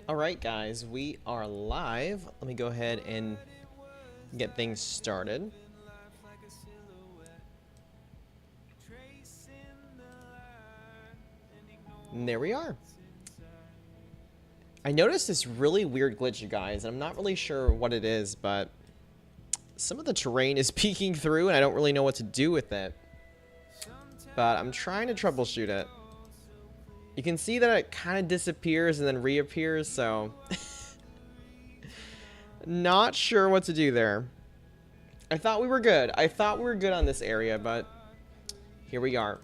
Alright guys, we are live. Let me go ahead and get things started. And there we are. I noticed this really weird glitch, you guys, and I'm not really sure what it is, but some of the terrain is peeking through and I don't really know what to do with it. But I'm trying to troubleshoot it. You can see that it kind of disappears and then reappears, so not sure what to do there. I thought we were good. I thought we were good on this area, but here we are.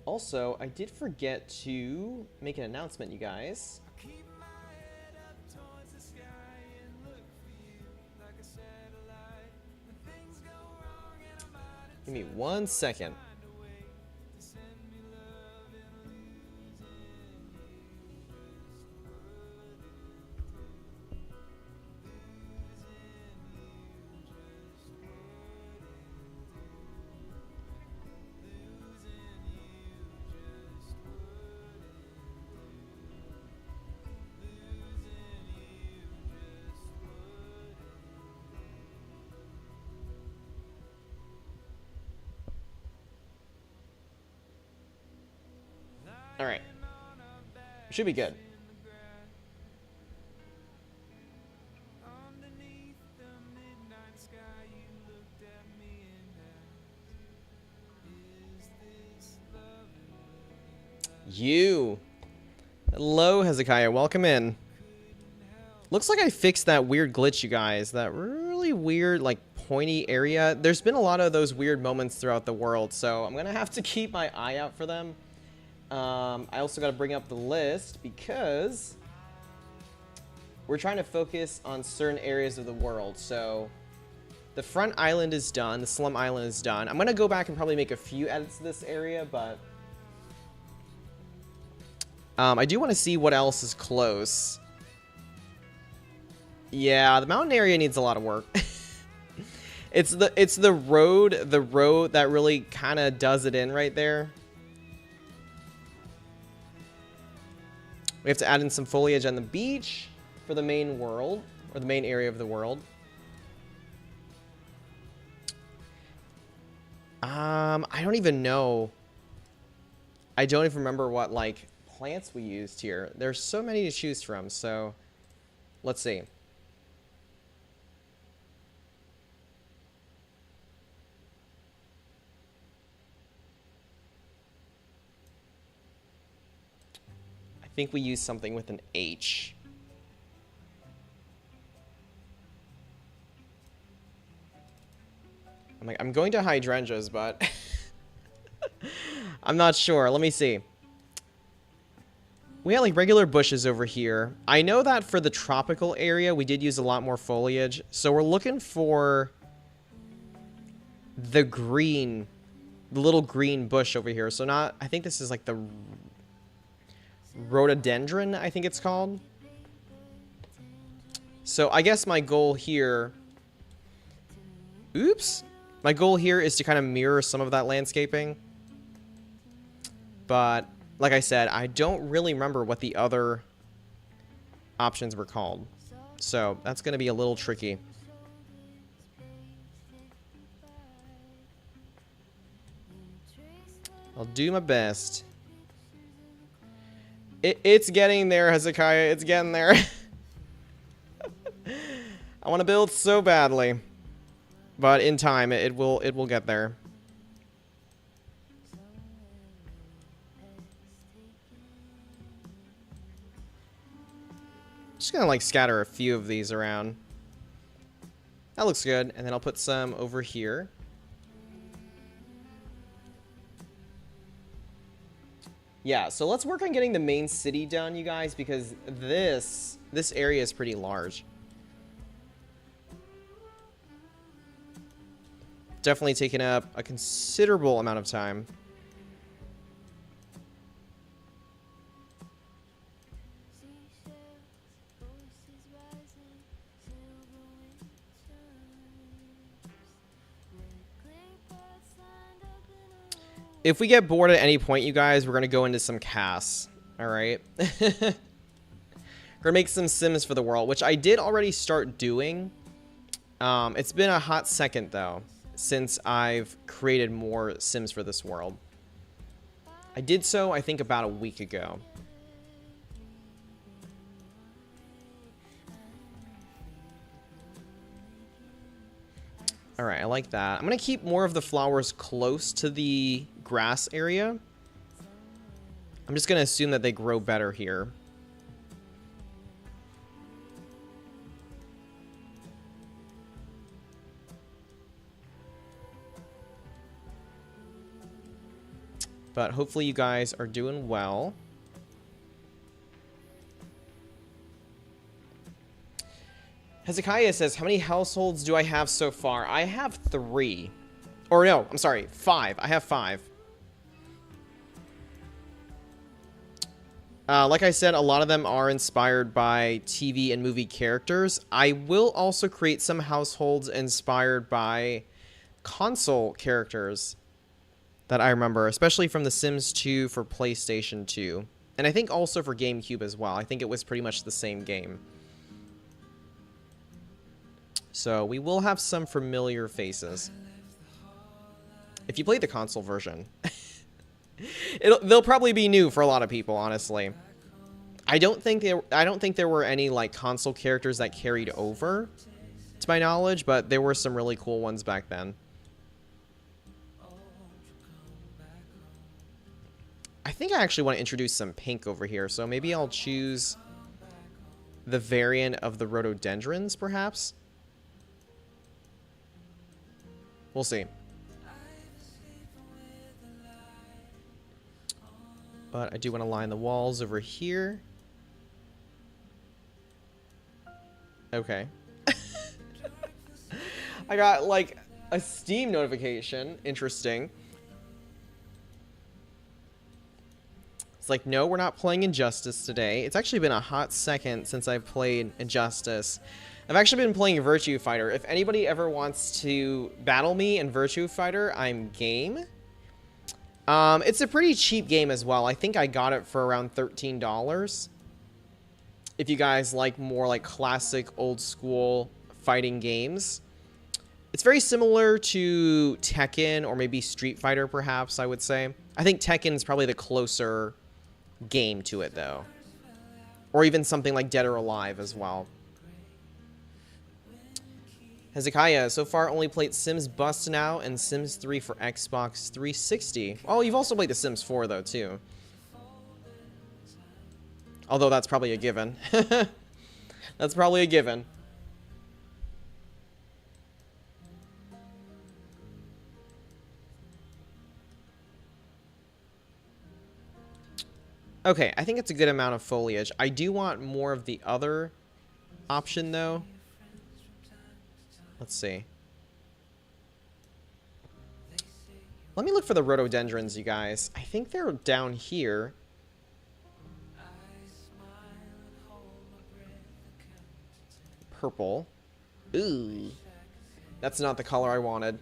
Also, I did forget to make an announcement, you guys. Give me 1 second. All right, should be good. You. Hello, Hezekiah. Welcome in. Looks like I fixed that weird glitch, you guys. That really weird, like, pointy area. There's been a lot of those weird moments throughout the world, so I'm gonna have to keep my eye out for them. I also got to bring up the list because we're trying to focus on certain areas of the world. So the front island is done. The slum island is done. I'm going to go back and probably make a few edits to this area, but I do want to see what else is close. Yeah, the mountain area needs a lot of work. It's the road that really kind of does it in right there. We have to add in some foliage on the beach for the main world, or the main area of the world. I don't even know. I don't even remember what, like, plants we used here. There's so many to choose from, so let's see. I think we use something with an H. I'm going to hydrangeas, but I'm not sure. Let me see. We had like regular bushes over here. I know that for the tropical area, we did use a lot more foliage. So we're looking for the green, the little green bush over here. So not, I think this is like the rhododendron, I think it's called. So I guess my goal here... Oops! My goal here is to kind of mirror some of that landscaping. But, like I said, I don't really remember what the other options were called. So, that's going to be a little tricky. I'll do my best. It's getting there, Hezekiah. It's getting there. I want to build so badly. But in time, it will get there. Just gonna like scatter a few of these around. That looks good. And then I'll put some over here. Yeah, so let's work on getting the main city done, you guys, because this area is pretty large. Definitely taken up a considerable amount of time. If we get bored at any point, you guys, we're going to go into some casts. All right. We're going to make some Sims for the world, which I did already start doing. It's been a hot second, though, since I've created more Sims for this world. I did so, I think, about a week ago. All right, I like that. I'm going to keep more of the flowers close to the grass area. I'm just going to assume that they grow better here. But hopefully you guys are doing well. Hezekiah says, how many households do I have so far? I have 3. Or no, I'm sorry, 5. I have 5. Like I said, a lot of them are inspired by TV and movie characters. I will also create some households inspired by console characters that I remember, especially from The Sims 2 for PlayStation 2. And I think also for GameCube as well. I think it was pretty much the same game. So we will have some familiar faces. If you play the console version. They'll probably be new for a lot of people, honestly. I don't think there were any like console characters that carried over, to my knowledge, but there were some really cool ones back then. I think I actually want to introduce some pink over here, so maybe I'll choose the variant of the rhododendrons, perhaps. We'll see. But I do want to line the walls over here. Okay. I got, like, a Steam notification. Interesting. It's like, no, we're not playing Injustice today. It's actually been a hot second since I've played Injustice. I've actually been playing Virtua Fighter. If anybody ever wants to battle me in Virtua Fighter, I'm game. It's a pretty cheap game as well. I think I got it for around $13. If you guys like more like classic old school fighting games. It's very similar to Tekken or maybe Street Fighter perhaps, I would say. I think Tekken is probably the closer game to it though. Or even something like Dead or Alive as well. Hezekiah, so far only played Sims Bust Now and Sims 3 for Xbox 360. Oh, you've also played The Sims 4 though too. Although that's probably a given. That's probably a given. Okay, I think it's a good amount of foliage. I do want more of the other option though. Let's see. Let me look for the rhododendrons, you guys. I think they're down here. Purple. Ooh. That's not the color I wanted.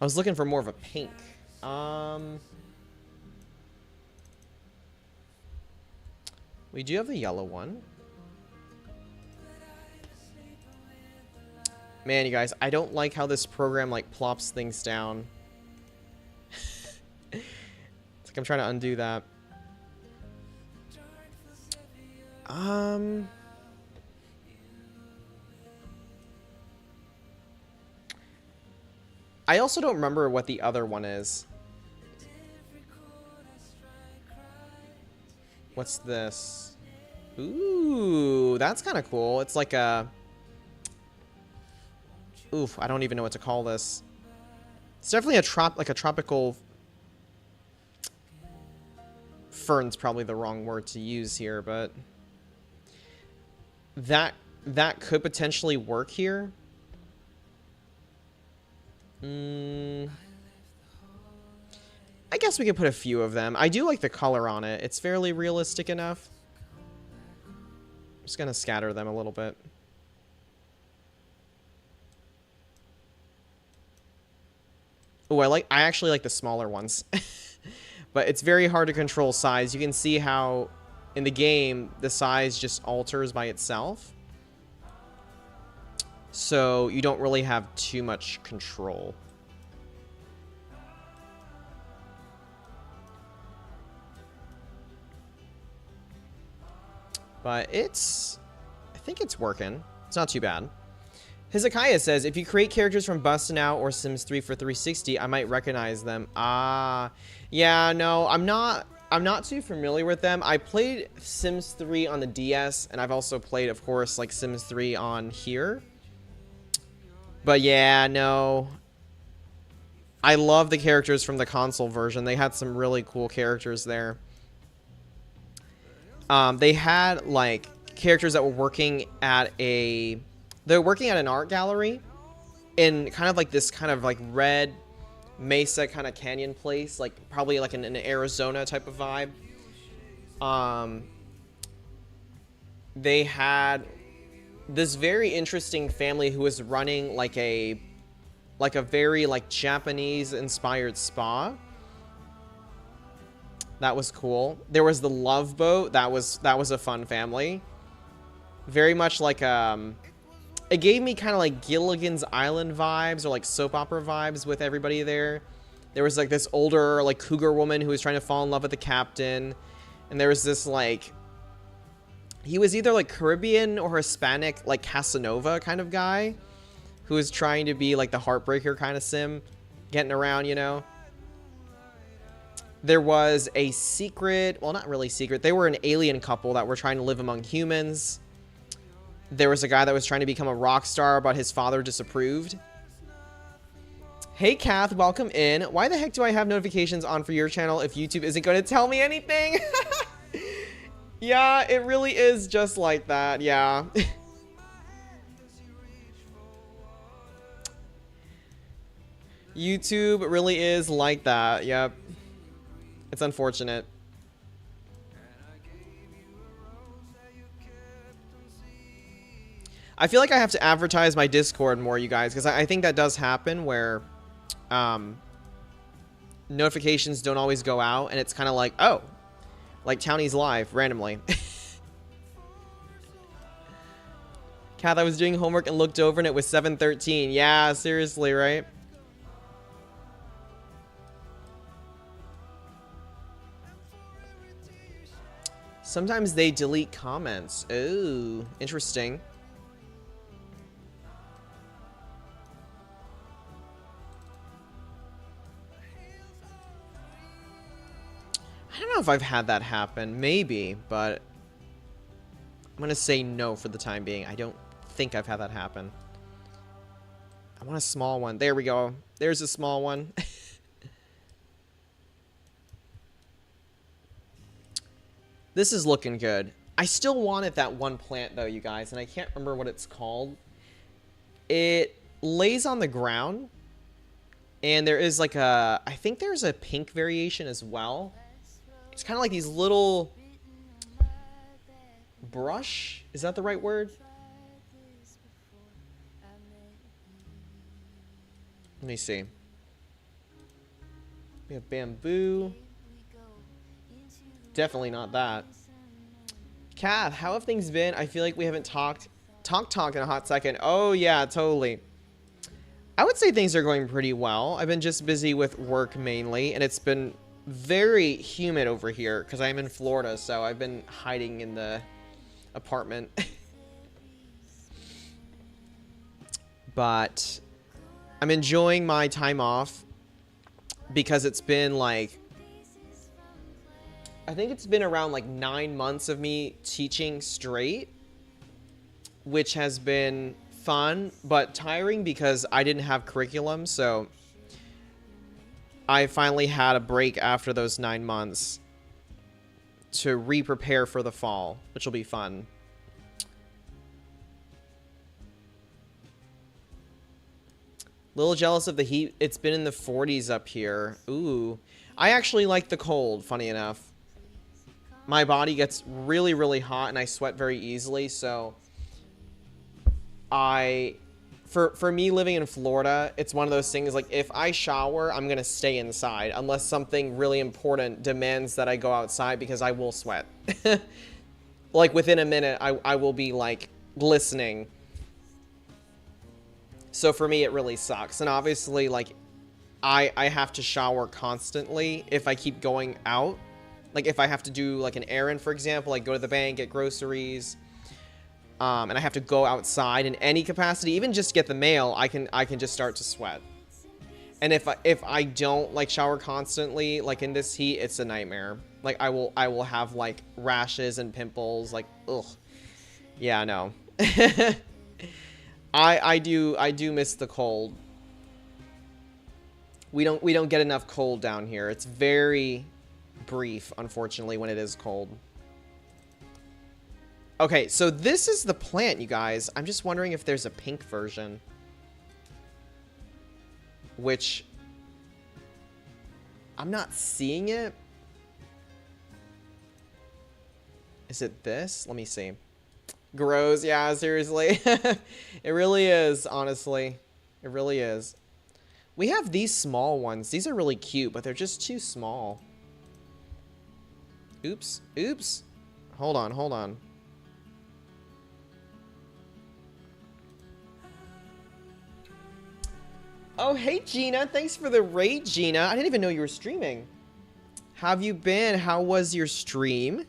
I was looking for more of a pink. We do have the yellow one. Man, you guys, I don't like how this program, like, plops things down. It's like I'm trying to undo that. I also don't remember what the other one is. What's this? Ooh, that's kind of cool. It's like a... Oof, I don't even know what to call this. It's definitely a like a tropical... Fern's probably the wrong word to use here, but... That could potentially work here. I guess we could put a few of them. I do like the color on it. It's fairly realistic enough. I'm just gonna scatter them a little bit. Oh, I actually like the smaller ones. But it's very hard to control size. You can see how in the game the size just alters by itself. So you don't really have too much control. But I think it's working. It's not too bad. Hezekiah says, if you create characters from Bustin' Out or Sims 3 for 360, I might recognize them. Ah, yeah, no, I'm not too familiar with them. I played Sims 3 on the DS, and I've also played, of course, like Sims 3 on here. But yeah, no. I love the characters from the console version. They had some really cool characters there. They had, like, characters that were working at an art gallery in kind of like this kind of like red mesa kind of canyon place, like probably like an Arizona type of vibe. They had this very interesting family who was running like a very like Japanese inspired spa. That was cool. There was the Love Boat. That was a fun family. Very much like it gave me kind of like Gilligan's Island vibes or like soap opera vibes with everybody there. There was like this older like cougar woman who was trying to fall in love with the captain. And there was this like, he was either like Caribbean or Hispanic, like Casanova kind of guy who was trying to be like the heartbreaker kind of sim, getting around, you know. There was a secret, well, not really secret. They were an alien couple that were trying to live among humans. There was a guy that was trying to become a rock star, but his father disapproved. Hey, Kath, welcome in. Why the heck do I have notifications on for your channel if YouTube isn't going to tell me anything? Yeah, it really is just like that. Yeah. YouTube really is like that. Yep. It's unfortunate. I feel like I have to advertise my Discord more, you guys, because I think that does happen where notifications don't always go out, and it's kind of like, oh, like Townie's live randomly. Kath, I was doing homework and looked over and it was 7:13. Yeah, seriously, right? Sometimes they delete comments. Ooh, interesting. I don't know if I've had that happen. Maybe, but I'm going to say no for the time being. I don't think I've had that happen. I want a small one. There we go. There's a small one. This is looking good. I still wanted that one plant, though, you guys, and I can't remember what it's called. It lays on the ground, and there is like a... I think there's a pink variation as well. It's kind of like these little... brush? Is that the right word? Let me see. We have bamboo. Definitely not that. Kath, how have things been? I feel like we haven't talked in a hot second. Oh, yeah, totally. I would say things are going pretty well. I've been just busy with work mainly, and it's been very humid over here because I'm in Florida, so I've been hiding in the apartment. But I'm enjoying my time off because it's been like... I think it's been around like 9 months of me teaching straight, which has been fun, but tiring because I didn't have curriculum, so I finally had a break after those 9 months to re-prepare for the fall, which will be fun. Little jealous of the heat. It's been in the 40s up here. Ooh. I actually like the cold, funny enough. My body gets really, really hot and I sweat very easily, so I for me living in Florida, it's one of those things like if I shower, I'm gonna stay inside unless something really important demands that I go outside because I will sweat. Like within a minute, I will be like glistening. So for me, it really sucks. And obviously, like I have to shower constantly if I keep going out. Like if I have to do like an errand, for example, like go to the bank, get groceries, and I have to go outside in any capacity, even just get the mail, I can just start to sweat. And if I don't like shower constantly, like in this heat, it's a nightmare. Like I will have like rashes and pimples, like ugh. Yeah, no. I do miss the cold. We don't get enough cold down here. It's very brief, unfortunately, when it is cold. Okay, so this is the plant, you guys. I'm just wondering if there's a pink version. Which I'm not seeing it. Is it this? Let me see. Gross, yeah, seriously. It really is, honestly. It really is. We have these small ones. These are really cute, but they're just too small. Oops. Oops. Hold on, hold on. Oh, hey, Gina. Thanks for the raid, Gina. I didn't even know you were streaming. How have you been? How was your stream?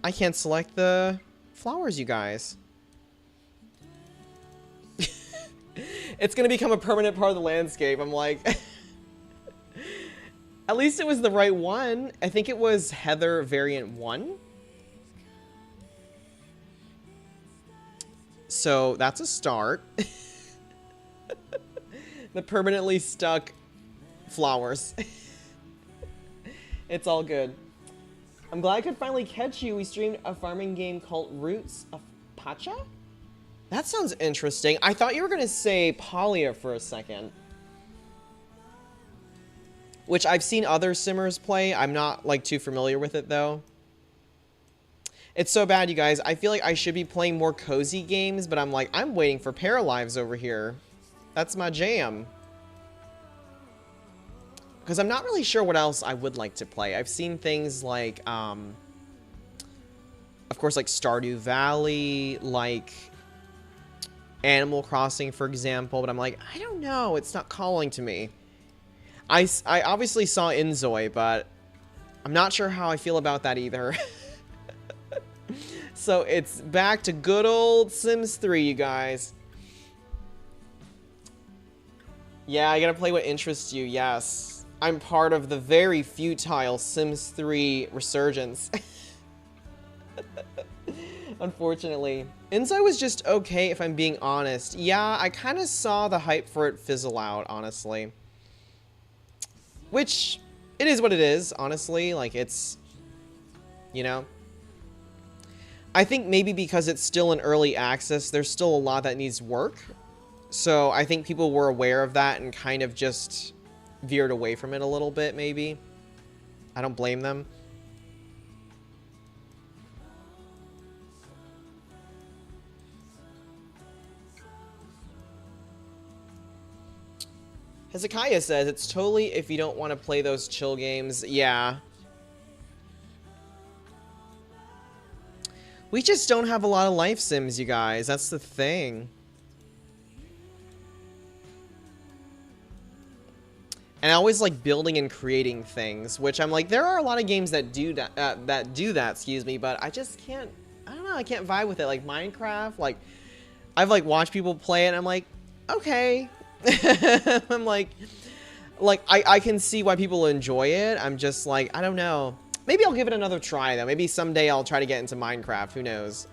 I can't select the flowers, you guys. It's gonna become a permanent part of the landscape. I'm like... At least it was the right one. I think it was Heather variant 1. So that's a start. The permanently stuck flowers. It's all good. I'm glad I could finally catch you. We streamed a farming game called Roots of Pacha? That sounds interesting. I thought you were going to say Polia for a second. Which I've seen other simmers play. I'm not, like, too familiar with it, though. It's so bad, you guys. I feel like I should be playing more cozy games, but I'm like, I'm waiting for Paralives over here. That's my jam. Because I'm not really sure what else I would like to play. I've seen things like, of course, like Stardew Valley, like Animal Crossing, for example. But I'm like, I don't know. It's not calling to me. I obviously saw Inzoi, but I'm not sure how I feel about that either. So it's back to good old Sims 3, you guys. Yeah, I gotta play what interests you, yes. I'm part of the very futile Sims 3 resurgence. Unfortunately. Inzoi was just okay, if I'm being honest. Yeah, I kind of saw the hype for it fizzle out, honestly. Which, it is what it is, honestly. Like, it's, you know. I think maybe because it's still in early access, there's still a lot that needs work. So I think people were aware of that and kind of just veered away from it a little bit, maybe. I don't blame them. Hezekiah says, it's totally if you don't want to play those chill games. Yeah. We just don't have a lot of life sims, you guys. That's the thing. And I always like building and creating things, which I'm like, there are a lot of games that do that, excuse me, but I just can't, I don't know, I can't vibe with it. Like Minecraft, like, I've like watched people play it and I'm like, okay. I'm like, I can see why people enjoy it. I'm just like, I don't know. Maybe I'll give it another try, though. Maybe someday I'll try to get into Minecraft. Who knows?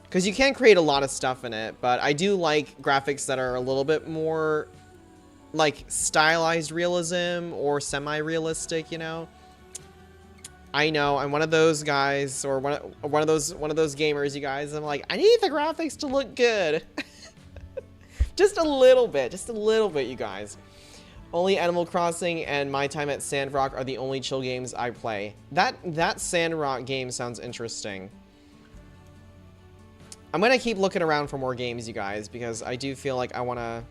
Because you can create a lot of stuff in it, but I do like graphics that are a little bit more, like, stylized realism or semi-realistic, you know? I know, I'm one of those guys, or one of those gamers, you guys. I'm like, I need the graphics to look good. Just a little bit, you guys. Only Animal Crossing and My Time at Sandrock are the only chill games I play. That Sandrock game sounds interesting. I'm gonna keep looking around for more games, you guys, because I do feel like I want to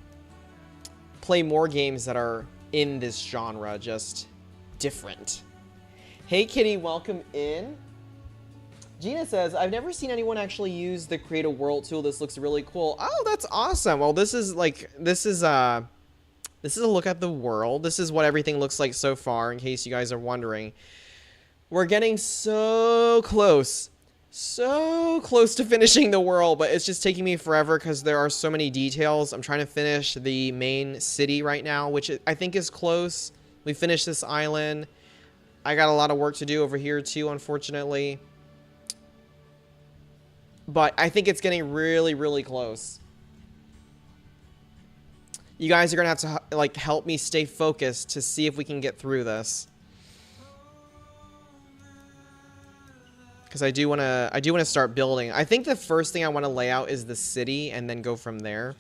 play more games that are in this genre, just different. Hey, Kitty, welcome in. Gina says, I've never seen anyone actually use the Create a World tool. This looks really cool. Oh, that's awesome. Well, this is a look at the world. This is what everything looks like so far, in case you guys are wondering. We're getting so close to finishing the world, but it's just taking me forever because there are so many details. I'm trying to finish the main city right now, which I think is close. We finished this island. I got a lot of work to do over here too, unfortunately. But I think it's getting really, really close. You guys are going to have to like help me stay focused to see if we can get through this. Because I do want to start building. I think the first thing I want to lay out is the city and then go from there.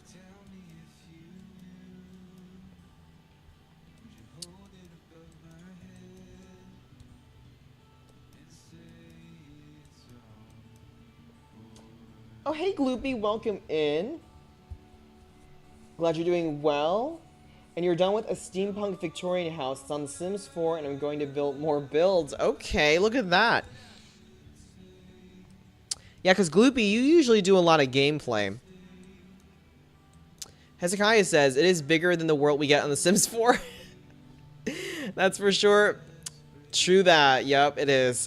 Oh, hey, Gloopy, welcome in. Glad you're doing well. And you're done with a steampunk Victorian house. It's on The Sims 4, and I'm going to build more builds. Okay, look at that. Yeah, because Gloopy, you usually do a lot of gameplay. Hezekiah says, it is bigger than the world we get on The Sims 4. That's for sure. True that. Yep, it is.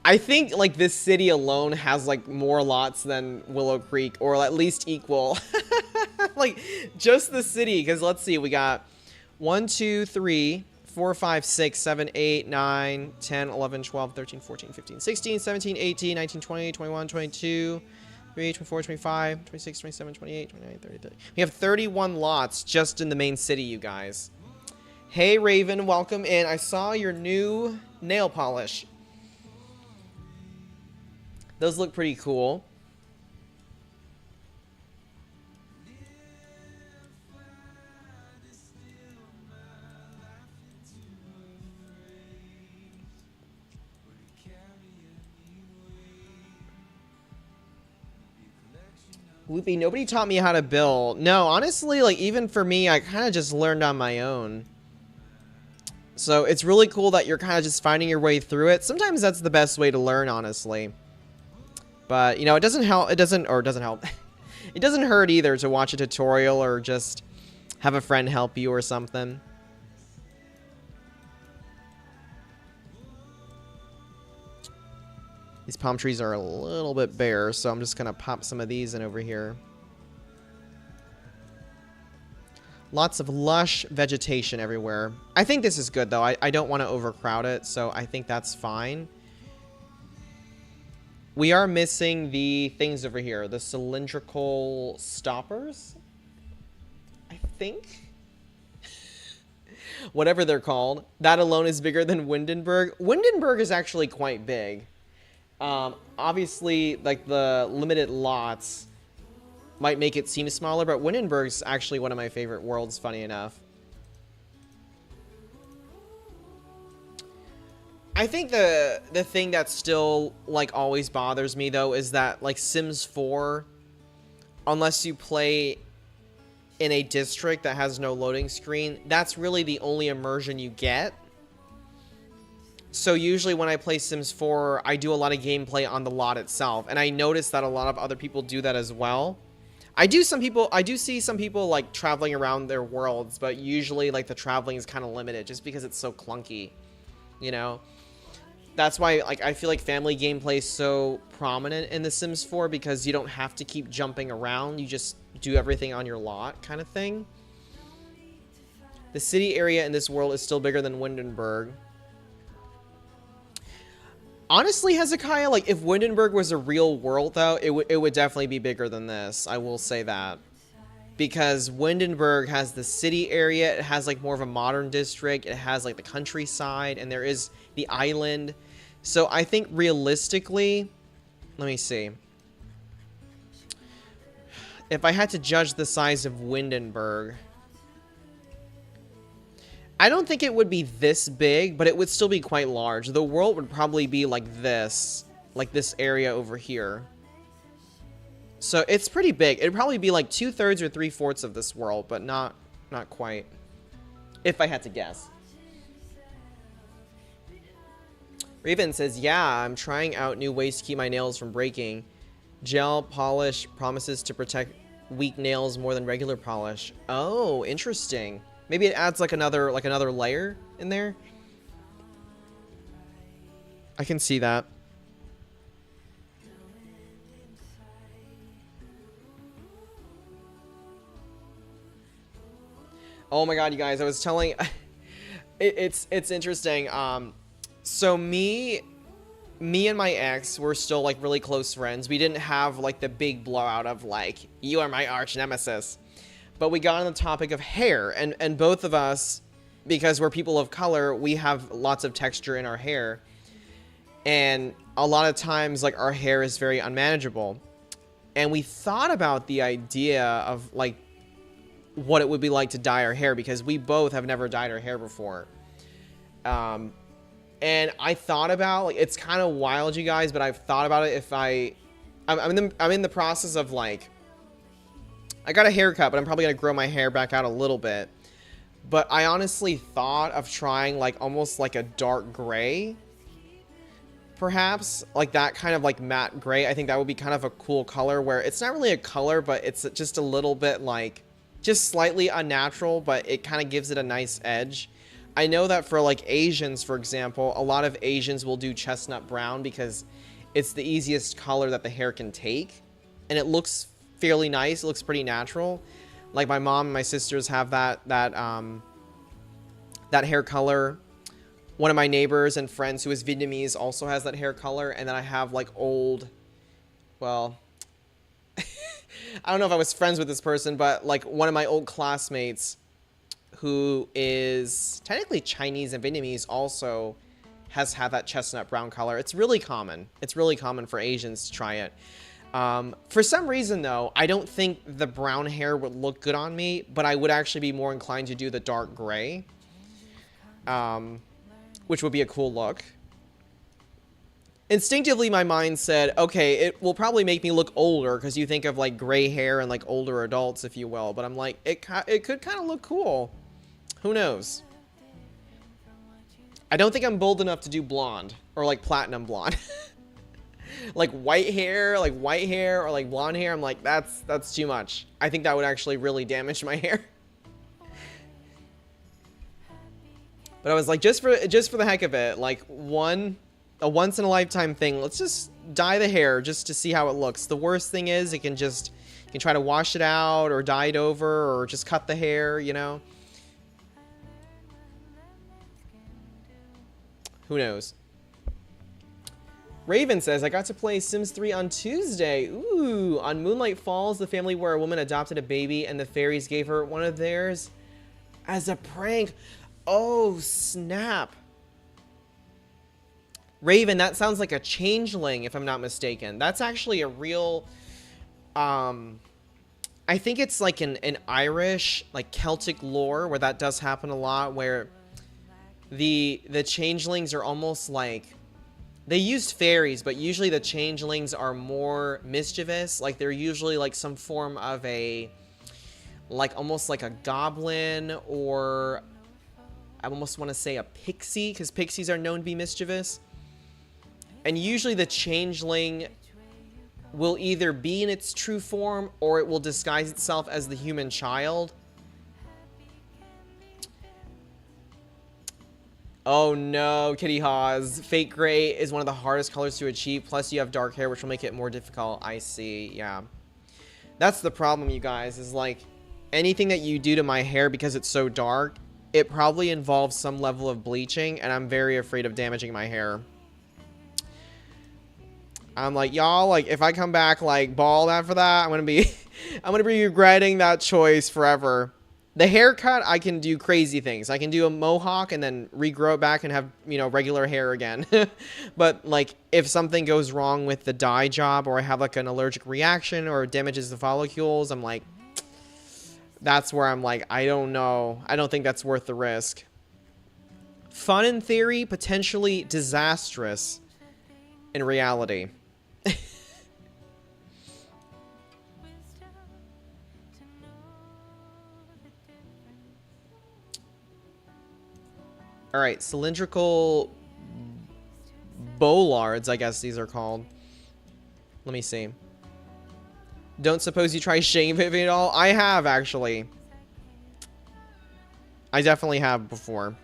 I think, like, this city alone has, like, more lots than Willow Creek, or at least equal. Like, just the city, because let's see, we got 1, 2, 3, 4, 5, 6, 7, 8, 9, 10, 11, 12, 13, 14, 15, 16, 17, 18, 19, 20, 21, 22, 23, 24, 25, 26, 27, 28, 29, 30, 30. We have 31 lots just in the main city, you guys. Hey, Raven, welcome in. I saw your new nail polish. Those look pretty cool. Loopy, nobody taught me how to build. No, honestly, like, even for me, I kind of just learned on my own. So it's really cool that you're kind of just finding your way through it. Sometimes that's the best way to learn, honestly. But, you know, it doesn't help. It doesn't help. It doesn't hurt either to watch a tutorial or just have a friend help you or something. These palm trees are a little bit bare, so I'm just going to pop some of these in over here. Lots of lush vegetation everywhere. I think this is good, though. I don't want to overcrowd it, so I think that's fine. We are missing the things over here. The cylindrical stoppers, I think. Whatever they're called. That alone is bigger than Windenburg. Windenburg is actually quite big. Obviously, like, the limited lots might make it seem smaller, but Windenburg's actually one of my favorite worlds, funny enough. I think the thing that still, like, always bothers me, though, is that, like, Sims 4, unless you play in a district that has no loading screen, that's really the only immersion you get. So usually when I play Sims 4, I do a lot of gameplay on the lot itself, and I notice that a lot of other people do that as well. I do see some people, like, traveling around their worlds, but usually, like, the traveling is kind of limited just because it's so clunky, you know? That's why, like, I feel like family gameplay is so prominent in The Sims 4, because you don't have to keep jumping around. You just do everything on your lot kind of thing. The city area in this world is still bigger than Windenburg. Honestly, Hezekiah, like, if Windenburg was a real world, though, it would definitely be bigger than this. I will say that. Because Windenburg has the city area, it has, like, more of a modern district, it has, like, the countryside, and there is the island. So I think realistically, let me see. If I had to judge the size of Windenburg, I don't think it would be this big, but it would still be quite large. The world would probably be like this area over here. So it's pretty big. It'd probably be like 2/3 or 3/4 of this world, but not quite. If I had to guess. Raven says, yeah, I'm trying out new ways to keep my nails from breaking. Gel polish promises to protect weak nails more than regular polish. Oh, interesting. Maybe it adds like another layer in there. I can see that. Oh my god, you guys, I was telling it's interesting. So me and my ex were still like really close friends. We didn't have like the big blowout of like, you are my arch nemesis. But we got on the topic of hair, and both of us, because we're people of color, we have lots of texture in our hair. And a lot of times like our hair is very unmanageable. And we thought about the idea of like what it would be like to dye our hair, because we both have never dyed our hair before. And I thought about, like, it's kind of wild, you guys, but I've thought about it. If I'm in the process of like, I got a haircut, but I'm probably gonna grow my hair back out a little bit. But I honestly thought of trying like almost like a dark gray, perhaps like that kind of like matte gray. I think that would be kind of a cool color, where it's not really a color, but it's just a little bit like, just slightly unnatural, but it kind of gives it a nice edge. I know that for like Asians, for example, a lot of Asians will do chestnut brown because it's the easiest color that the hair can take, and it looks fairly nice. It looks pretty natural. Like my mom and my sisters have that hair color. One of my neighbors and friends who is Vietnamese also has that hair color, and then I have like old, well, I don't know if I was friends with this person, but like one of my old classmates who is technically Chinese and Vietnamese also has had that chestnut brown color. It's really common. It's really common for Asians to try it. For some reason though, I don't think the brown hair would look good on me, but I would actually be more inclined to do the dark gray, which would be a cool look. Instinctively, my mind said, okay, it will probably make me look older, because you think of like gray hair and like older adults, if you will. But I'm like, it could kind of look cool. Who knows? I don't think I'm bold enough to do blonde or like platinum blonde. Like white hair, or like blonde hair. I'm like, that's too much. I think that would actually really damage my hair. But I was like, just for the heck of it, like a once in a lifetime thing, let's just dye the hair just to see how it looks. The worst thing is you can try to wash it out or dye it over or just cut the hair, you know. Who knows? Raven says, I got to play Sims 3 on Tuesday. Ooh, on Moonlight Falls, the family where a woman adopted a baby and the fairies gave her one of theirs as a prank. Oh, snap. Raven, that sounds like a changeling, if I'm not mistaken. That's actually a real, I think it's like an Irish, like Celtic lore where that does happen a lot, where the changelings are almost like, they used fairies, but usually the changelings are more mischievous. Like they're usually like some form of a, like almost like a goblin, or I almost want to say a pixie, because pixies are known to be mischievous. And usually the changeling will either be in its true form or it will disguise itself as the human child. Oh no, Kitty Haws. Fake gray is one of the hardest colors to achieve. Plus you have dark hair, which will make it more difficult. I see, yeah. That's the problem, you guys, is like anything that you do to my hair because it's so dark, it probably involves some level of bleaching, and I'm very afraid of damaging my hair. I'm like, y'all, like, if I come back, like, bald after that, I'm gonna be regretting that choice forever. The haircut, I can do crazy things. I can do a mohawk and then regrow it back and have, you know, regular hair again. But, like, if something goes wrong with the dye job, or I have, like, an allergic reaction or damages the follicles, I'm like, that's where I'm like, I don't know. I don't think that's worth the risk. Fun in theory, potentially disastrous in reality. All right, cylindrical bollards, I guess these are called. Let me see. Don't suppose you try shaving at all? I have, actually. I definitely have before.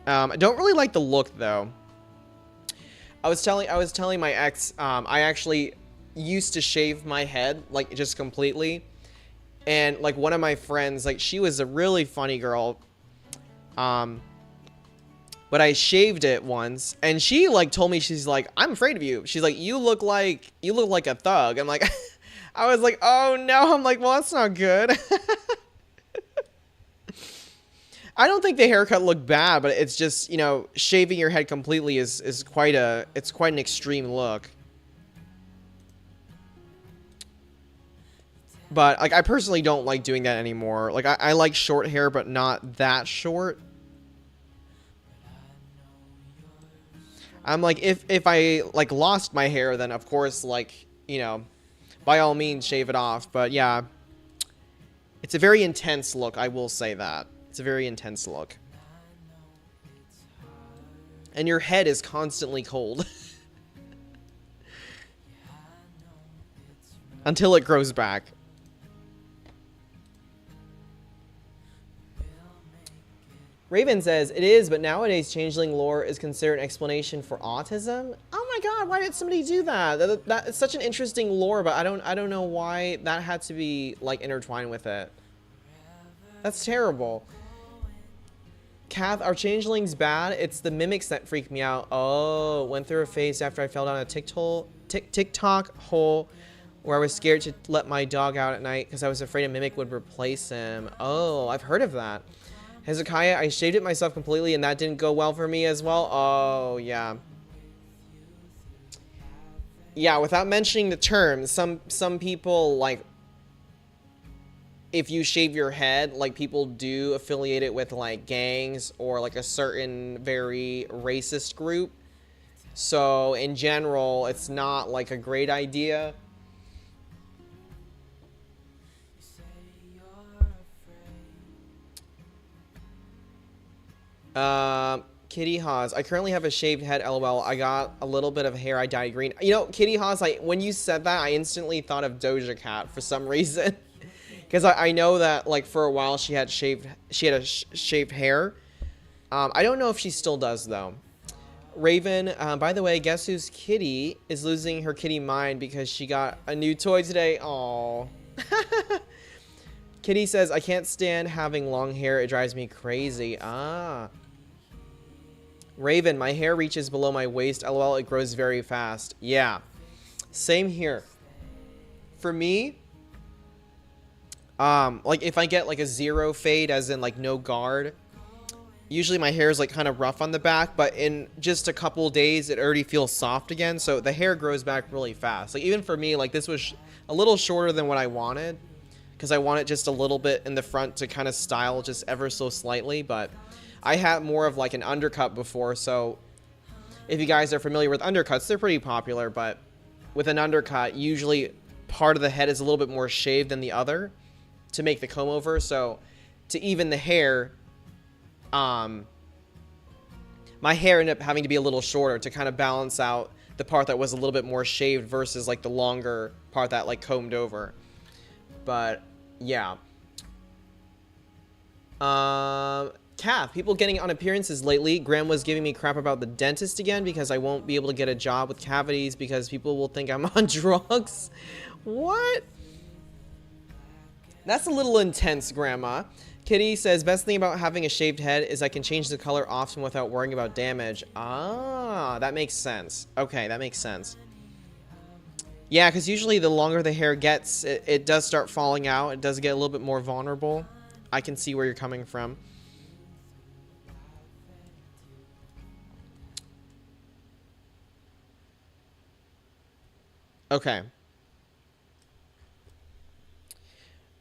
I don't really like the look, though. I was telling my ex, I actually used to shave my head, like, just completely. And, like, one of my friends, like, she was a really funny girl. But I shaved it once, and she, like, told me, she's like, I'm afraid of you. She's like, you look like a thug. I'm like, I was like, oh no. I'm like, well, that's not good. I don't think the haircut looked bad, but it's just, you know, shaving your head completely is quite an extreme look. But, like, I personally don't like doing that anymore. Like, I like short hair, but not that short. I'm like, if I, like, lost my hair, then, of course, like, you know, by all means, shave it off. But, yeah, it's a very intense look, I will say that. It's a very intense look. And your head is constantly cold. Until it grows back. Raven says, it is, but nowadays changeling lore is considered an explanation for autism. Oh my god, why did somebody do that? That's such an interesting lore, but I don't know why that had to be, like, intertwined with it. That's terrible. Kath, are changelings bad? It's the mimics that freak me out. Oh, went through a phase after I fell down a TikTok hole where I was scared to let my dog out at night because I was afraid a mimic would replace him. Oh, I've heard of that. Hezekiah, I shaved it myself completely and that didn't go well for me as well. Oh, yeah. Yeah, without mentioning the terms, some people, like, if you shave your head, like, people do affiliate it with, like, gangs or, like, a certain very racist group. So, in general, it's not, like, a great idea. Kitty Haas, I currently have a shaved head, lol. I got a little bit of hair, I dyed green. You know, Kitty Haas, when you said that, I instantly thought of Doja Cat for some reason. Because I know that, like, for a while she had shaved hair. I don't know if she still does, though. Raven, by the way, guess whose kitty is losing her kitty mind because she got a new toy today? Aww. Kitty says, I can't stand having long hair. It drives me crazy. Ah. Raven, my hair reaches below my waist. LOL, it grows very fast. Yeah. Same here. For me, like, if I get, like, a zero fade, as in, like, no guard, usually my hair is, like, kind of rough on the back, but in just a couple days, it already feels soft again, so the hair grows back really fast. Like, even for me, like, this was a little shorter than what I wanted, because I want it just a little bit in the front to kind of style just ever so slightly, but I had more of, like, an undercut before, so if you guys are familiar with undercuts, they're pretty popular, but with an undercut, usually part of the head is a little bit more shaved than the other to make the comb over, so to even the hair, my hair ended up having to be a little shorter to kind of balance out the part that was a little bit more shaved versus, like, the longer part that, like, combed over. But yeah. Kath, people getting on appearances lately. Graham was giving me crap about the dentist again because I won't be able to get a job with cavities because people will think I'm on drugs. What? That's a little intense, Grandma. Kitty says, best thing about having a shaved head is I can change the color often without worrying about damage. Ah, that makes sense. Okay, that makes sense. Yeah, because usually the longer the hair gets, it does start falling out. It does get a little bit more vulnerable. I can see where you're coming from. Okay.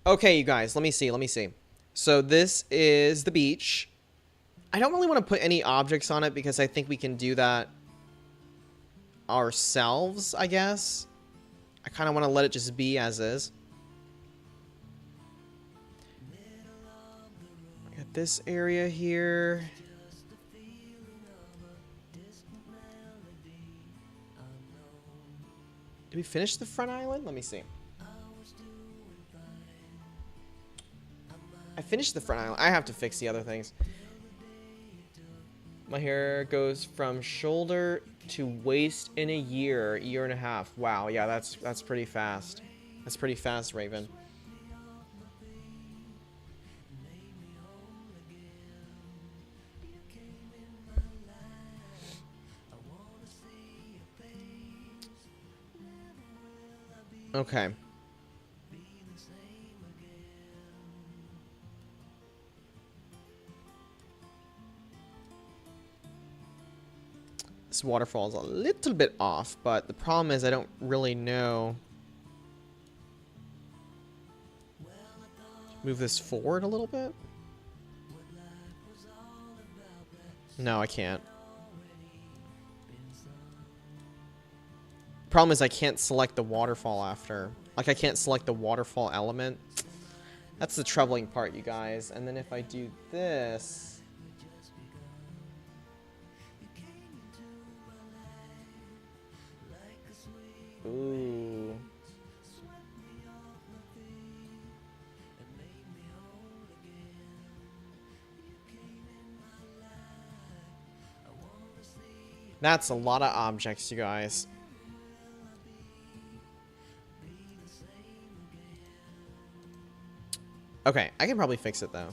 Okay, you guys, let me see. So this is the beach. I don't really want to put any objects on it because I think we can do that ourselves, I guess. I kind of want to let it just be as is. I got this area here. Did we finish the front island? Let me see. I finished the front island. I have to fix the other things. My hair goes from shoulder to waist in a year and a half. Wow, yeah, that's pretty fast. That's pretty fast, Raven. Okay. This waterfall is a little bit off, but the problem is I don't really know. Move this forward a little bit? No, I can't. Problem is I can't select the waterfall after. Like, I can't select the waterfall element. That's the troubling part, you guys. And then if I do this... Ooh. That's a lot of objects, you guys. Okay, I can probably fix it though.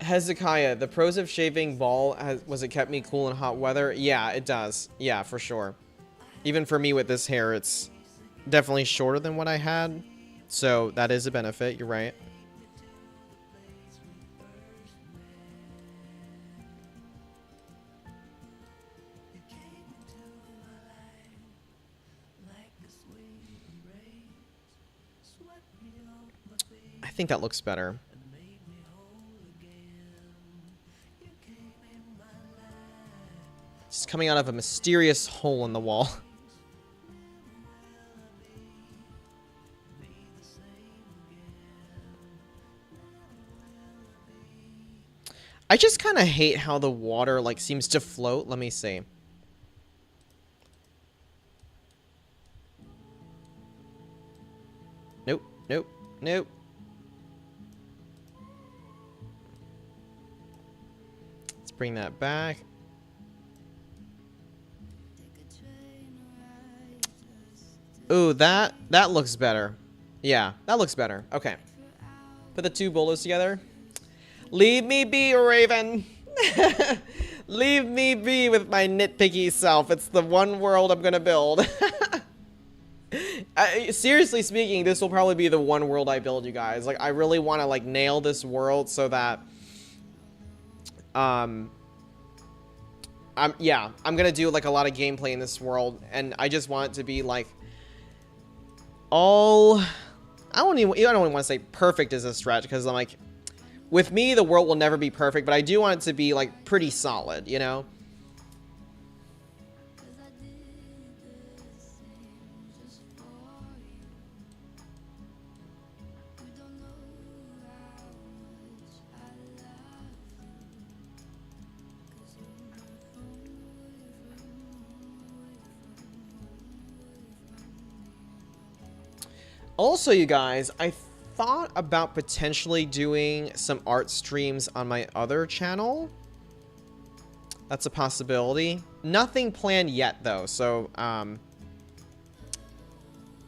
Hezekiah, the pros of shaving bald, was it kept me cool in hot weather? Yeah, it does. Yeah, for sure. Even for me with this hair, it's definitely shorter than what I had. So that is a benefit, you're right. I think that looks better. It's coming out of a mysterious hole in the wall. I just kind of hate how the water like seems to float. Let me see. Nope, nope, nope. Let's bring that back. Ooh, that looks better. Yeah, that looks better. Okay. Put the two bolos together. Leave me be, Raven. Leave me be with my nitpicky self. It's the one world I'm gonna build. Seriously speaking, this will probably be the one world I build, you guys. Like, I really want to like nail this world so that I'm gonna do like a lot of gameplay in this world, and I just want it to be like all, I don't even want to say perfect as a stretch, because I'm like, with me the world will never be perfect, but I do want it to be like pretty solid, you know. Also, you guys, I thought about potentially doing some art streams on my other channel. That's a possibility. Nothing planned yet, though, so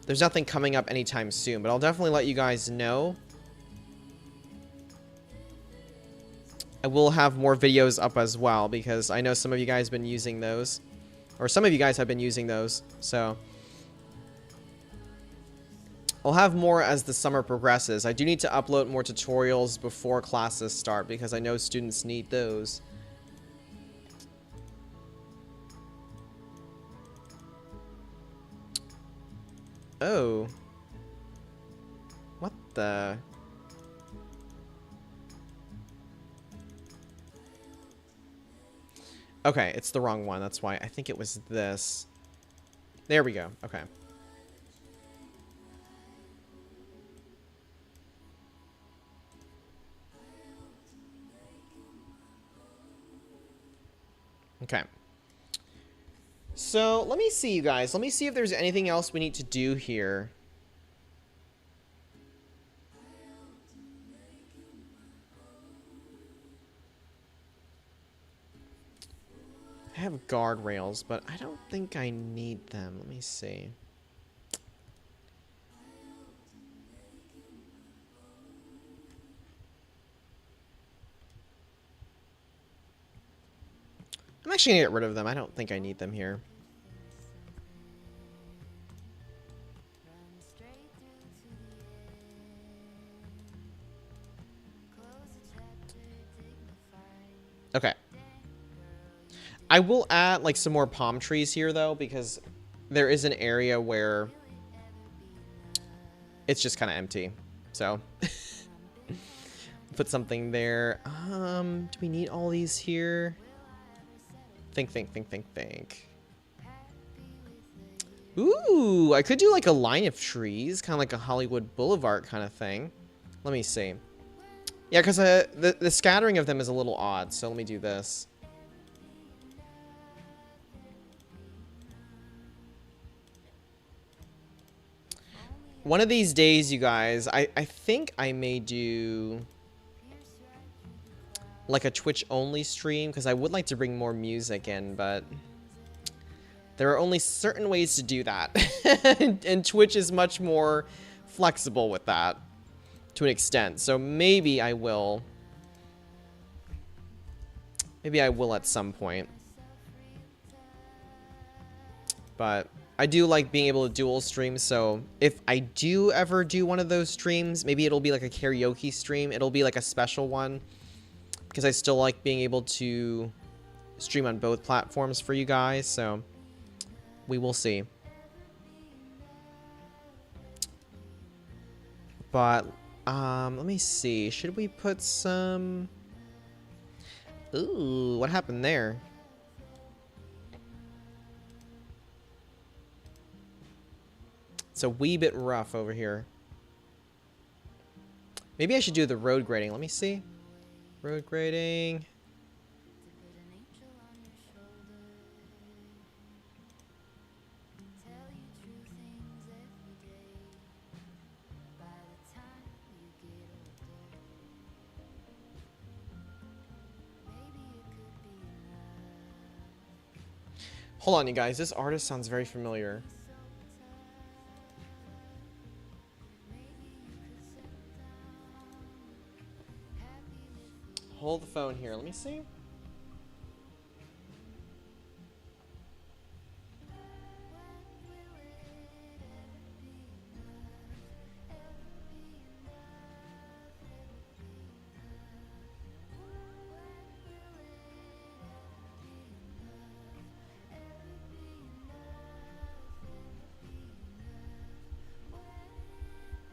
there's nothing coming up anytime soon, but I'll definitely let you guys know. I will have more videos up as well, because I know some of you guys have been using those, or some of you guys have been using those, so... I'll have more as the summer progresses. I do need to upload more tutorials before classes start because I know students need those. Oh. What the? Okay, it's the wrong one. That's why. I think it was this. There we go. Okay. Okay. So, let me see, you guys. Let me see if there's anything else we need to do here. I have guardrails, but I don't think I need them. Let me see. I'm actually gonna get rid of them. I don't think I need them here. Okay. I will add like some more palm trees here though, because there is an area where it's just kind of empty. So put something there. Do we need all these here? Think. Ooh, I could do like a line of trees, kind of like a Hollywood Boulevard kind of thing. Let me see. Yeah, because the scattering of them is a little odd, so let me do this. One of these days, you guys, I think I may do like a Twitch-only stream, because I would like to bring more music in, but there are only certain ways to do that. and Twitch is much more flexible with that to an extent. So maybe I will. Maybe I will at some point. But I do like being able to dual stream, so if I do ever do one of those streams, maybe it'll be like a karaoke stream. It'll be like a special one, because I still like being able to stream on both platforms for you guys, so we will see. But, let me see. Should we put some... Ooh, what happened there? It's a wee bit rough over here. Maybe I should do the road grading. Let me see. Road grading. Hold on, you guys. This artist sounds very familiar. Hold the phone here. Let me see.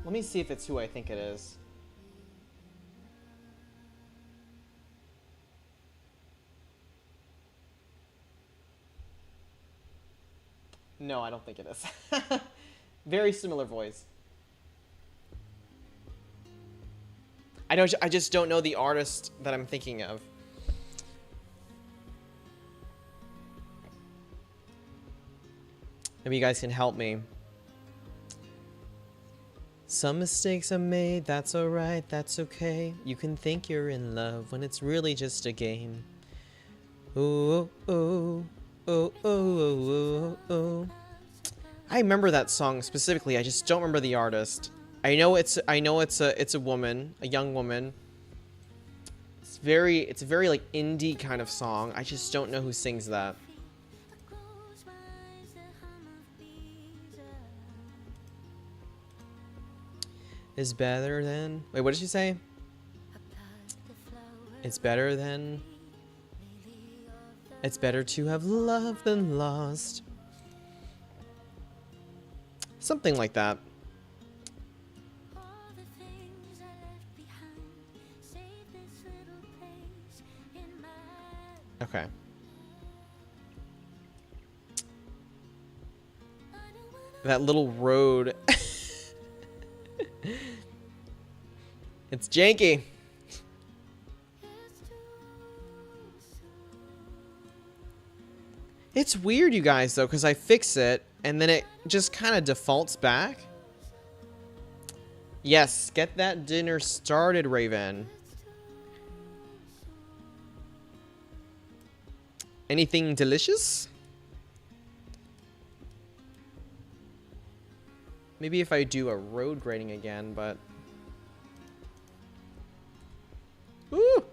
Let me see if it's who I think it is. No, I don't think it is. Very similar voice. I just don't know the artist that I'm thinking of. Maybe you guys can help me. Some mistakes are made, that's alright, that's okay. You can think you're in love when it's really just a game. Ooh, ooh, ooh, ooh, ooh, ooh, ooh. I remember that song specifically, I just don't remember the artist. I know it's a woman, a young woman. It's a very like indie kind of song. I just don't know who sings that. is better than... Wait, what did she say? It's better than... It's better to have loved than lost. Something like that. Okay. That little road. It's janky. It's weird, you guys, though, because I fix it, and then it just kind of defaults back. Yes, get that dinner started, Raven. Anything delicious? Maybe if I do a road grading again, but... Woo!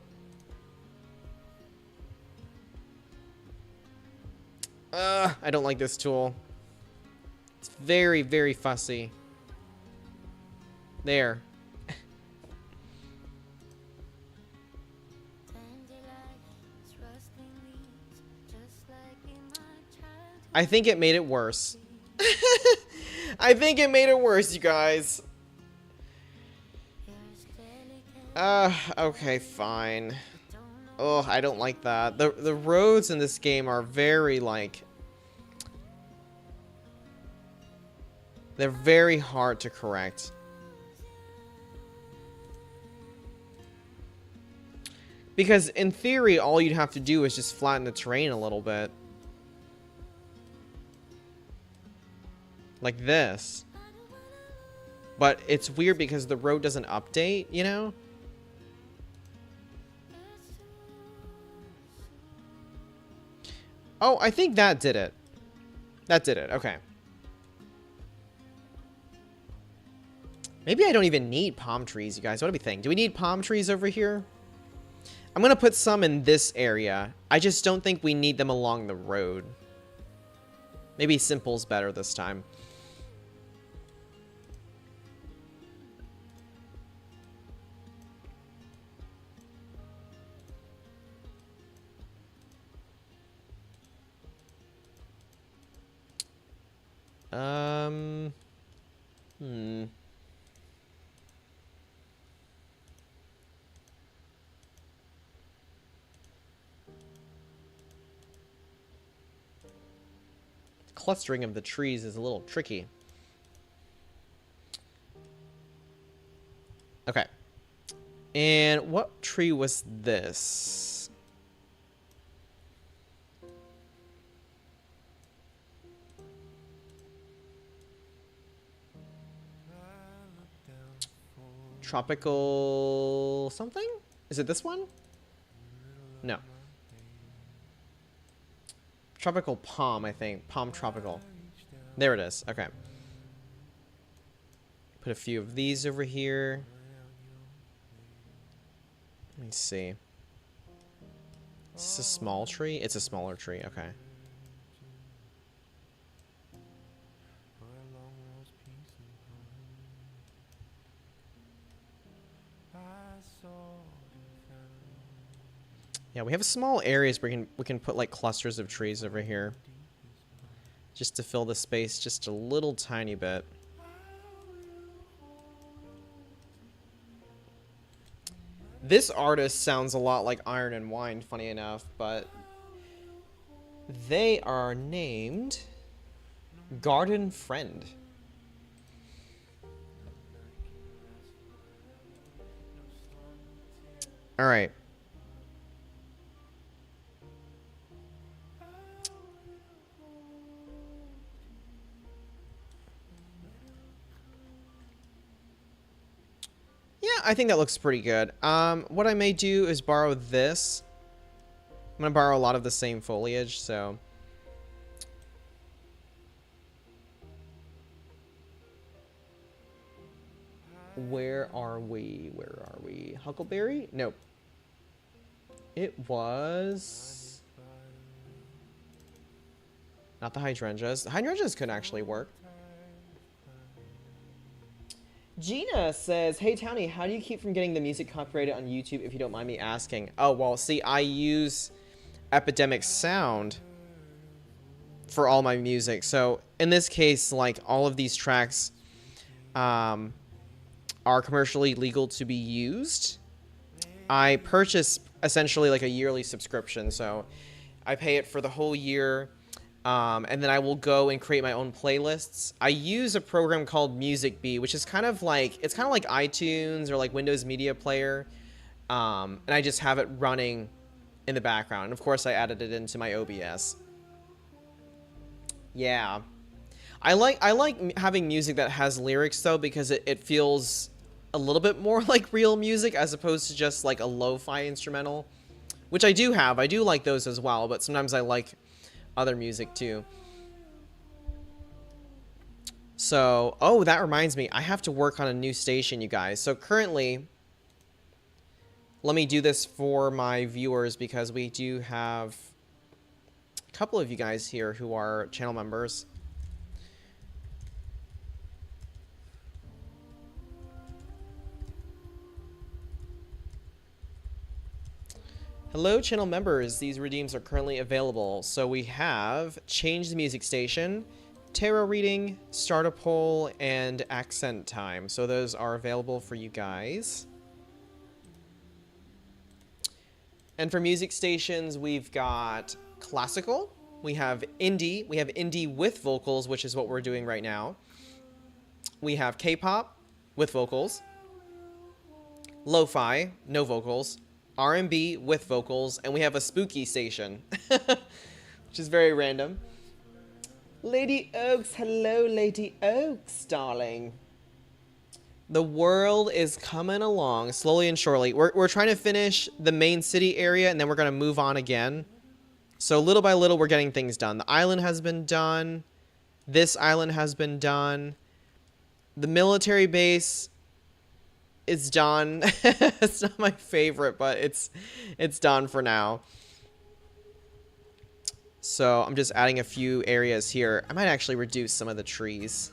I don't like this tool. It's very, very fussy. There. I think it made it worse. I think it made it worse, you guys. Okay, fine. Oh, I don't like that. The roads in this game are very, like... They're very hard to correct. Because in theory, all you'd have to do is just flatten the terrain a little bit. Like this. But it's weird because the road doesn't update, you know? Oh, I think that did it. That did it, okay. Maybe I don't even need palm trees, you guys. What do we think? Do we need palm trees over here? I'm going to put some in this area. I just don't think we need them along the road. Maybe simple's better this time. Clustering of the trees is a little tricky. Okay. And what tree was this? Tropical something? Is it this one? No. Tropical palm, I think. Palm tropical. There it is. Okay. Put a few of these over here. Let me see. Is this a small tree? It's a smaller tree. Okay. Yeah, we have small areas where we can put like clusters of trees over here. Just to fill the space just a little tiny bit. This artist sounds a lot like Iron and Wine, funny enough, but they are named Garden Friend. All right. Yeah, I think that looks pretty good. What I may do is borrow this. I'm going to borrow a lot of the same foliage, so... Where are we? Where are we? Huckleberry? Nope. It was... Not the hydrangeas. The hydrangeas could actually work. Gina says, "Hey Townie, how do you keep from getting the music copyrighted on YouTube if you don't mind me asking?" Oh, well, see, I use Epidemic Sound for all my music. So in this case, like all of these tracks are commercially legal to be used. I purchase essentially like a yearly subscription. So I pay it for the whole year. And then I will go and create my own playlists. I use a program called Music Bee, which is kind of like, it's kind of like iTunes or like Windows Media Player. And I just have it running in the background. And of course I added it into my OBS. Yeah. I like having music that has lyrics though, because it feels a little bit more like real music as opposed to just like a lo-fi instrumental, which I do have. I do like those as well, but sometimes I like other music too. So, oh, that reminds me, I have to work on a new station, you guys. So currently, let me do this for my viewers because we do have a couple of you guys here who are channel members. Hello, channel members. These redeems are currently available. So we have Change the Music Station, Tarot Reading, Start a Poll, and Accent Time. So those are available for you guys. And for music stations, we've got Classical, we have Indie with vocals, which is what we're doing right now. We have K-pop with vocals, Lo-fi, no vocals, R&B with vocals, and we have a spooky station, which is very random. Lady Oaks, hello, Lady Oaks, darling. The world is coming along slowly and surely. We're trying to finish the main city area, and then we're going to move on again. So little by little, we're getting things done. The island has been done. This island has been done. The military base is done. It's not my favorite, but it's done for now. So I'm just adding a few areas here. I might actually reduce some of the trees.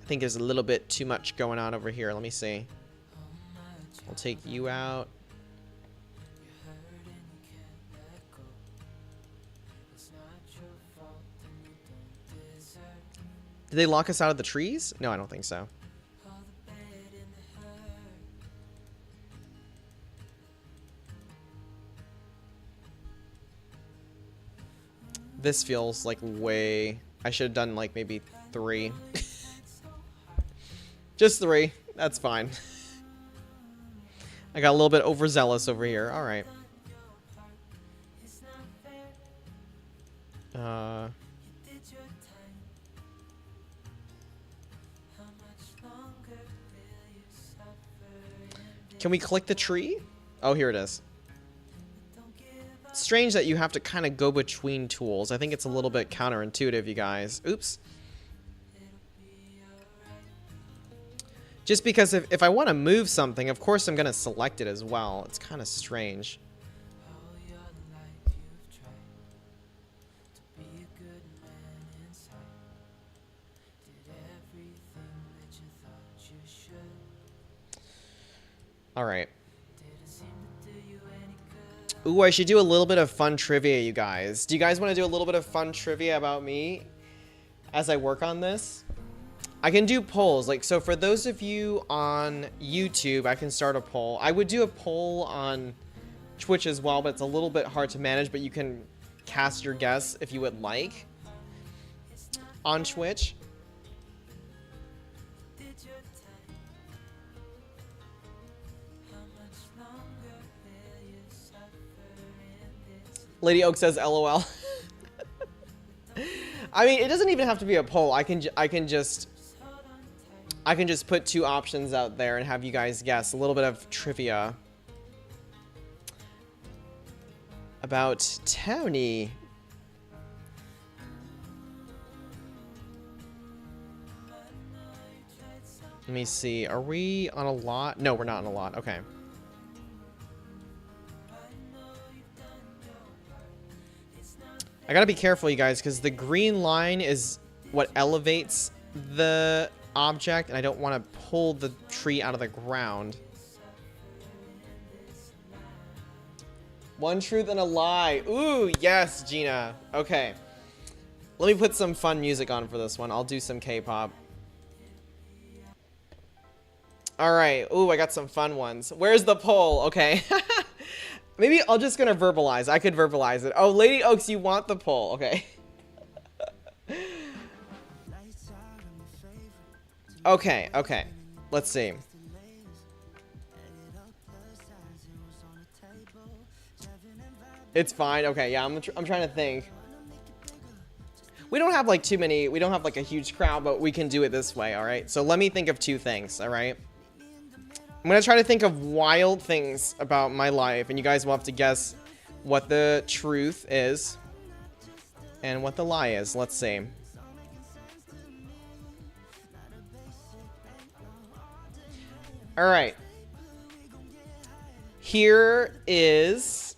I think there's a little bit too much going on over here. Let me see. I'll take you out. Did they lock us out of the trees? No, I don't think so. This feels like way... I should have done like maybe 3. Just 3. That's fine. I got a little bit overzealous over here. All right. Can we click the tree? Oh, here it is. Strange that you have to kind of go between tools. I think it's a little bit counterintuitive, you guys. Oops. Just because if I want to move something, of course I'm going to select it as well. It's kind of strange. All right. Ooh, I should do a little bit of fun trivia, you guys. Do you guys want to do a little bit of fun trivia about me as I work on this? I can do polls. Like, so for those of you on YouTube, I can start a poll. I would do a poll on Twitch as well, but it's a little bit hard to manage, but you can cast your guess if you would like on Twitch. Lady Oak says LOL. I mean, it doesn't even have to be a poll. I can just put 2 options out there and have you guys guess a little bit of trivia about Townie. Let me see. Are we on a lot? No, we're not on a lot. Okay. I gotta be careful, you guys, because the green line is what elevates the object, and I don't want to pull the tree out of the ground. One truth and a lie. Ooh, yes, Gina. Okay. Let me put some fun music on for this one. I'll do some K-pop. Alright. Ooh, I got some fun ones. Where's the poll? Okay. Maybe I'm just gonna verbalize. I could verbalize it. Oh, Lady Oaks, you want the poll. Okay. Okay, okay. Let's see. It's fine. Okay, yeah, I'm trying to think. We don't have like too many, we don't have like a huge crowd, but we can do it this way, all right? So let me think of two things, all right? I'm gonna try to think of wild things about my life, and you guys will have to guess what the truth is and what the lie is. Let's see. All right. Here is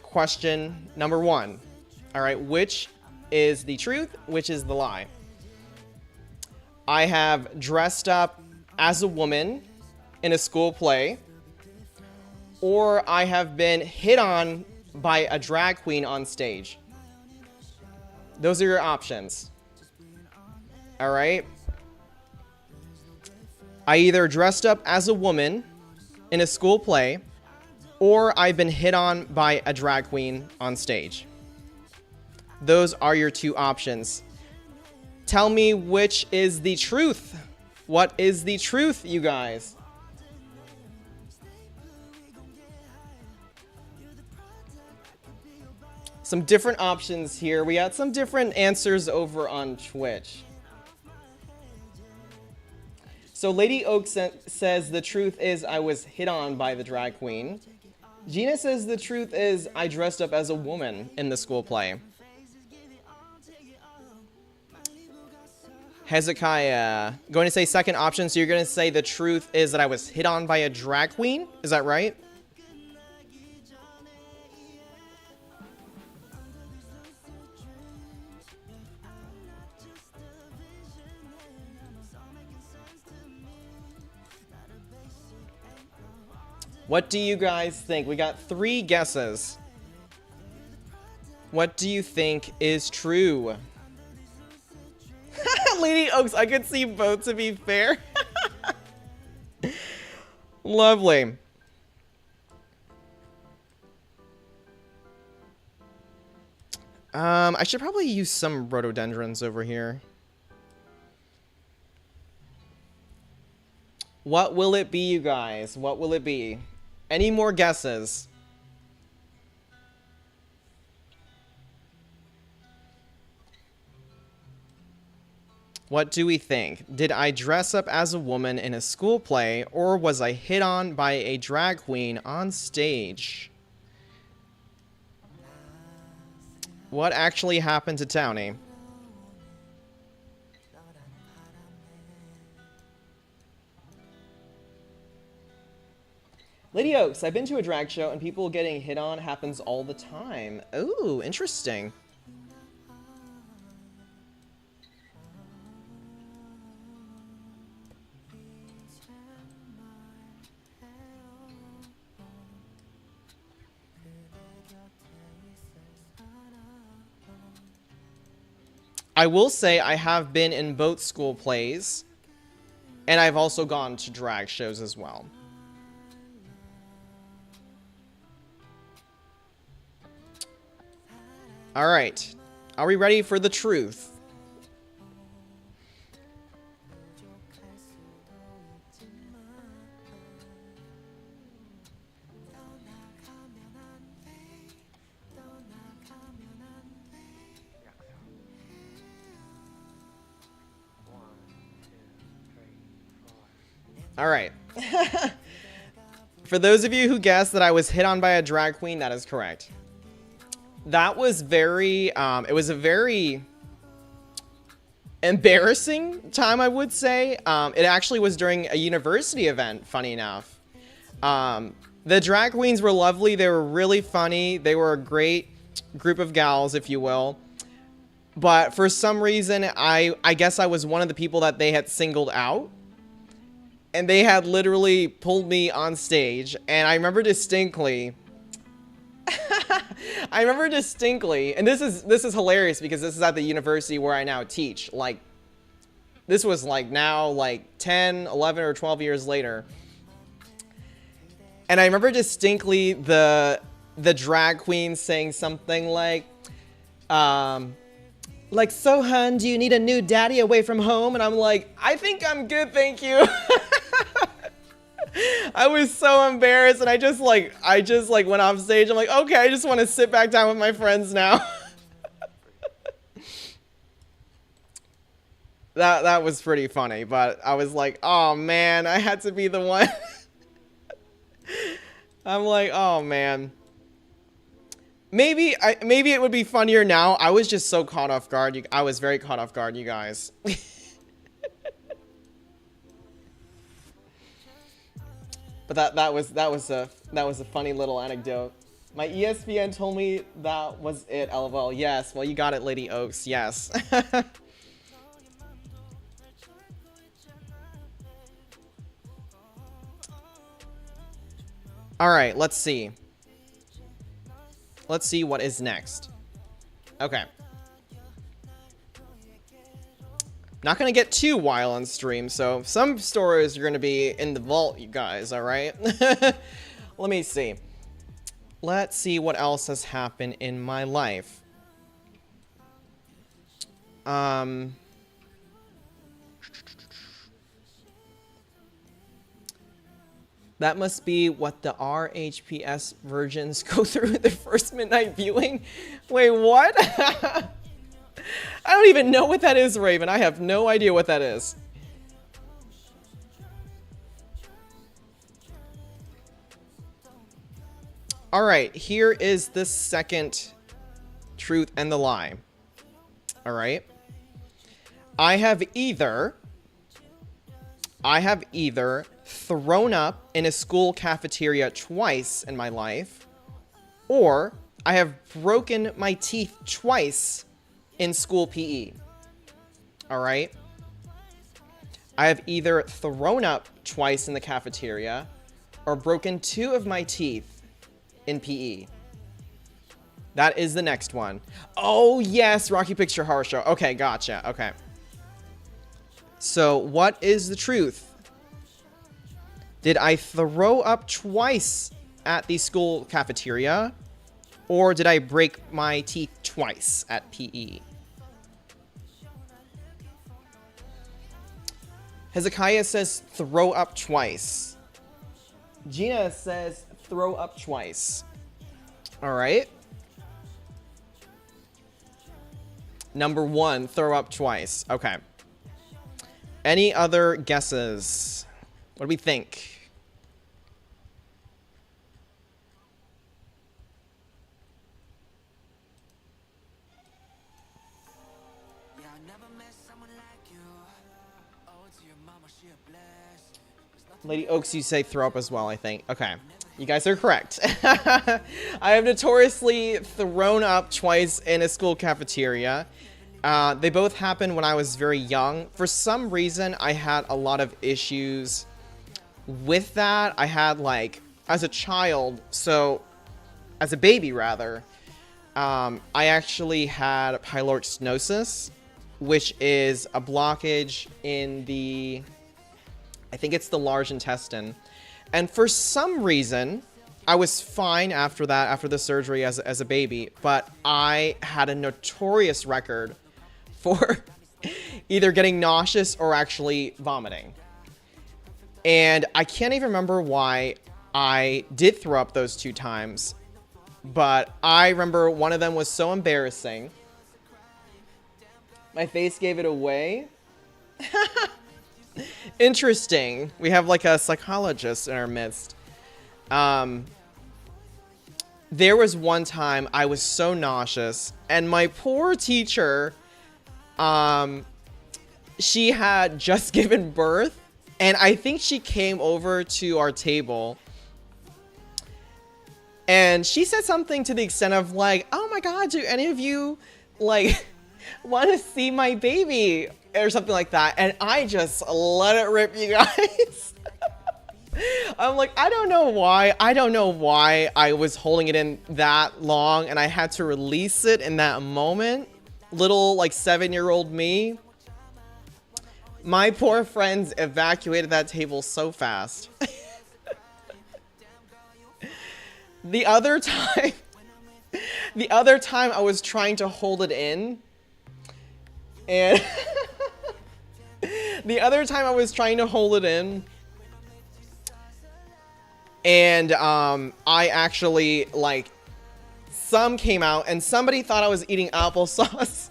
question number 1. All right, which is the truth? Which is the lie? I have dressed up as a woman in a school play, or I have been hit on by a drag queen on stage. Those are your options. All right. I either dressed up as a woman in a school play, or I've been hit on by a drag queen on stage. Those are your two options. Tell me which is the truth. What is the truth, you guys? Some different options here. We got some different answers over on Twitch. So Lady Oak says the truth is I was hit on by the drag queen. Gina says the truth is I dressed up as a woman in the school play. Hezekiah, going to say second option, so you're going to say the truth is that I was hit on by a drag queen? Is that right? What do you guys think? We got 3 guesses. What do you think is true? Lady Oaks, I could see both, to be fair. Lovely. I should probably use some rhododendrons over here. What will it be, you guys? What will it be? Any more guesses? What do we think? Did I dress up as a woman in a school play, or was I hit on by a drag queen on stage? What actually happened to Townie? Lady Oaks, I've been to a drag show and people getting hit on happens all the time. Ooh, interesting. I will say I have been in both school plays, and I've also gone to drag shows as well. All right, are we ready for the truth? All right. For those of you who guessed that I was hit on by a drag queen, that is correct. That was very, it was a very embarrassing time, I would say. It actually was during a university event, funny enough. The drag queens were lovely. They were really funny. They were a great group of gals, if you will. But for some reason, I guess I was one of the people that they had singled out. And they had literally pulled me on stage. And I remember distinctly... I remember distinctly, and this is hilarious because this is at the university where I now teach. Like, this was like now like 10, 11, or 12 years later. And I remember distinctly the drag queen saying something like, so hun, do you need a new daddy away from home? And I'm like, I think I'm good, thank you. I was so embarrassed, and I just like went off stage. I'm like, okay, I just want to sit back down with my friends now. That was pretty funny, but I was like, oh man, I had to be the one. I'm like, oh man. Maybe it would be funnier now. I was just so caught off guard. I was very caught off guard, you guys. But that was a funny little anecdote. My ESPN told me that was it, LOL. Yes, well you got it, Lady Oaks, yes. Alright, let's see. Let's see what is next. Okay. Not gonna get too wild on stream, so some stories are gonna be in the vault, you guys, alright? Let me see. Let's see what else has happened in my life. That must be what the RHPS virgins go through their first midnight viewing? Wait, what? I don't even know what that is, Raven. I have no idea what that is. Alright, here is the second truth and the lie. Alright. I have either thrown up in a school cafeteria twice in my life, or I have broken my teeth twice in school PE. Alright? I have either thrown up twice in the cafeteria or broken 2 of my teeth in PE. That is the next one. Oh, yes, Rocky Picture Horror Show. Okay, gotcha. Okay. So, what is the truth? Did I throw up twice at the school cafeteria, or did I break my teeth twice at PE? Hezekiah says throw up twice. Gina says throw up twice. All right. Number 1, throw up twice. Okay. Any other guesses? What do we think? Lady Oaks, you say throw up as well, I think. Okay. You guys are correct. I have notoriously thrown up twice in a school cafeteria. They both happened when I was very young. For some reason, I had a lot of issues with that. I had, like, as a child, so, as a baby, rather, I actually had pyloric stenosis, which is a blockage in the... I think it's the large intestine. And for some reason, I was fine after that, after the surgery as a baby, but I had a notorious record for either getting nauseous or actually vomiting. And I can't even remember why I did throw up those 2 times, but I remember one of them was so embarrassing. My face gave it away. Interesting. We have like a psychologist in our midst. There was one time I was so nauseous, and my poor teacher, she had just given birth, and I think she came over to our table, and she said something to the extent of like, oh my god, do any of you like want to see my baby or something like that. And I just let it rip, you guys. I'm like, I don't know why. I don't know why I was holding it in that long and I had to release it in that moment. Little like 7-year-old me. My poor friends evacuated that table so fast. The other time I was trying to hold it in, and I actually, like, some came out, and somebody thought I was eating applesauce.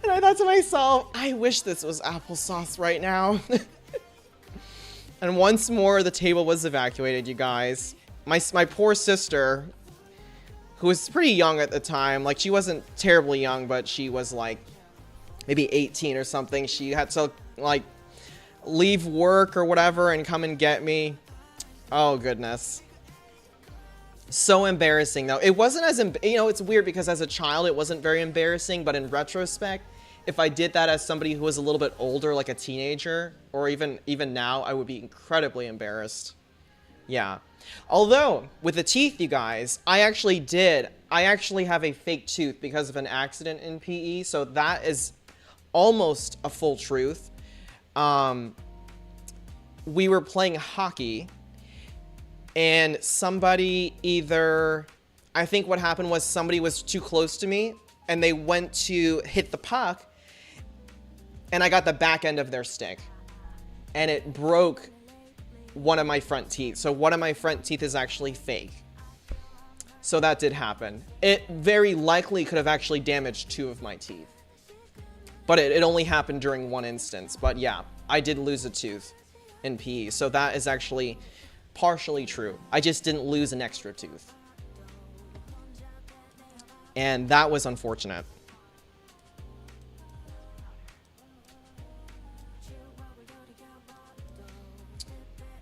And I thought to myself, I wish this was applesauce right now. And once more, the table was evacuated, you guys. My poor sister, who was pretty young at the time, like, she wasn't terribly young, but she was, like, maybe 18 or something. She had to, like, leave work or whatever and come and get me. Oh, goodness. So embarrassing, though. It wasn't as, you know, it's weird because as a child, it wasn't very embarrassing, but in retrospect, if I did that as somebody who was a little bit older, like a teenager, or even now, I would be incredibly embarrassed. Yeah. Although, with the teeth, you guys, I actually have a fake tooth because of an accident in PE, so that is almost a full truth. We were playing hockey, and somebody I think what happened was somebody was too close to me, and they went to hit the puck, and I got the back end of their stick, and it broke one of my front teeth. So one of my front teeth is actually fake. So that did happen. It very likely could have actually damaged 2 of my teeth. But it only happened during one instance. But yeah, I did lose a tooth in PE. So that is actually partially true. I just didn't lose an extra tooth. And that was unfortunate.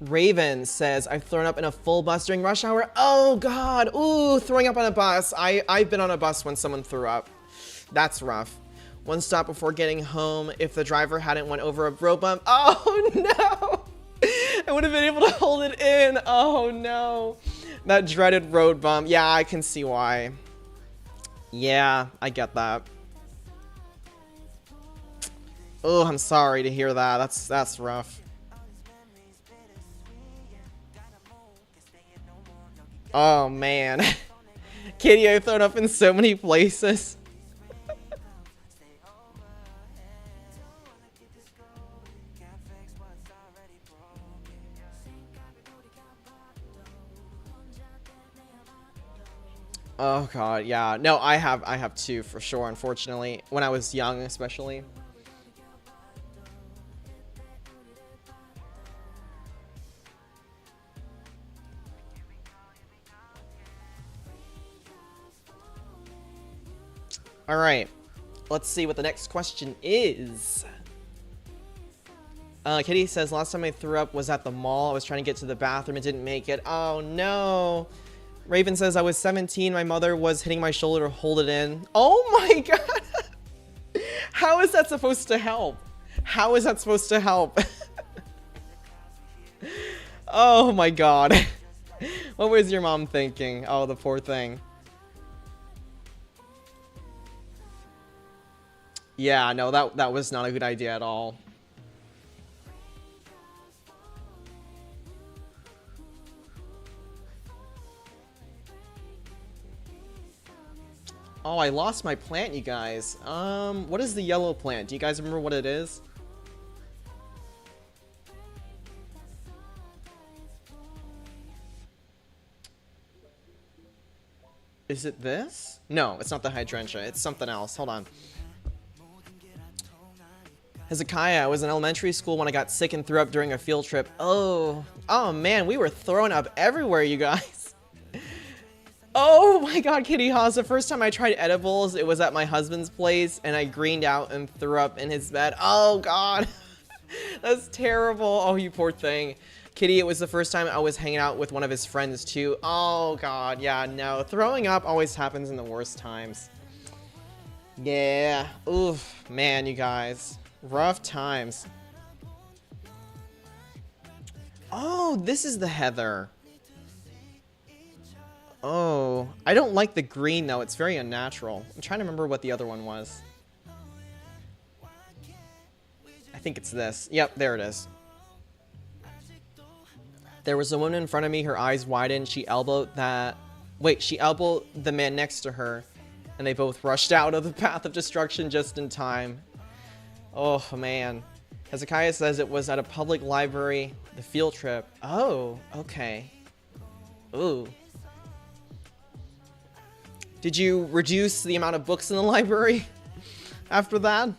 Raven says, I've thrown up in a full bus during rush hour. Oh, God. Ooh, throwing up on a bus. I've been on a bus when someone threw up. That's rough. One stop before getting home. If the driver hadn't went over a road bump. Oh, no. I would have been able to hold it in. Oh, no. That dreaded road bump. Yeah, I can see why. Yeah, I get that. Oh, I'm sorry to hear that. That's rough. Oh, man. Kitty, I've thrown up in so many places. Oh, God, yeah. No, I have 2 for sure, unfortunately. When I was young, especially. All right, let's see what the next question is. Kitty says, last time I threw up was at the mall. I was trying to get to the bathroom and didn't make it. Oh, no. Raven says, I was 17. My mother was hitting my shoulder to hold it in. Oh, my God. How is that supposed to help? How is that supposed to help? Oh, my God. What was your mom thinking? Oh, the poor thing. Yeah, no, that was not a good idea at all. Oh, I lost my plant, you guys. What is the yellow plant? Do you guys remember what it is? Is it this? No, it's not the hydrangea. It's something else. Hold on. Hezekiah, I was in elementary school when I got sick and threw up during a field trip. Oh man, we were throwing up everywhere, you guys. Oh my God, Kitty Haas, the first time I tried edibles, it was at my husband's place, and I greened out and threw up in his bed. Oh God, that's terrible. Oh, you poor thing. Kitty, it was the first time I was hanging out with one of his friends too. Oh God, yeah, no. Throwing up always happens in the worst times. Yeah. Oof. Man, you guys. Rough times. Oh, this is the heather. Oh. I don't like the green, though. It's very unnatural. I'm trying to remember what the other one was. I think it's this. Yep, there it is. There was a woman in front of me. Her eyes widened. She elbowed that... Wait, she elbowed the man next to her. And they both rushed out of the path of destruction just in time. Oh, man. Hezekiah says it was at a public library, the field trip. Oh, okay. Ooh. Did you reduce the amount of books in the library after that?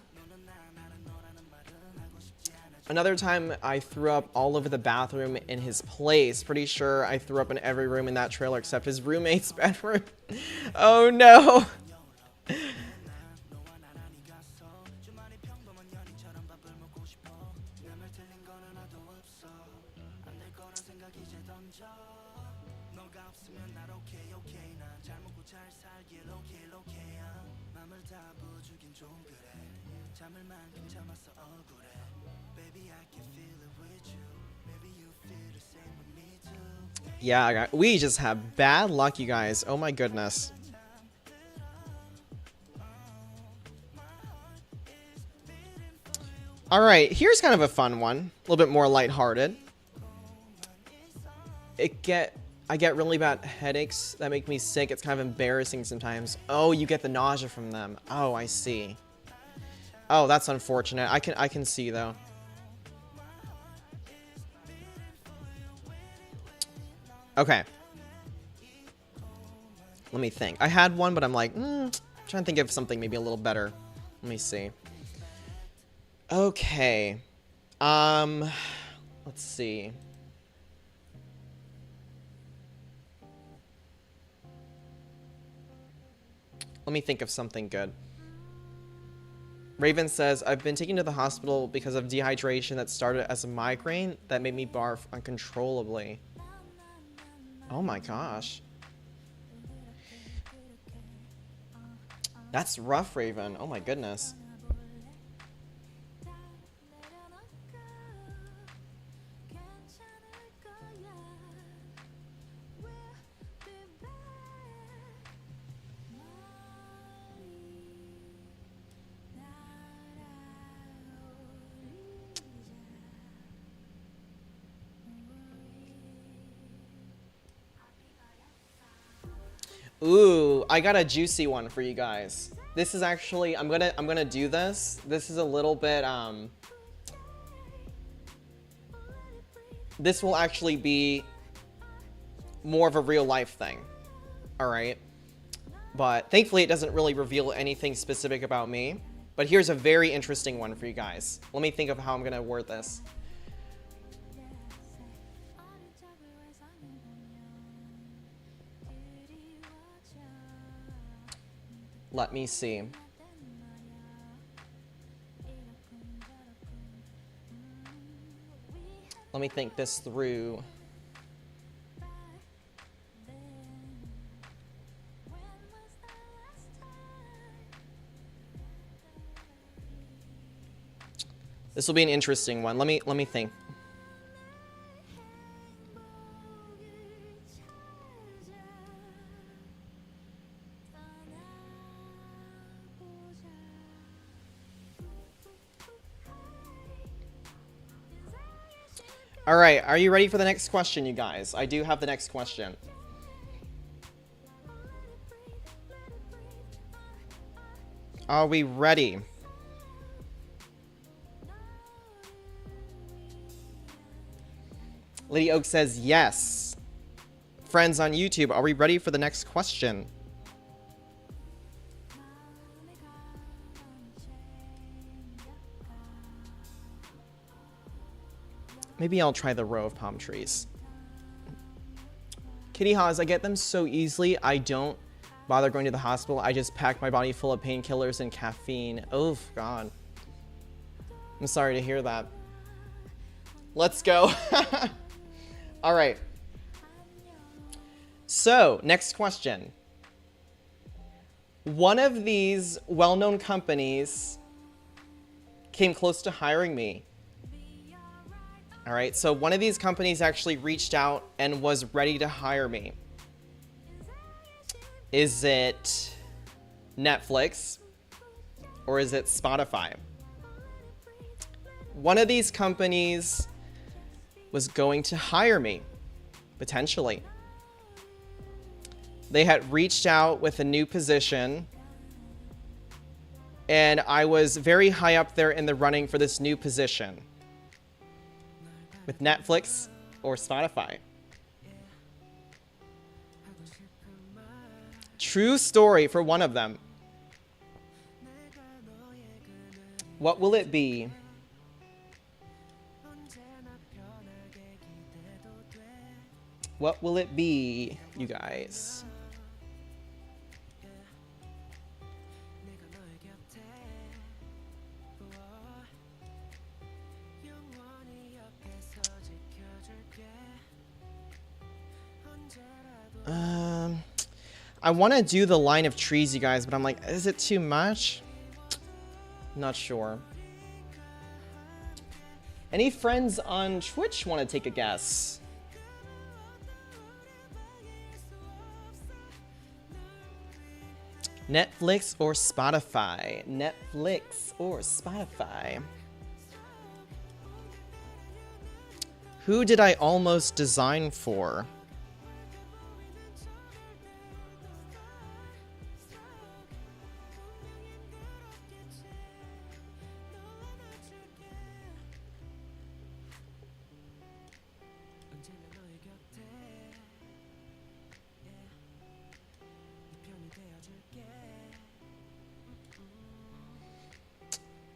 Another time I threw up all over the bathroom in his place. Pretty sure I threw up in every room in that trailer except his roommate's bedroom. Oh, no. Yeah, we just have bad luck, you guys. Oh my goodness. All right, here's kind of a fun one. A little bit more lighthearted. I get really bad headaches that make me sick. It's kind of embarrassing sometimes. Oh, you get the nausea from them. Oh, I see. Oh, that's unfortunate. I can see though. Okay. Let me think. I had one, but I'm like, trying to think of something maybe a little better. Let me see. Okay. Let's see. Let me think of something good. Raven says, I've been taken to the hospital because of dehydration that started as a migraine that made me barf uncontrollably. Oh my gosh. That's rough, Raven. Oh my goodness. Ooh, I got a juicy one for you guys. This is actually, I'm gonna do this. This is a little bit, this will actually be more of a real life thing. All right. But thankfully it doesn't really reveal anything specific about me. But here's a very interesting one for you guys. Let me think of how I'm gonna word this. Let me see. Let me think this through. This will be an interesting one. Let me think. All right, are you ready for the next question, you guys? I do have the next question. Are we ready? Lady Oak says yes. Friends on YouTube, are we ready for the next question? Maybe I'll try the row of palm trees. Kitty Haws, I get them so easily, I don't bother going to the hospital. I just pack my body full of painkillers and caffeine. Oh, God. I'm sorry to hear that. Let's go. All right. So, next question. One of these well-known companies came close to hiring me. All right, so one of these companies actually reached out and was ready to hire me. Is it Netflix or is it Spotify? One of these companies was going to hire me, potentially. They had reached out with a new position, and I was very high up there in the running for this new position with Netflix or Spotify. True story for one of them. What will it be? What will it be, you guys? I want to do the line of trees, you guys, but I'm like, is it too much? Not sure. Any friends on Twitch want to take a guess? Netflix or Spotify? Netflix or Spotify? Who did I almost design for?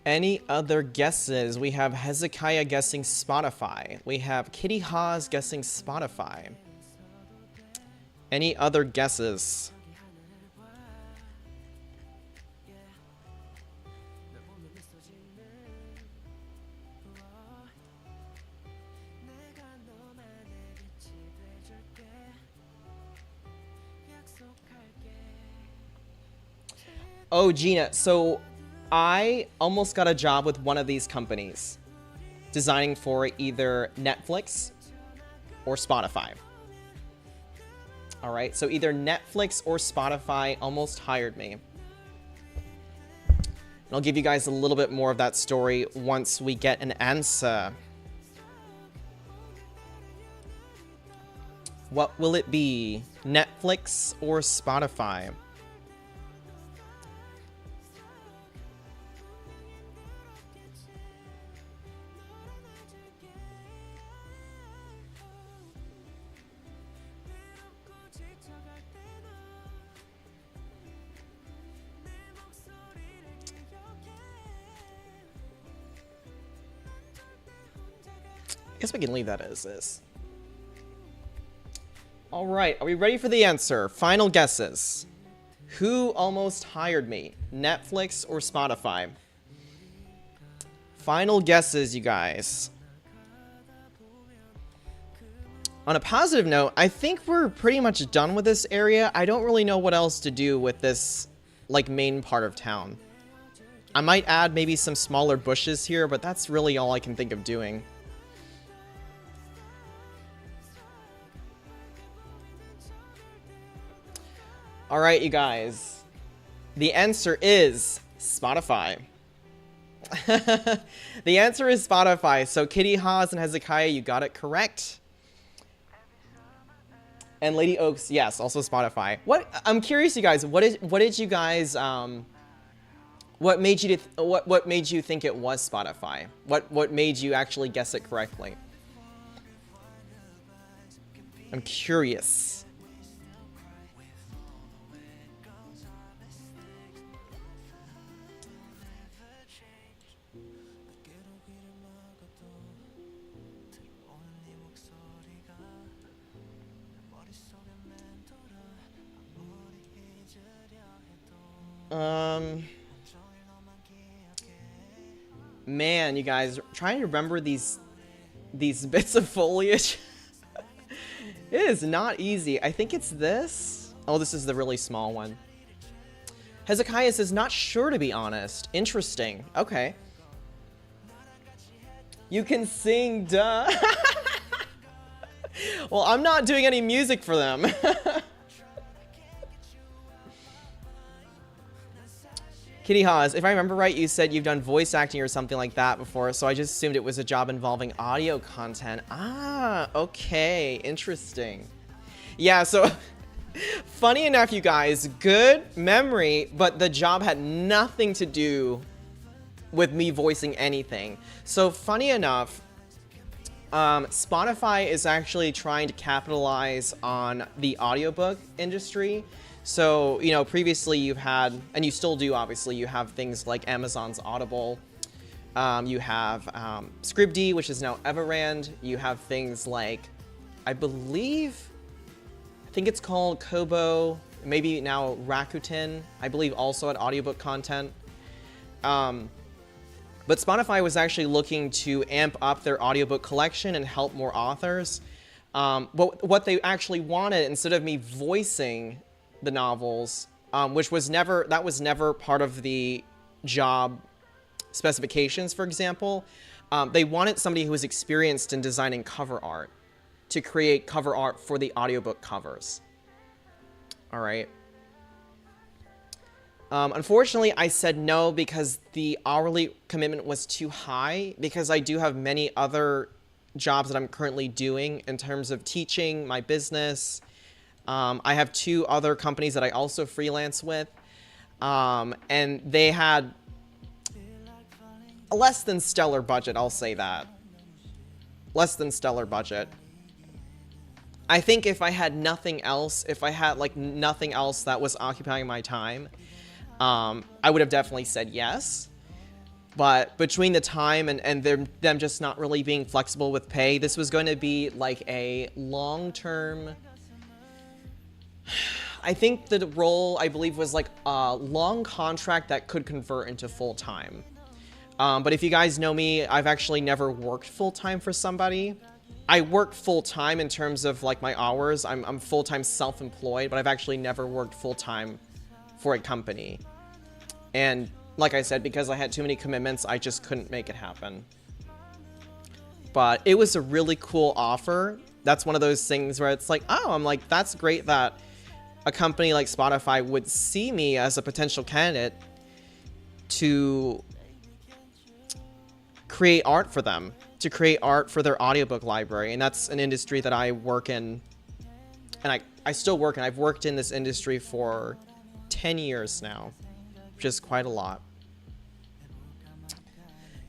Any other guesses? We have Hezekiah guessing Spotify. We have Kitty Haas guessing Spotify. Any other guesses? Oh, Gina, so I almost got a job with one of these companies, designing for either Netflix or Spotify. All right, so either Netflix or Spotify almost hired me. And I'll give you guys a little bit more of that story once we get an answer. What will it be? Netflix or Spotify? I guess we can leave that as is. All right, are we ready for the answer? Final guesses. Who almost hired me? Netflix or Spotify? Final guesses, you guys. On a positive note, I think we're pretty much done with this area. I don't really know what else to do with this, like, main part of town. I might add maybe some smaller bushes here, but that's really all I can think of doing. All right, you guys. The answer is Spotify. The answer is Spotify. So Kitty Haas and Hezekiah, you got it correct. And Lady Oaks, yes, also Spotify. What I'm curious, you guys. What did you guys what made you what made you think it was Spotify? What made you actually guess it correctly? I'm curious. Man, you guys, trying to remember these bits of foliage. It is not easy. I think it's this. Oh, this is the really small one. Hezekiah says, not sure to be honest. Interesting. Okay. You can sing, duh. Well, I'm not doing any music for them. Kitty Haas, if I remember right, you said you've done voice acting or something like that before, so I just assumed it was a job involving audio content. Ah, okay, interesting. Yeah, so funny enough, you guys, good memory, but the job had nothing to do with me voicing anything. So funny enough, Spotify is actually trying to capitalize on the audiobook industry. So, you know, previously you've had, and you still do, obviously, you have things like Amazon's Audible. You have Scribd, which is now Everand. You have things like, I think it's called Kobo, maybe now Rakuten, I believe also at audiobook content. But Spotify was actually looking to amp up their audiobook collection and help more authors. But what they actually wanted, instead of me voicing the novels, which was never part of the job specifications, for example, they wanted somebody who was experienced in designing cover art to create cover art for the audiobook covers. All right. Unfortunately, I said no because the hourly commitment was too high, because I do have many other jobs that I'm currently doing in terms of teaching my business. I have 2 other companies that I also freelance with, and they had a less than stellar budget, I'll say that. Less than stellar budget. I think if I had nothing else, if I had like nothing else that was occupying my time, I would have definitely said yes. But between the time and them just not really being flexible with pay, this was going to be like a long-term... I think the role, I believe, was like a long contract that could convert into full-time. But if you guys know me, I've actually never worked full-time for somebody. I work full-time in terms of like my hours. I'm full-time self-employed, but I've actually never worked full-time for a company. And like I said, because I had too many commitments, I just couldn't make it happen. But it was a really cool offer. That's one of those things where it's like, oh, I'm like, that's great that a company like Spotify would see me as a potential candidate to create art for them, to create art for their audiobook library. And that's an industry that I work in, and I still work in. I've worked in this industry for 10 years now, which is quite a lot.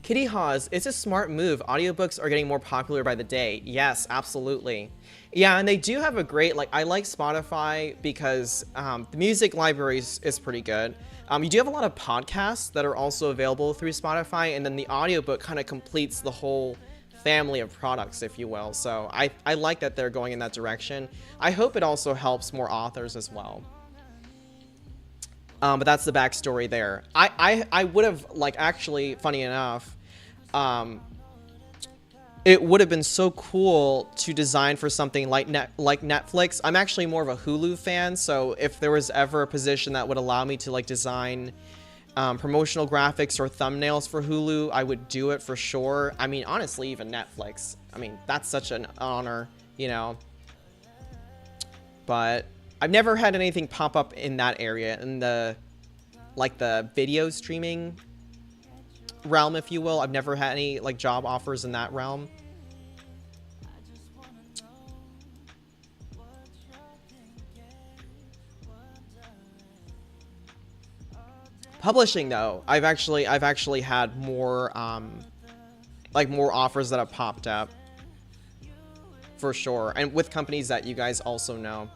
Kitty Haws, it's a smart move. Audiobooks are getting more popular by the day. Yes, absolutely. Yeah, and they do have a great, like, I like Spotify because the music library is pretty good. You do have a lot of podcasts that are also available through Spotify, and then the audiobook kind of completes the whole family of products, if you will. So I like that they're going in that direction. I hope it also helps more authors as well. But that's the backstory there. I would have, like, actually, funny enough, it would have been so cool to design for something like Netflix. I'm actually more of a Hulu fan, so if there was ever a position that would allow me to like design promotional graphics or thumbnails for Hulu, I would do it for sure. I mean, honestly, even Netflix. I mean, that's such an honor, you know. But I've never had anything pop up in that area, in the like the video streaming realm, if you will. I've never had any like job offers in that realm. Publishing though, I've actually had more like more offers that have popped up for sure, and with companies that you guys also know.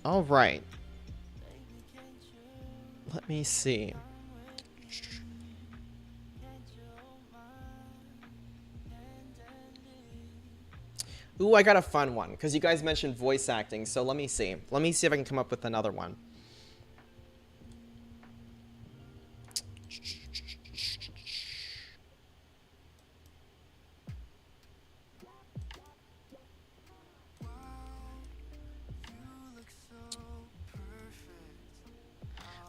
All right. Let me see. Ooh, I got a fun one, because you guys mentioned voice acting, so let me see. Let me see if I can come up with another one.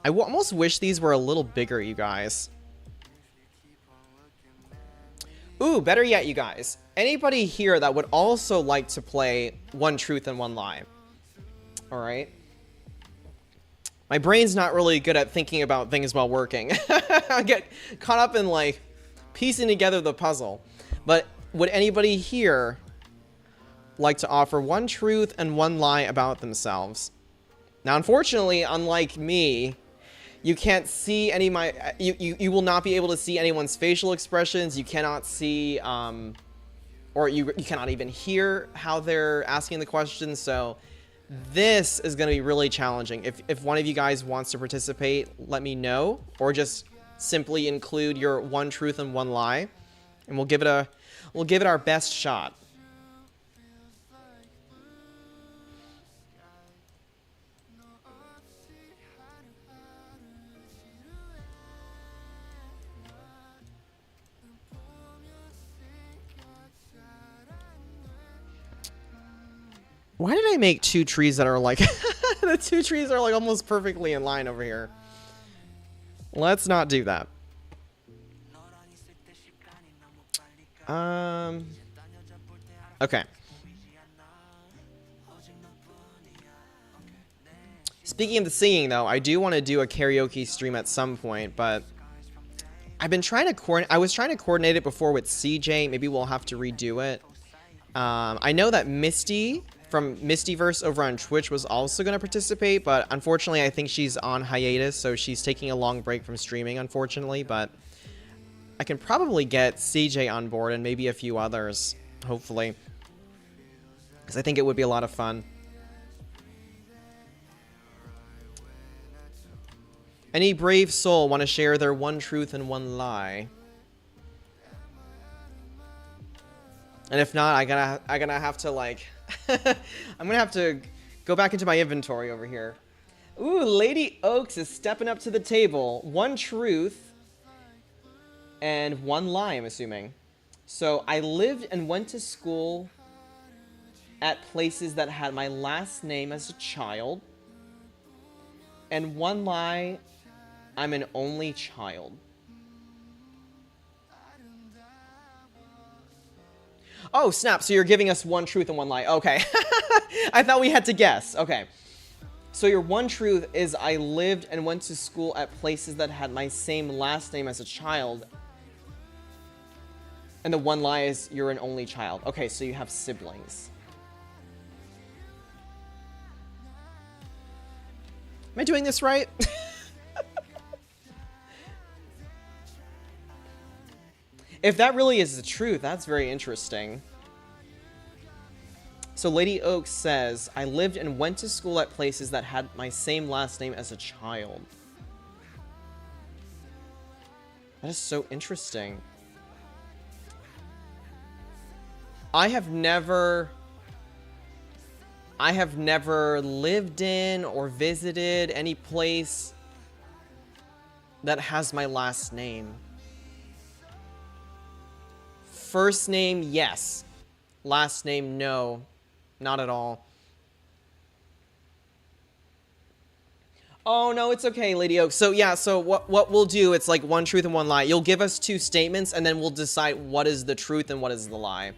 I almost wish these were a little bigger, you guys. Ooh, better yet, you guys. Anybody here that would also like to play One Truth and One Lie? Alright. My brain's not really good at thinking about things while working. I get caught up in, like, piecing together the puzzle. But would anybody here like to offer one truth and one lie about themselves? Now, unfortunately, unlike me, you can't see any of my... You will not be able to see anyone's facial expressions. You cannot see... or you cannot even hear how they're asking the questions. So this is going to be really challenging. If one of you guys wants to participate, let me know. Or just simply include your one truth and one lie. And we'll give it our best shot. Why did I make two trees that are like... the two trees are like almost perfectly in line over here. Let's not do that. Okay. Speaking of the singing, though, I do want to do a karaoke stream at some point, but I've been trying to coordinate... I was trying to coordinate it before with CJ. Maybe we'll have to redo it. I know that Misty from Mistyverse over on Twitch was also going to participate, but unfortunately I think she's on hiatus, so she's taking a long break from streaming, unfortunately, but I can probably get CJ on board and maybe a few others, hopefully, because I think it would be a lot of fun. Any brave soul want to share their one truth and one lie? And if not, I'm gonna have to, like... I'm gonna have to go back into my inventory over here. Ooh, Lady Oaks is stepping up to the table. One truth and one lie, I'm assuming. So, I lived and went to school at places that had my last name as a child. And one lie, I'm an only child. Oh, snap. So you're giving us one truth and one lie. Okay. I thought we had to guess. Okay. So your one truth is I lived and went to school at places that had my same last name as a child. And the one lie is you're an only child. Okay, so you have siblings. Am I doing this right? If that really is the truth, that's very interesting. So Lady Oak says, I lived and went to school at places that had my same last name as a child. That is so interesting. I have never lived in or visited any place that has my last name. First name, yes. Last name, no. Not at all. Oh, no, it's okay, Lady Oak. So, yeah, so what we'll do, it's like one truth and one lie. You'll give us two statements, and then we'll decide what is the truth and what is the lie.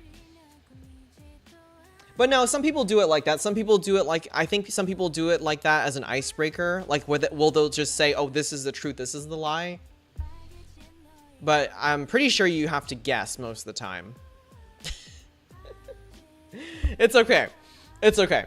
But no, some people do it like that. Some people do it like... I think some people do it like that as an icebreaker. Like, they'll just say, oh, this is the truth, this is the lie. But I'm pretty sure you have to guess most of the time. It's okay. It's okay.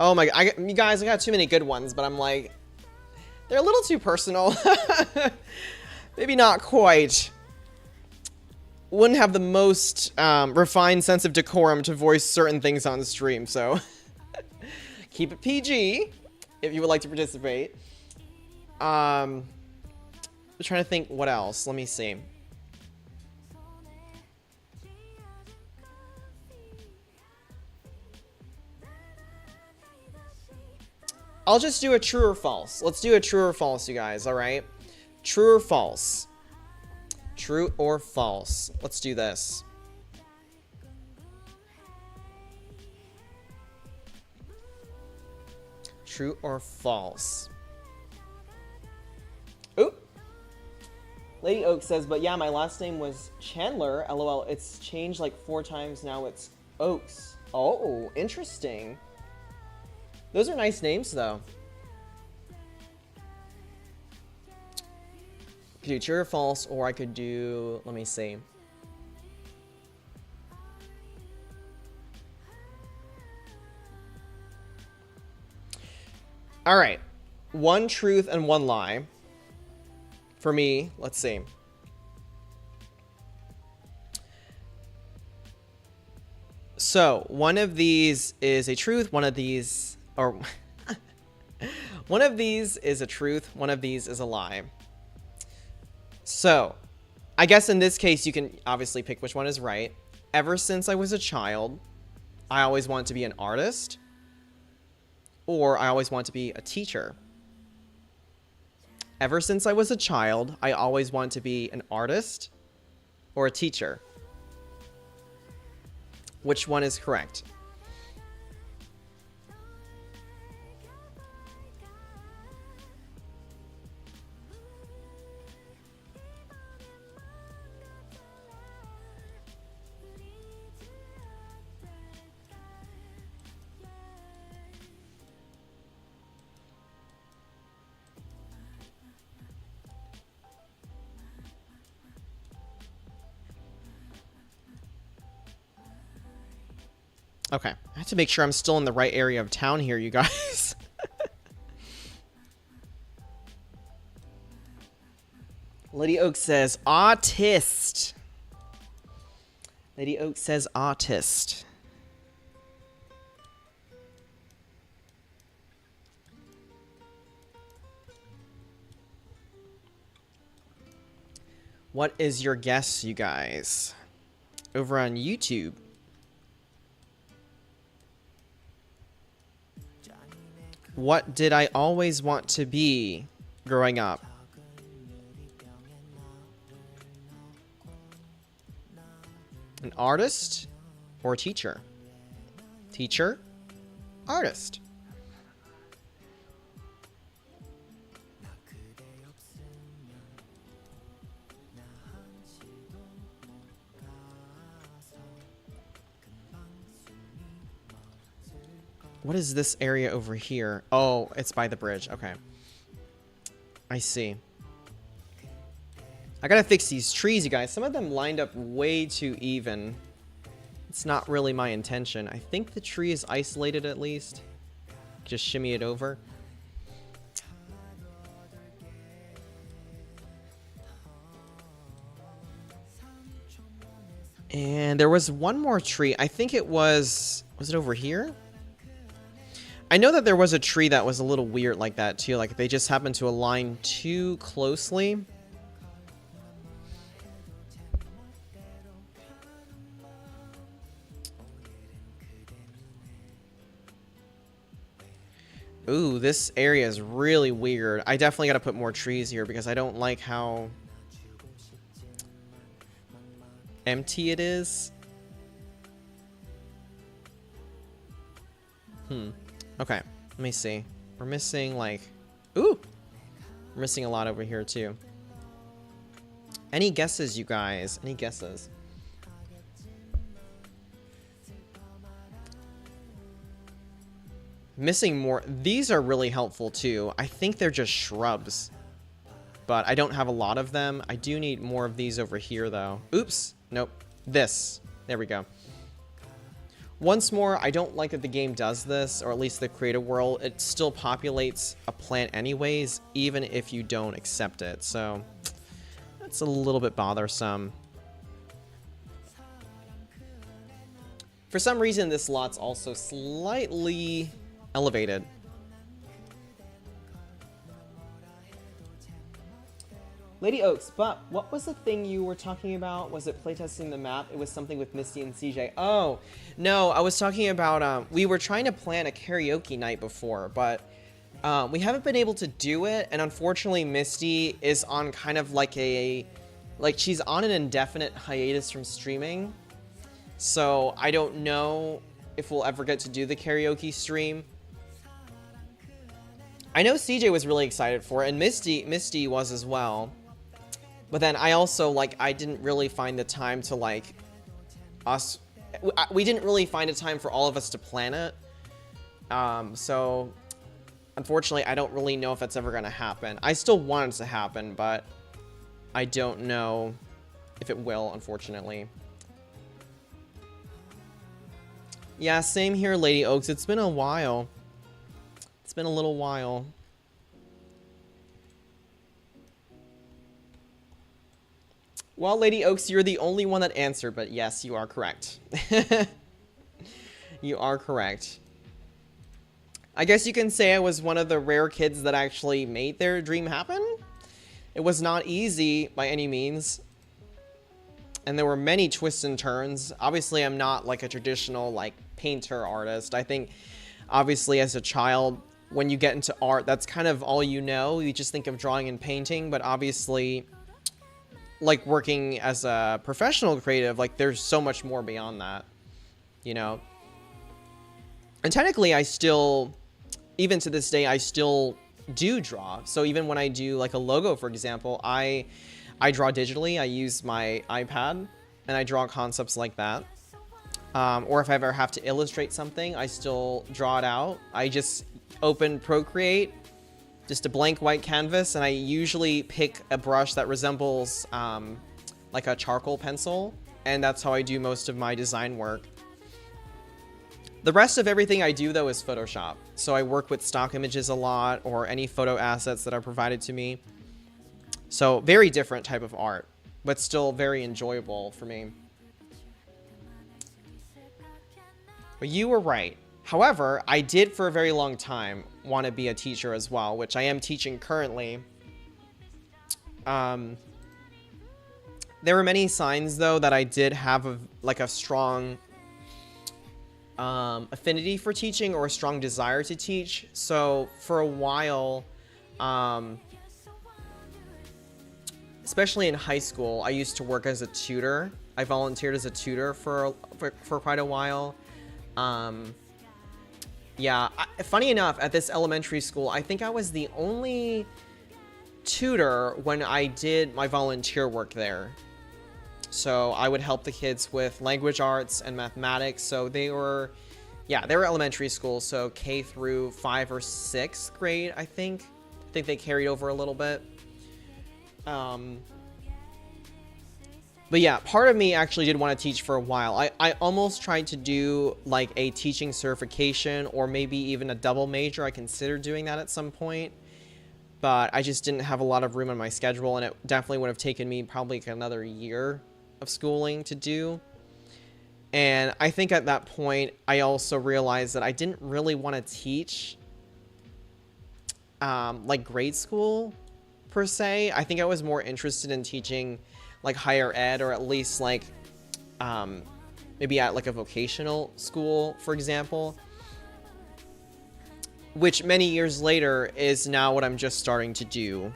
Oh my god, you guys, I got too many good ones, but I'm like... They're a little too personal. Maybe not quite. wouldn't have the most refined sense of decorum to voice certain things on the stream, so keep it PG if you would like to participate. I'm trying to think what else. Let me see. I'll just do a true or false. Let's do a true or false, you guys, alright? True or false? True or false? Let's do this. True or false? Oop! Lady Oak says, but yeah, my last name was Chandler. LOL, it's changed like 4 times now. It's Oaks. Oh, interesting. Those are nice names, though. I could do true or false, or I could do, let me see. All right. 1 truth and 1 lie. For me, let's see. So, one of these is a truth, one of these, or one of these is a truth, one of these is a lie. So, I guess in this case, you can obviously pick which one is right. Ever since I was a child, I always wanted to be an artist, or I always wanted to be a teacher. Ever since I was a child, I always wanted to be an artist or a teacher. Which one is correct? Okay, I have to make sure I'm still in the right area of town here, you guys. Lady Oak says, artist. Lady Oak says, artist. What is your guess, you guys? Over on YouTube. What did I always want to be growing up? An artist or a teacher? Teacher, artist. What is this area over here? Oh, it's by the bridge. Okay. I see. I gotta fix these trees, you guys. Some of them lined up way too even. It's not really my intention. I think the tree is isolated at least. Just shimmy it over. And there was one more tree. I think it was it over here? I know that there was a tree that was a little weird like that too. Like they just happened to align too closely. Ooh, this area is really weird. I definitely got to put more trees here because I don't like how empty it is. Okay, let me see. We're missing like... Ooh! We're missing a lot over here too. Any guesses, you guys? Any guesses? Missing more. These are really helpful too. I think they're just shrubs. But I don't have a lot of them. I do need more of these over here though. Oops. Nope. This. There we go. Once more, I don't like that the game does this, or at least the creative world. It still populates a plant anyways, even if you don't accept it. So, that's a little bit bothersome. For some reason, this lot's also slightly elevated. Lady Oaks, but what was the thing you were talking about? Was it playtesting the map? It was something with Misty and CJ. Oh, no, I was talking about, we were trying to plan a karaoke night before, but we haven't been able to do it, and unfortunately Misty is on kind of like she's on an indefinite hiatus from streaming, so I don't know if we'll ever get to do the karaoke stream. I know CJ was really excited for it, and Misty was as well. But then I also, I didn't really find the time to, we didn't really find a time for all of us to plan it. So, unfortunately, I don't really know if that's ever going to happen. I still want it to happen, but I don't know if it will, unfortunately. Yeah, same here, Lady Oaks. It's been a while. It's been a little while. Well, Lady Oaks, you're the only one that answered, but yes, you are correct. You are correct. I guess you can say I was one of the rare kids that actually made their dream happen. It was not easy by any means. And there were many twists and turns. Obviously, I'm not like a traditional painter artist. I think, obviously, as a child, when you get into art, that's kind of all you know. You just think of drawing and painting, but obviously, working as a professional creative, there's so much more beyond that, you know? And technically, I still, even to this day, I still do draw. So even when I do, a logo, for example, I draw digitally. I use my iPad, and I draw concepts like that. Or if I ever have to illustrate something, I still draw it out. I just open Procreate, just a blank white canvas, and I usually pick a brush that resembles a charcoal pencil, and that's how I do most of my design work. The rest of everything I do, though, is Photoshop. So I work with stock images a lot, or any photo assets that are provided to me. So very different type of art, but still very enjoyable for me. But you were right. However, I did for a very long time want to be a teacher as well, which I am teaching currently. There were many signs, though, that I did have a strong affinity for teaching, or a strong desire to teach. So for a while, especially in high school, I used to work as a tutor. I volunteered as a tutor for quite a while. Yeah, funny enough, at this elementary school, I think I was the only tutor when I did my volunteer work there. So I would help the kids with language arts and mathematics. So they were elementary school, so K through 5th or 6th grade, I think. I think they carried over a little bit. But yeah, part of me actually did want to teach for a while. I almost tried to do a teaching certification, or maybe even a double major. I considered doing that at some point, but I just didn't have a lot of room on my schedule, and it definitely would have taken me probably another year of schooling to do. And I think at that point, I also realized that I didn't really want to teach grade school per se. I think I was more interested in teaching higher ed, or at least maybe at a vocational school, for example, which many years later is now what I'm just starting to do.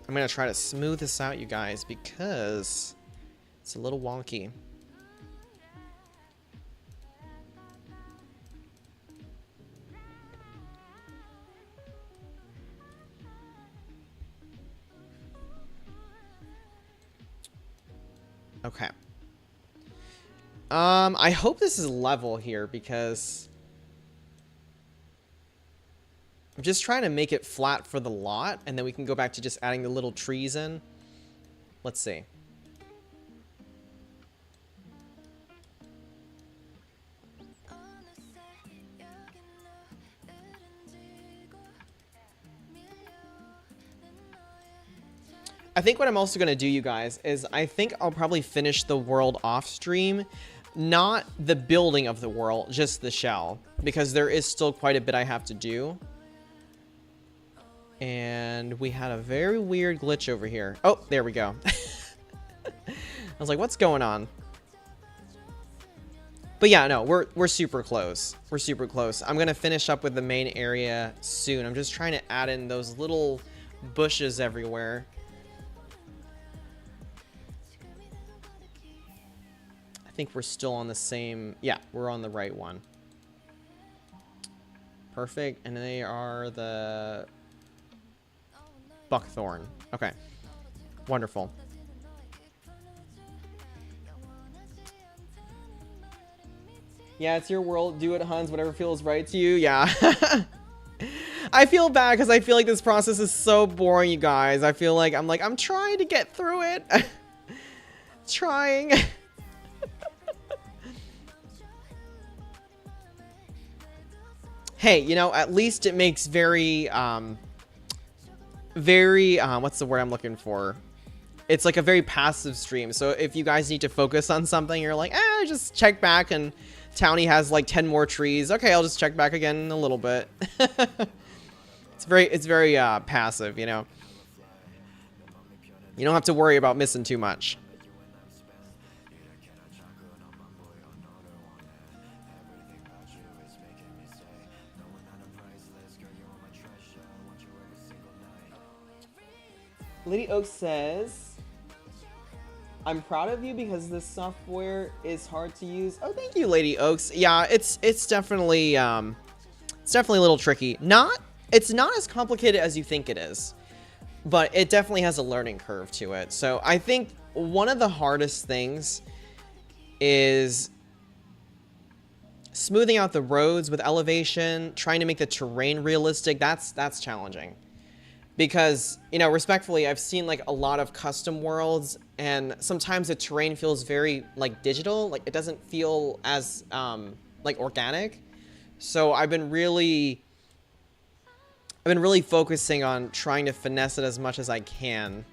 I'm gonna try to smooth this out, you guys, because it's a little wonky. Okay. I hope this is level here, because I'm just trying to make it flat for the lot, and then we can go back to just adding the little trees in. Let's see. I think what I'm also going to do, you guys, is I think I'll probably finish the world off stream. Not the building of the world, just the shell. Because there is still quite a bit I have to do. And we had a very weird glitch over here. Oh, there we go. I was like, what's going on? But yeah, no, we're super close. We're super close. I'm going to finish up with the main area soon. I'm just trying to add in those little bushes everywhere. I think we're still on the same... Yeah, we're on the right one. Perfect. And they are the buckthorn. Okay. Wonderful. Yeah, it's your world. Do it, Hans. Whatever feels right to you. Yeah. I feel bad because I feel like this process is so boring, you guys. I feel like I'm trying to get through it. Trying. Hey, you know, at least it makes very, what's the word I'm looking for? It's like a very passive stream. So if you guys need to focus on something, you're like, just check back and Townie has like 10 more trees. Okay, I'll just check back again in a little bit. It's very passive, you know. You don't have to worry about missing too much. Lady Oak says, I'm proud of you because this software is hard to use. Oh, thank you, Lady Oaks. Yeah, it's definitely a little tricky. It's not as complicated as you think it is, but it definitely has a learning curve to it. So I think one of the hardest things is smoothing out the roads with elevation, trying to make the terrain realistic. That's challenging. Because, you know, respectfully, I've seen like a lot of custom worlds and sometimes the terrain feels very like digital, like it doesn't feel as like organic. So I've been really focusing on trying to finesse it as much as I can.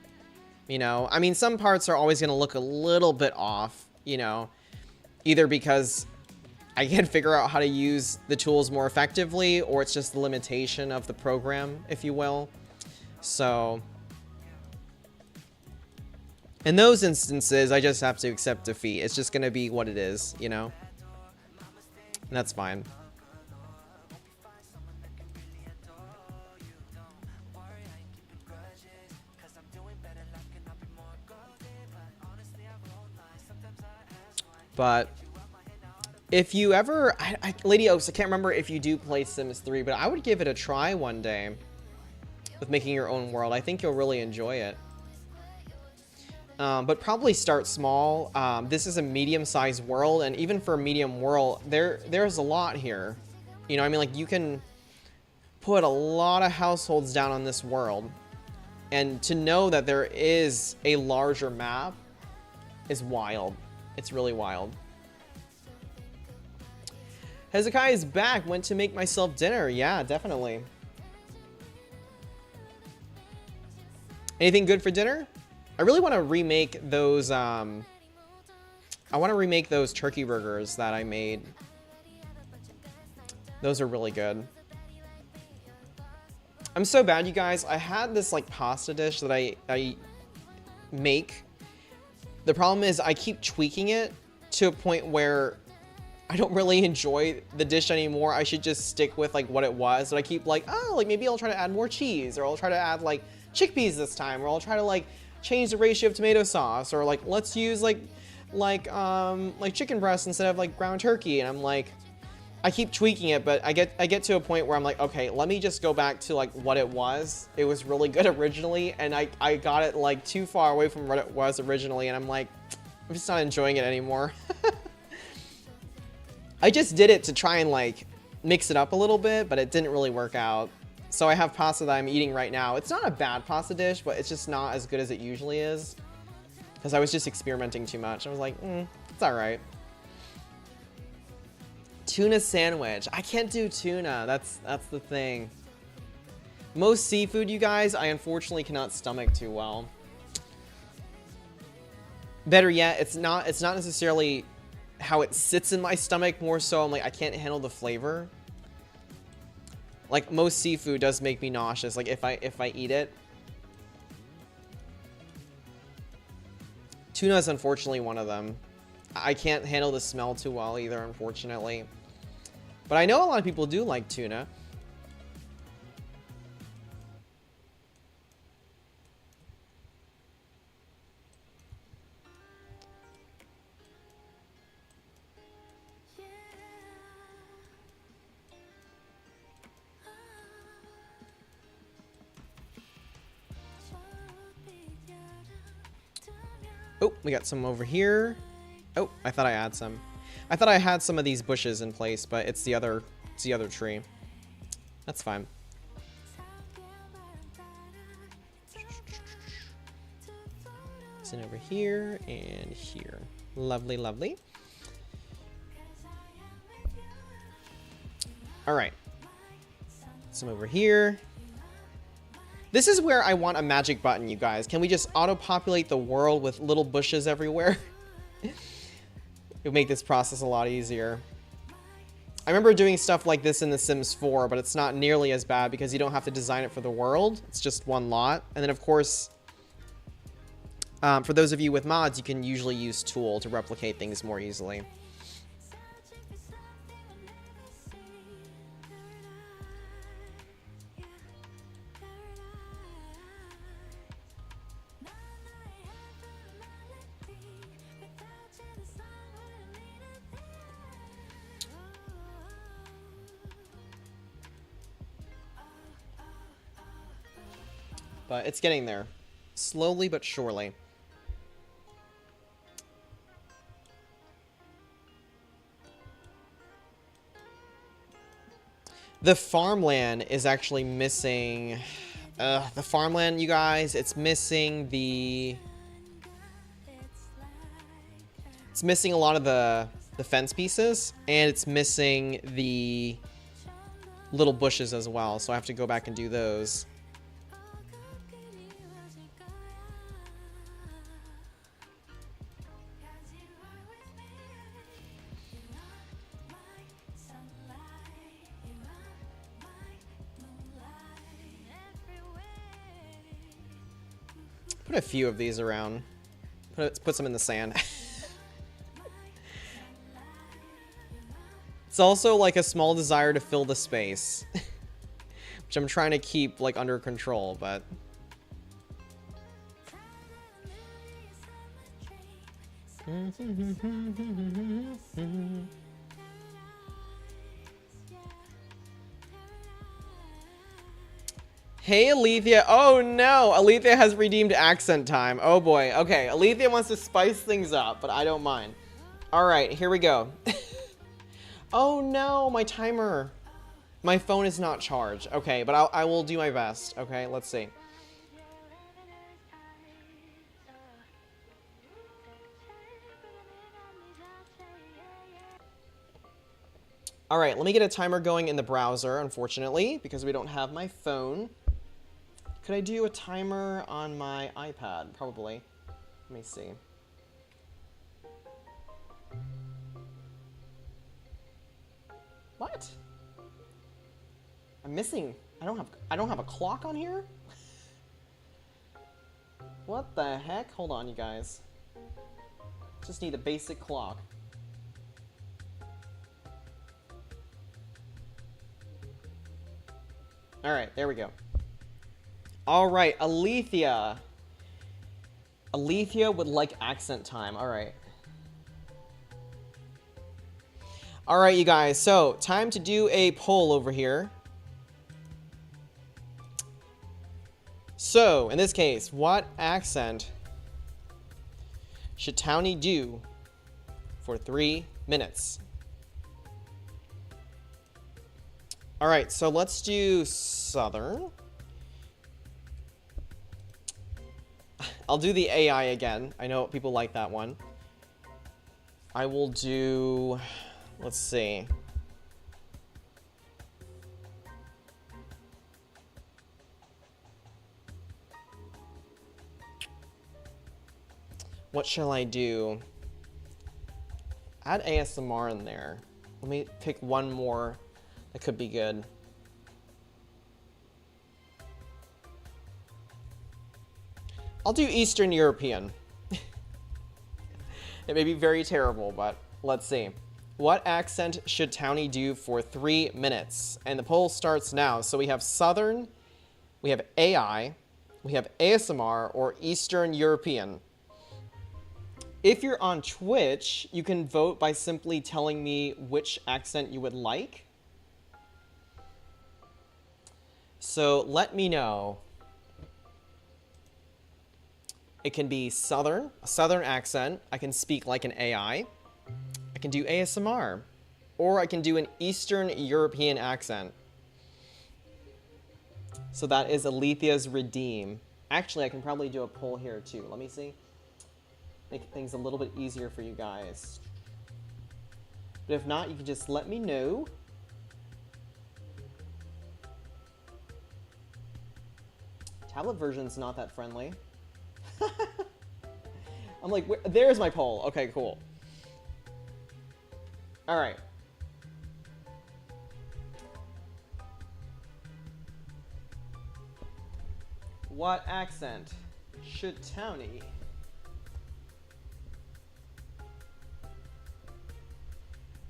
You know, I mean, some parts are always going to look a little bit off, you know, either because I can't figure out how to use the tools more effectively, or it's just the limitation of the program, if you will. So, in those instances, I just have to accept defeat. It's just going to be what it is, you know? And that's fine. But if you ever... Lady Oaks, I can't remember if you do play Sims 3, but I would give it a try one day. With making your own world. I think you'll really enjoy it. But probably start small. This is a medium-sized world, and even for a medium world, there's a lot here. You know, I mean, like, you can put a lot of households down on this world. And to know that there is a larger map is wild. It's really wild. Hezekiah is back. Went to make myself dinner. Yeah, definitely. Anything good for dinner? I really want to remake those, I want to remake those turkey burgers that I made. Those are really good. I'm so bad, you guys. I had this, like, pasta dish that I make. The problem is I keep tweaking it to a point where I don't really enjoy the dish anymore. I should just stick with, like, what it was. But I keep, like, oh, like, maybe I'll try to add more cheese, or I'll try to add, like, chickpeas this time, or I'll try to like change the ratio of tomato sauce, or like let's use like chicken breast instead of like ground turkey. And I'm like, I keep tweaking it, but I get to a point where I'm like, okay, let me just go back to like what it was. It was really good originally, and I got it like too far away from what it was originally, and I'm like, I'm just not enjoying it anymore. I just did it to try and like mix it up a little bit, but it didn't really work out. So I have pasta that I'm eating right now. It's not a bad pasta dish, but it's just not as good as it usually is. Because I was just experimenting too much. I was like, it's alright. Tuna sandwich. I can't do tuna. That's the thing. Most seafood, you guys, I unfortunately cannot stomach too well. Better yet, it's not necessarily how it sits in my stomach, more so I'm like I can't handle the flavor. Like most seafood does make me nauseous, like if I eat it. Tuna is unfortunately one of them. I can't handle the smell too well either, unfortunately. But I know a lot of people do like tuna. Oh, we got some over here. Oh, I thought I had some. I thought I had some of these bushes in place, but it's the other tree. That's fine. It's in over here and here. Lovely, lovely. All right. Some over here. This is where I want a magic button, you guys. Can we just auto-populate the world with little bushes everywhere? It would make this process a lot easier. I remember doing stuff like this in The Sims 4, but it's not nearly as bad because you don't have to design it for the world. It's just one lot. And then, of course, for those of you with mods, you can usually use Tool to replicate things more easily. But it's getting there. Slowly but surely. The farmland is actually missing... the farmland, you guys, it's missing the... It's missing a lot of the fence pieces. And it's missing the little bushes as well. So I have to go back and do those. Put a few of these around. Put some in the sand. It's also like a small desire to fill the space. Which I'm trying to keep like under control, but... Hey, Alethea. Oh, no. Alethea has redeemed accent time. Oh, boy. Okay, Alethea wants to spice things up, but I don't mind. All right, here we go. Oh, no, my timer. My phone is not charged. Okay, but I will do my best. Okay, let's see. All right, let me get a timer going in the browser, unfortunately, because we don't have my phone. Could I do a timer on my iPad? Probably. Let me see. What? I'm missing. I don't have a clock on here? What the heck? Hold on, you guys. Just need a basic clock. All right, there we go. All right, Alethea. Alethea would like accent time. All right. All right, you guys. So, time to do a poll over here. So, in this case, what accent should Townie do for 3 minutes? All right, so let's do Southern. I'll do the AI again. I know people like that one. I will do, let's see. What shall I do? Add ASMR in there. Let me pick one more that could be good. I'll do Eastern European. It may be very terrible, but let's see. What accent should Townie do for 3 minutes? And the poll starts now. So we have Southern, we have AI, we have ASMR, or Eastern European. If you're on Twitch, you can vote by simply telling me which accent you would like. So let me know. It can be Southern, a Southern accent. I can speak like an AI. I can do ASMR. Or I can do an Eastern European accent. So that is Alethia's Redeem. Actually, I can probably do a poll here too. Let me see. Make things a little bit easier for you guys. But if not, you can just let me know. Tablet version's not that friendly. I'm like, there's my poll. Okay, cool. All right. What accent should Townie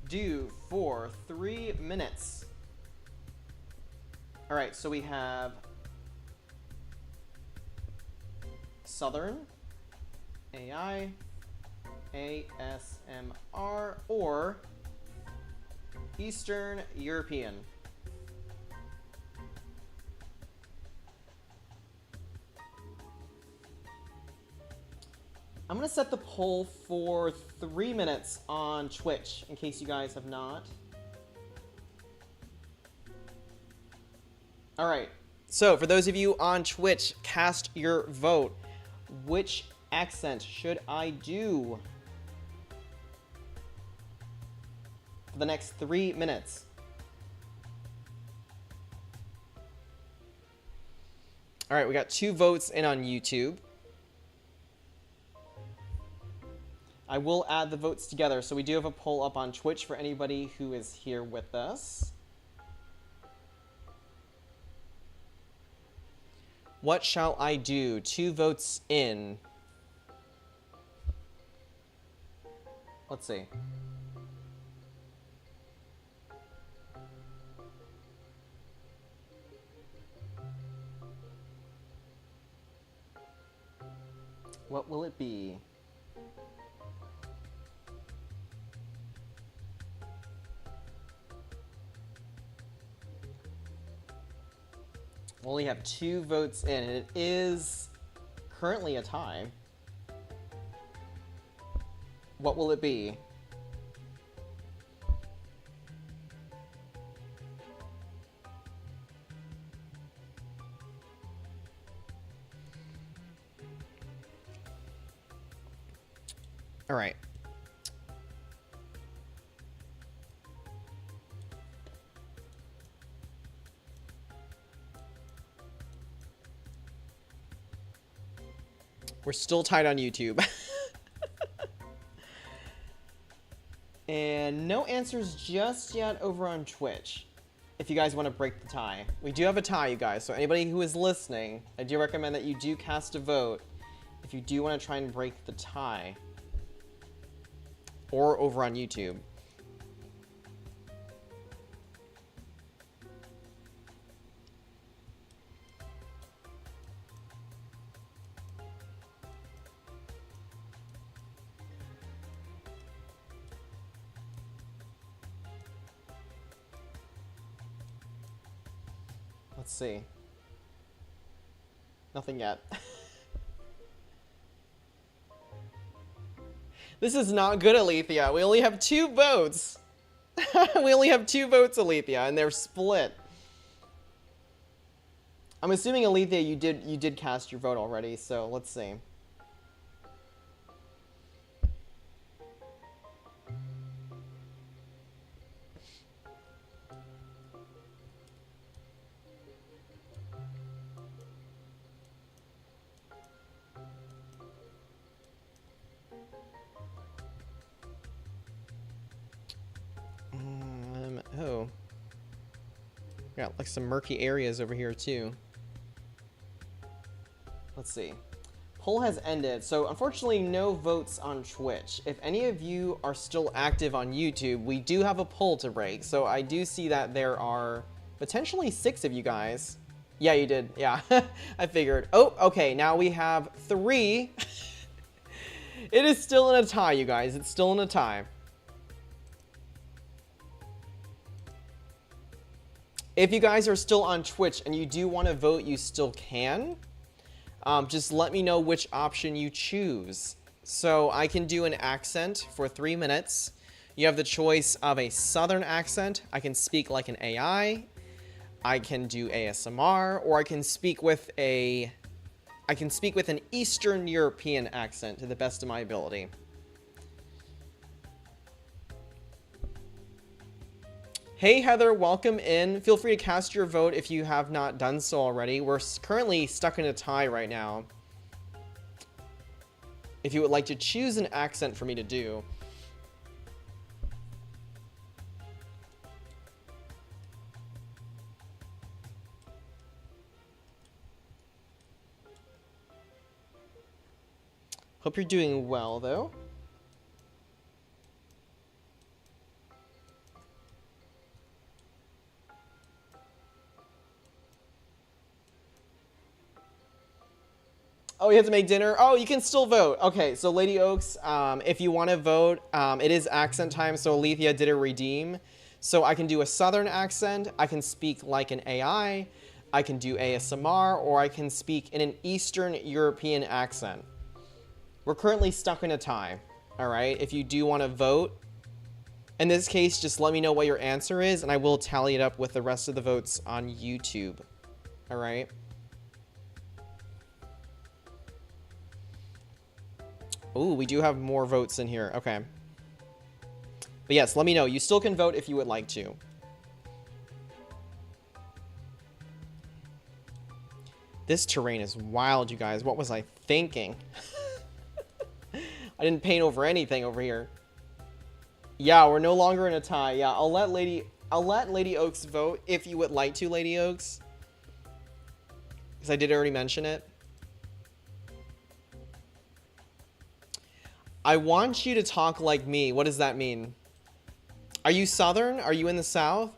do for 3 minutes? All right, so we have Southern, AI, ASMR, or Eastern European. I'm gonna set the poll for 3 minutes on Twitch, in case you guys have not. All right, so for those of you on Twitch, cast your vote. Which accent should I do for the next 3 minutes? All right, we got 2 votes in on YouTube. I will add the votes together, so we do have a poll up on Twitch for anybody who is here with us. What shall I do? 2 votes in. Let's see. What will it be? We only have 2 votes in, and it is currently a tie. What will it be? All right. We're still tied on YouTube. And no answers just yet over on Twitch. If you guys want to break the tie. We do have a tie, you guys. So anybody who is listening, I do recommend that you do cast a vote if you do want to try and break the tie. Or over on YouTube. Let's see. Nothing yet. This is not good, Alethea. We only have 2 votes. We only have 2 votes, Alethea, and they're split. I'm assuming, Alethea, you did cast your vote already, so let's see. Got like some murky areas over here too. Let's see. Poll has ended, so unfortunately no votes on Twitch. If any of you are still active on YouTube, we do have a poll to break. So I do see that there are potentially 6 of you guys. Yeah, you did. Yeah, I figured. Oh, okay, now we have 3. It is still in a tie, you guys. It's still in a tie. If you guys are still on Twitch and you do want to vote, you still can. Just let me know which option you choose. So I can do an accent for 3 minutes. You have the choice of a Southern accent. I can speak like an AI. I can do ASMR, or I can speak with an Eastern European accent to the best of my ability. Hey Heather, welcome in. Feel free to cast your vote if you have not done so already. We're currently stuck in a tie right now. If you would like to choose an accent for me to do. Hope you're doing well though. Oh, you have to make dinner? Oh, you can still vote. Okay, so Lady Oaks, if you want to vote, it is accent time, so Alethea did a redeem. So I can do a Southern accent, I can speak like an AI, I can do ASMR, or I can speak in an Eastern European accent. We're currently stuck in a tie, all right? If you do want to vote, in this case, just let me know what your answer is, and I will tally it up with the rest of the votes on YouTube, all right? Ooh, we do have more votes in here. Okay. But yes, let me know. You still can vote if you would like to. This terrain is wild, you guys. What was I thinking? I didn't paint over anything over here. Yeah, we're no longer in a tie. Yeah, I'll let Lady Oaks vote if you would like to, Lady Oaks. Because I did already mention it. I want you to talk like me. What does that mean? Are you Southern? Are you in the South?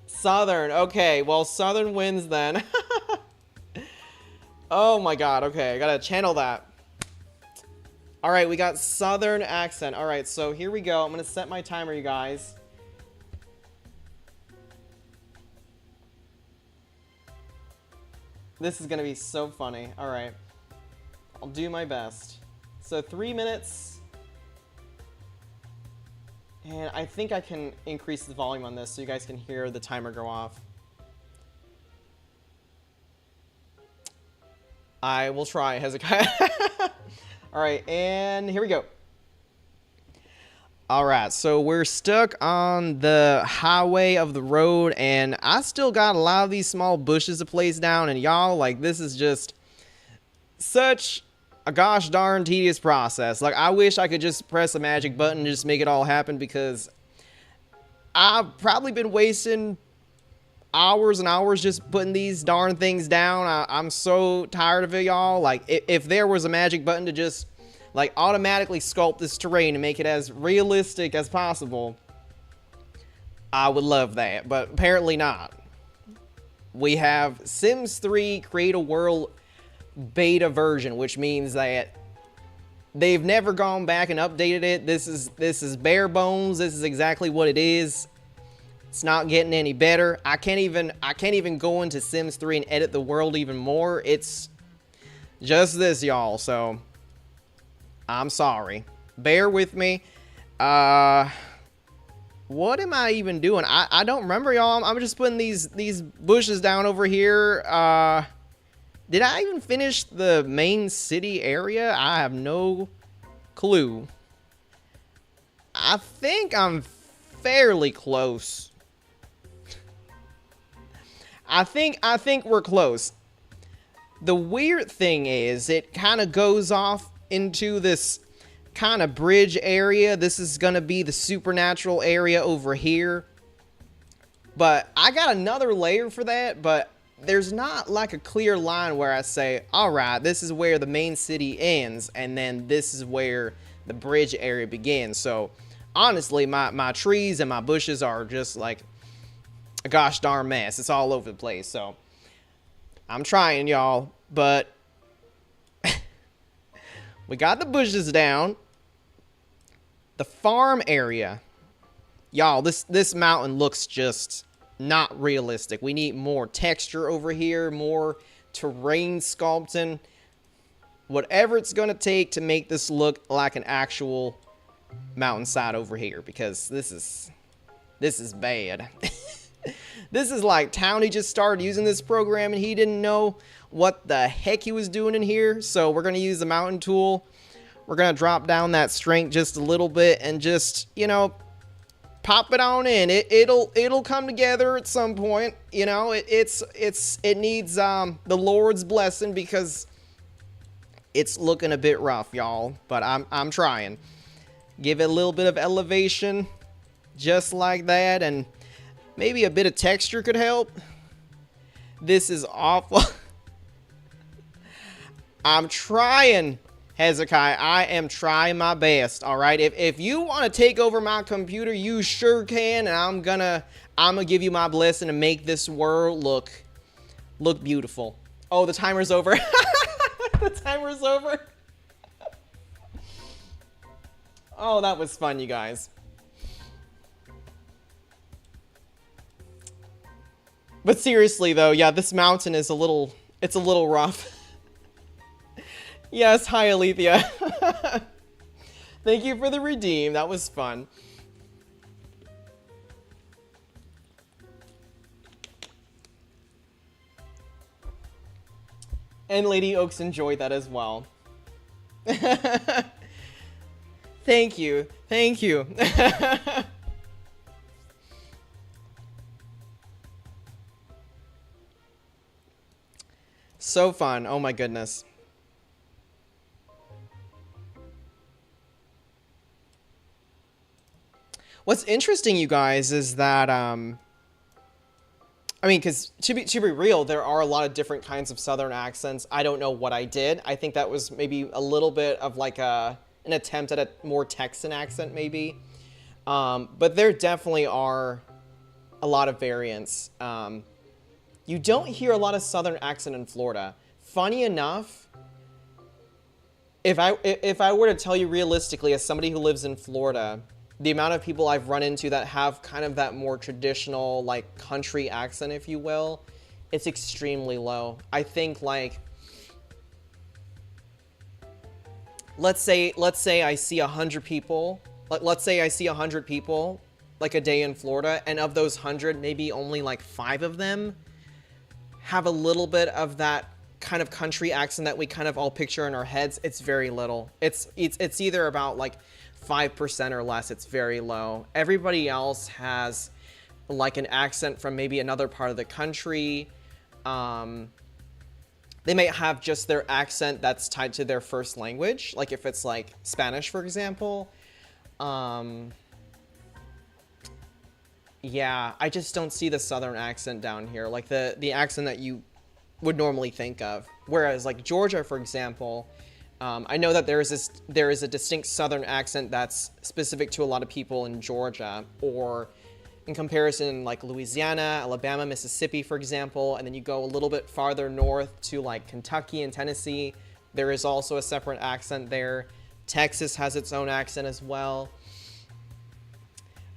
Southern. Okay, well, Southern wins then. Oh my god, okay. I gotta channel that. Alright, we got Southern accent. Alright, so here we go. I'm gonna set my timer, you guys. This is gonna be so funny. Alright. I'll do my best. So 3 minutes, and I think I can increase the volume on this so you guys can hear the timer go off. I will try, Hezekiah. All right, and here we go. All right, so we're stuck on the highway of the road, and I still got a lot of these small bushes to place down, and y'all, like, this is just such a gosh darn tedious process. Like, I wish I could just press a magic button and just make it all happen, because I've probably been wasting hours and hours just putting these darn things down. I'm so tired of it, y'all. Like, if there was a magic button to just, like, automatically sculpt this terrain and make it as realistic as possible, I would love that, but apparently not. We have Sims 3 Create a World beta version, which means that they've never gone back and updated it. This is bare bones. This is exactly what it is. It's not getting any better. I can't even go into Sims 3 and edit the world even more. It's just this, y'all. So I'm sorry. Bear with me. What am I even doing? I don't remember, y'all. I'm just putting these bushes down over here. Did I even finish the main city area? I have no clue. I think I'm fairly close. I think we're close. The weird thing is, it kind of goes off into this kind of bridge area. This is going to be the supernatural area over here. But I got another layer for that, but there's not like a clear line where I say, all right, this is where the main city ends, and then this is where the bridge area begins. So honestly, my trees and my bushes are just like a gosh darn mess. It's all over the place. So I'm trying, y'all, but we got the bushes down. The farm area. Y'all, this mountain looks just not realistic. We need more texture over here, more terrain sculpting. Whatever it's going to take to make this look like an actual mountainside over here, because this is bad. This is like Townie just started using this program and he didn't know what the heck he was doing in here. So we're going to use the mountain tool. We're going to drop down that strength just a little bit and just, you know, pop it on in. It'll come together at some point. You know, it needs the Lord's blessing because it's looking a bit rough, y'all. But I'm trying. Give it a little bit of elevation, just like that, and maybe a bit of texture could help. This is awful. I'm trying, Hezekiah. I am trying my best, all right? If you want to take over my computer, you sure can, and I'm gonna give you my blessing to make this world look beautiful. Oh, the timer's over. The timer's over. Oh, that was fun, you guys. But seriously, though, yeah, this mountain is a little rough. Yes, hi, Alethea. Thank you for the redeem. That was fun. And Lady Oaks enjoyed that as well. Thank you. Thank you. So fun. Oh my goodness. What's interesting, you guys, is that, I mean, because to be real, there are a lot of different kinds of Southern accents. I don't know what I did. I think that was maybe a little bit of like an attempt at a more Texan accent, maybe. But there definitely are a lot of variants. You don't hear a lot of Southern accent in Florida. Funny enough, if I were to tell you realistically, as somebody who lives in Florida, the amount of people I've run into that have kind of that more traditional, like, country accent, if you will, it's extremely low. I think, like, let's say I see 100 people, let's say I see 100 people, like, a day in Florida, and of those 100, maybe only, like, 5 of them have a little bit of that kind of country accent that we kind of all picture in our heads. It's very little. It's either about, like, 5% or less. It's very low. Everybody else has like an accent from maybe another part of the country. They may have just their accent that's tied to their first language, like if it's like Spanish, for example. Yeah, I just don't see the Southern accent down here, like the accent that you would normally think of. Whereas like Georgia, for example, I know that there is a distinct Southern accent that's specific to a lot of people in Georgia, or in comparison, like Louisiana, Alabama, Mississippi, for example, and then you go a little bit farther north to like Kentucky and Tennessee. There is also a separate accent there. Texas has its own accent as well.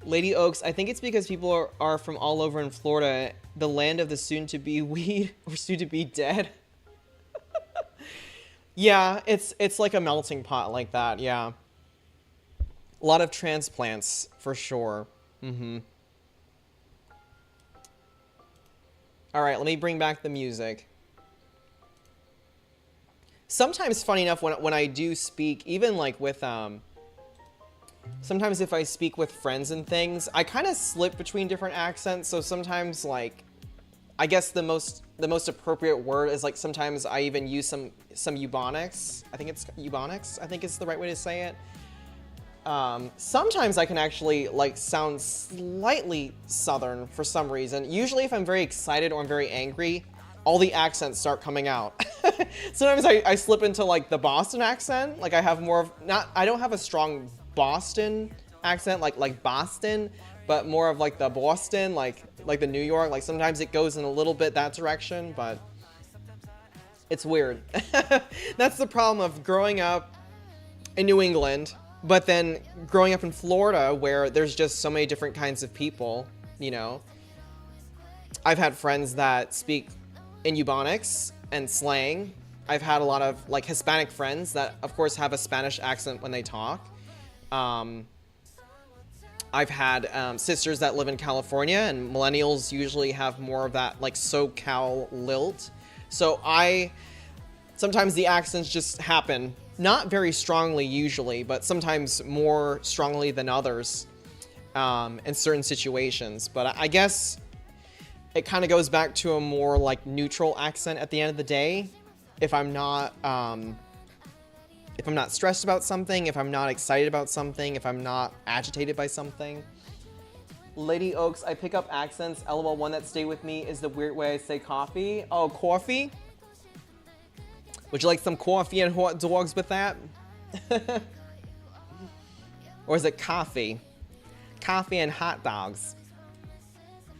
Lady Oaks, I think it's because people are from all over in Florida, the land of the soon-to-be weed, or soon-to-be dead. Yeah, it's like a melting pot like that, yeah. A lot of transplants, for sure. Alright, let me bring back the music. Sometimes, funny enough, when I do speak, even like with, sometimes if I speak with friends and things, I kind of slip between different accents, so sometimes, like, I guess the most appropriate word is, like, sometimes I even use some Ebonics. I think it's Ebonics, I think is the right way to say it. Sometimes I can actually like sound slightly Southern for some reason. Usually if I'm very excited or I'm very angry, all the accents start coming out. Sometimes I slip into like the Boston accent. Like I have more of, I don't have a strong Boston accent like Boston, but more of like the Boston, like the New York. Like sometimes it goes in a little bit that direction, but it's weird. That's the problem of growing up in New England, but then growing up in Florida where there's just so many different kinds of people, you know. I've had friends that speak in Ebonics and slang. I've had a lot of like Hispanic friends that of course have a Spanish accent when they talk. I've had sisters that live in California, and millennials usually have more of that like SoCal lilt. So sometimes the accents just happen, not very strongly usually, but sometimes more strongly than others in certain situations. But I guess it kind of goes back to a more like neutral accent at the end of the day. If I'm not stressed about something, if I'm not excited about something, if I'm not agitated by something. Lady Oaks, I pick up accents. LOL, one that stay with me is the weird way I say coffee. Oh, coffee? Would you like some coffee and hot dogs with that? Or is it coffee? Coffee and hot dogs.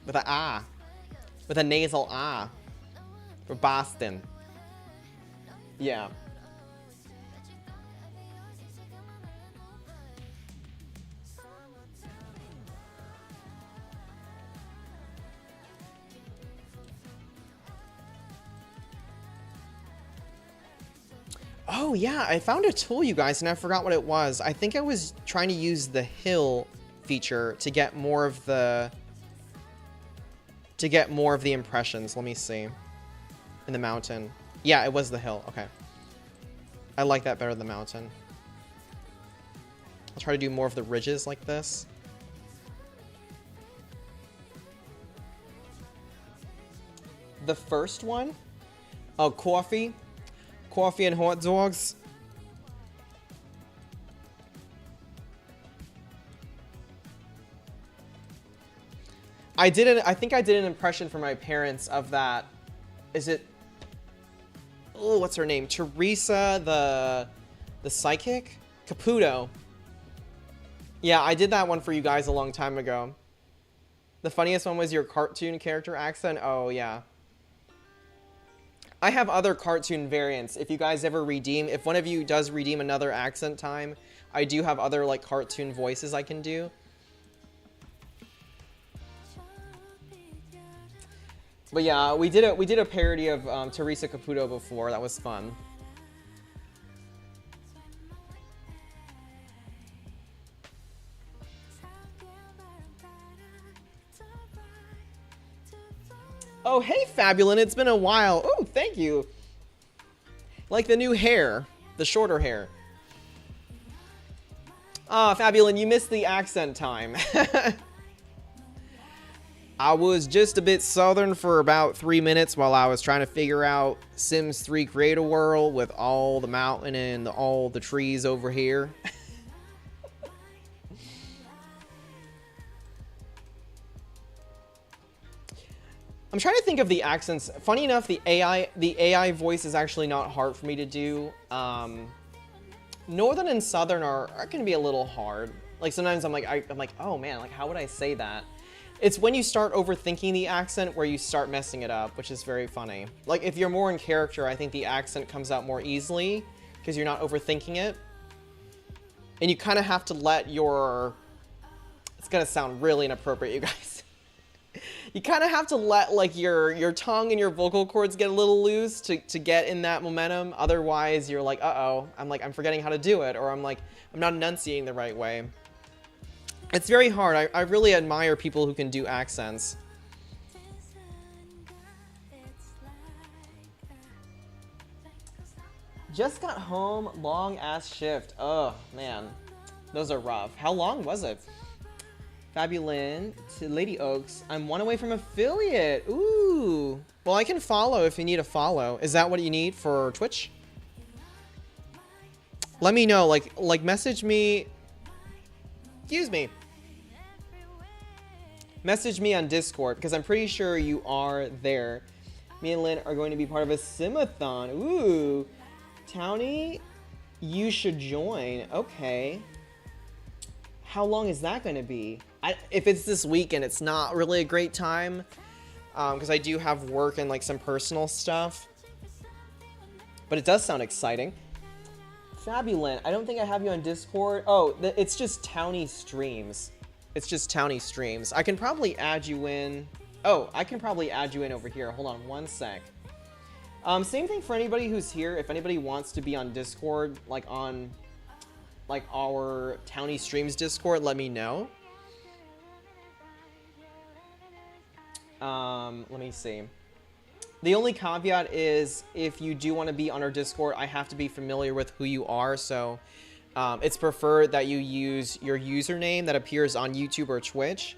With an ah. With a nasal ah. For Boston. Yeah. Oh yeah, I found a tool, you guys, and I forgot what it was. I think I was trying to use the hill feature to get more of the impressions. Let me see. In the mountain. Yeah, it was the hill. Okay. I like that better than the mountain. I'll try to do more of the ridges like this. The first one? Oh, coffee. Coffee and hot dogs. I think I did an impression for my parents of that. Is it? Oh, what's her name? Teresa, the psychic? Caputo. Yeah, I did that one for you guys a long time ago. The funniest one was your cartoon character accent. Oh, yeah. I have other cartoon variants. If you guys ever redeem, if one of you does redeem another accent time, I do have other like cartoon voices I can do. But yeah, we did a parody of Teresa Caputo before. That was fun. Oh, hey, Fabulin, it's been a while. Oh, thank you. Like the new hair, the shorter hair. Ah, Fabulin, you missed the accent time. I was just a bit southern for about 3 minutes while I was trying to figure out Sims 3 Create a World with all the mountain and all the trees over here. I'm trying to think of the accents. Funny enough, the AI voice is actually not hard for me to do. Northern and Southern are going to be a little hard. Like sometimes I'm like, oh man, like how would I say that? It's when you start overthinking the accent where you start messing it up, which is very funny. Like if you're more in character, I think the accent comes out more easily because you're not overthinking it. And you kind of have to let your, it's going to sound really inappropriate, you guys. You kind of have to let like your tongue and your vocal cords get a little loose to get in that momentum. Otherwise, you're like, uh-oh, I'm forgetting how to do it, or I'm not enunciating the right way. It's very hard. I really admire people who can do accents. Just got home, long ass shift. Oh man, those are rough. How long was it? Fabulin to Lady Oaks. I'm one away from affiliate. Ooh. Well, I can follow if you need a follow. Is that what you need for Twitch? Let me know. Like message me Excuse me. Message me on Discord, because I'm pretty sure you are there. Me and Lynn are going to be part of a simathon. Ooh. Townie, you should join. Okay. How long is that going to be? If it's this weekend, it's not really a great time. Because I do have work and like some personal stuff. But it does sound exciting. Fabulent. I don't think I have you on Discord. Oh, it's just Townie streams. It's just Townie streams. I can probably add you in. Oh, I can probably add you in over here. Hold on one sec. Same thing for anybody who's here. If anybody wants to be on Discord, like on like our Townie streams Discord, let me know. Let me see. The only caveat is if you do want to be on our Discord, I have to be familiar with who you are. So it's preferred that you use your username that appears on YouTube or Twitch.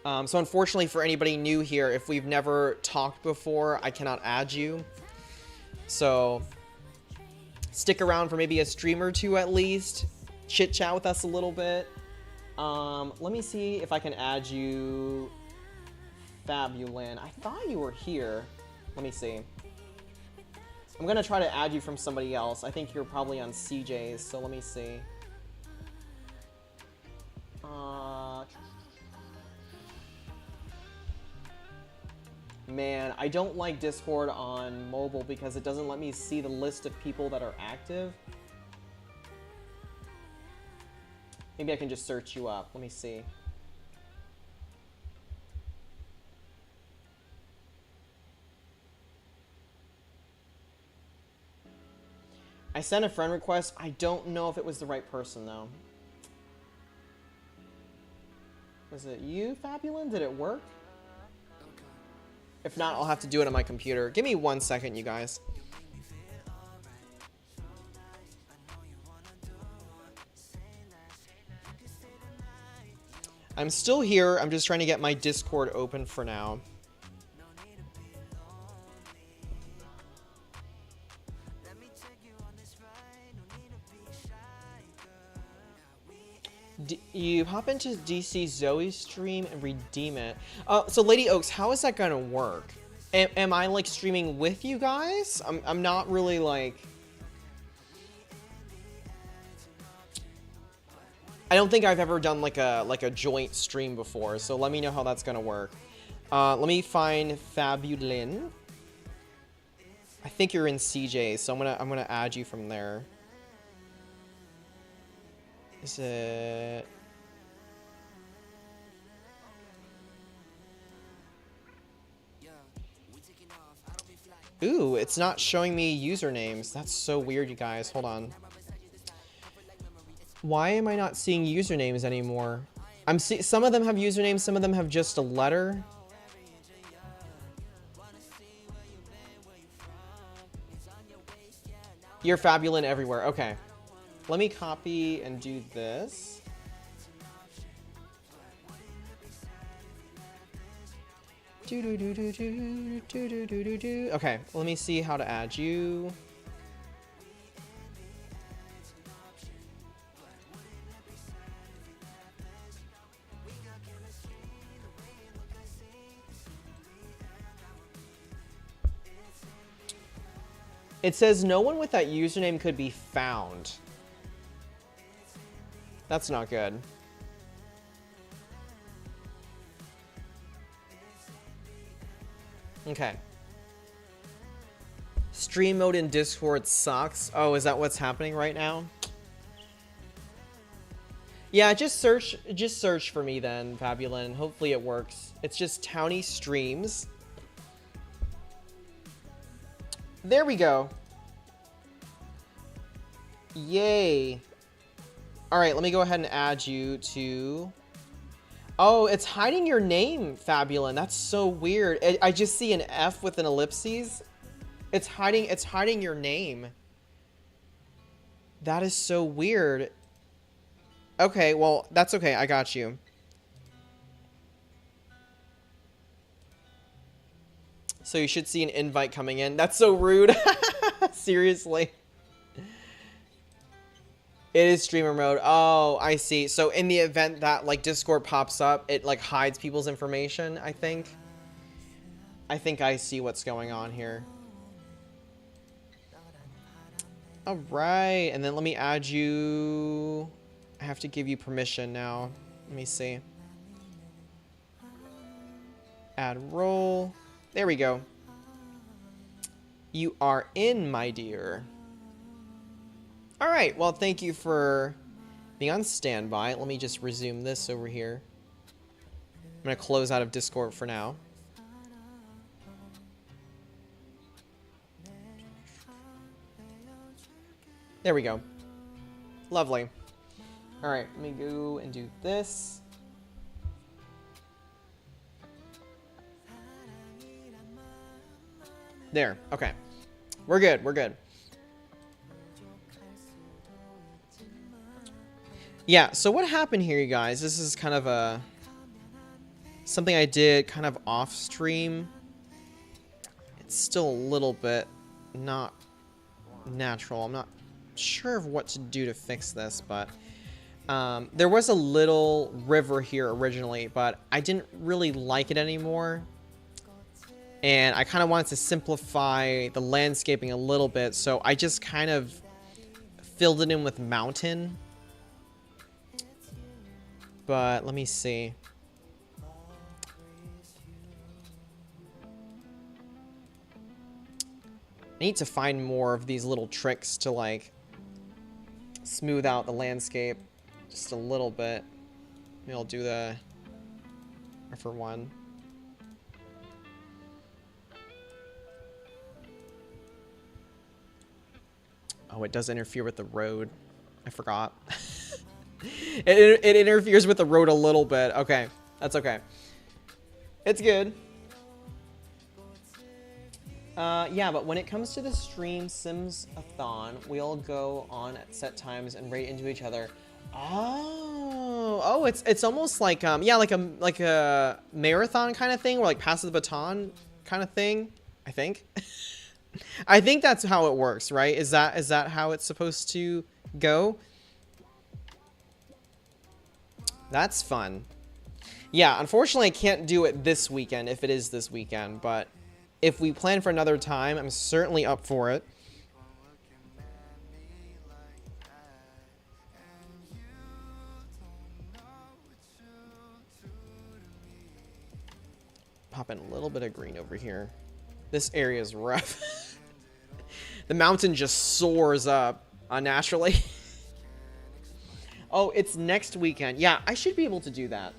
So unfortunately for anybody new here, if we've never talked before, I cannot add you. So stick around for maybe a stream or two at least. Chit chat with us a little bit. Let me see if I can add you. Fabulin. I thought you were here. Let me see. I'm gonna try to add you from somebody else. I think you're probably on CJ's, so let me see. Man, I don't like Discord on mobile because it doesn't let me see the list of people that are active. Maybe I can just search you up. Let me see. I sent a friend request. I don't know if it was the right person, though. Was it you, Fabulin? Did it work? If not, I'll have to do it on my computer. Give me 1 second, you guys. I'm still here. I'm just trying to get my Discord open for now. You hop into DC Zoe's stream and redeem it. So Lady Oaks, how is that gonna work? Am I like streaming with you guys? I'm not really like. I don't think I've ever done like a joint stream before, so let me know how that's gonna work. Let me find Fabulin. I think you're in CJ, so I'm gonna add you from there. Is it? Ooh, it's not showing me usernames. That's so weird, you guys. Hold on. Why am I not seeing usernames anymore? Some of them have usernames, some of them have just a letter. You're Fabulin everywhere. Okay. Let me copy and do this. Okay, let me see how to add you. It says no one with that username could be found. That's not good. Okay. Stream mode in Discord sucks. Oh, is that what's happening right now? Yeah, just search for me then, Fabulin. Hopefully it works. It's just Townie streams. There we go. Yay. All right, let me go ahead and add you to... Oh, it's hiding your name, Fabulin. That's so weird. I just see an F with an ellipses. It's hiding your name. That is so weird. Okay, well, that's okay. I got you. So you should see an invite coming in. That's so rude. Seriously. It is streamer mode. Oh, I see. So in the event that like Discord pops up, it like hides people's information, I think. I think I see what's going on here. All right, and then let me add you. I have to give you permission now. Let me see. Add role. There we go. You are in, my dear. All right, well, thank you for being on standby. Let me just resume this over here. I'm going to close out of Discord for now. There we go. Lovely. All right, let me go and do this. There, okay. We're good, we're good. Yeah, so what happened here, you guys? This is kind of something I did kind of off stream. It's still a little bit not natural. I'm not sure of what to do to fix this, but there was a little river here originally, but I didn't really like it anymore. And I kind of wanted to simplify the landscaping a little bit, so I just kind of filled it in with mountain. But let me see. I need to find more of these little tricks to like smooth out the landscape just a little bit. Maybe I'll do the for one. Oh, it does interfere with the road. I forgot. It interferes with the road a little bit. Okay, that's okay. It's good. Yeah, but when it comes to the stream Sims-a-thon, we all go on at set times and rate into each other. Oh, it's almost like yeah, like a marathon kind of thing, or like pass the baton kind of thing. I think. I think that's how it works, right? Is that how it's supposed to go? That's fun. Yeah, unfortunately I can't do it this weekend if it is this weekend, but if we plan for another time, I'm certainly up for it. Pop in a little bit of green over here. This area is rough. The mountain just soars up unnaturally. Oh, it's next weekend. Yeah, I should be able to do that.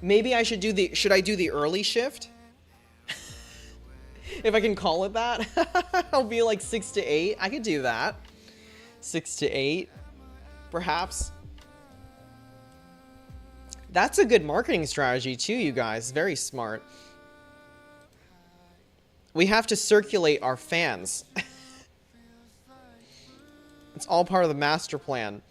Maybe I should do the... Should I do the early shift? If I can call it that. I'll be like 6 to 8. I could do that. 6 to 8. Perhaps. That's a good marketing strategy too, you guys. Very smart. We have to circulate our fans. It's all part of the master plan.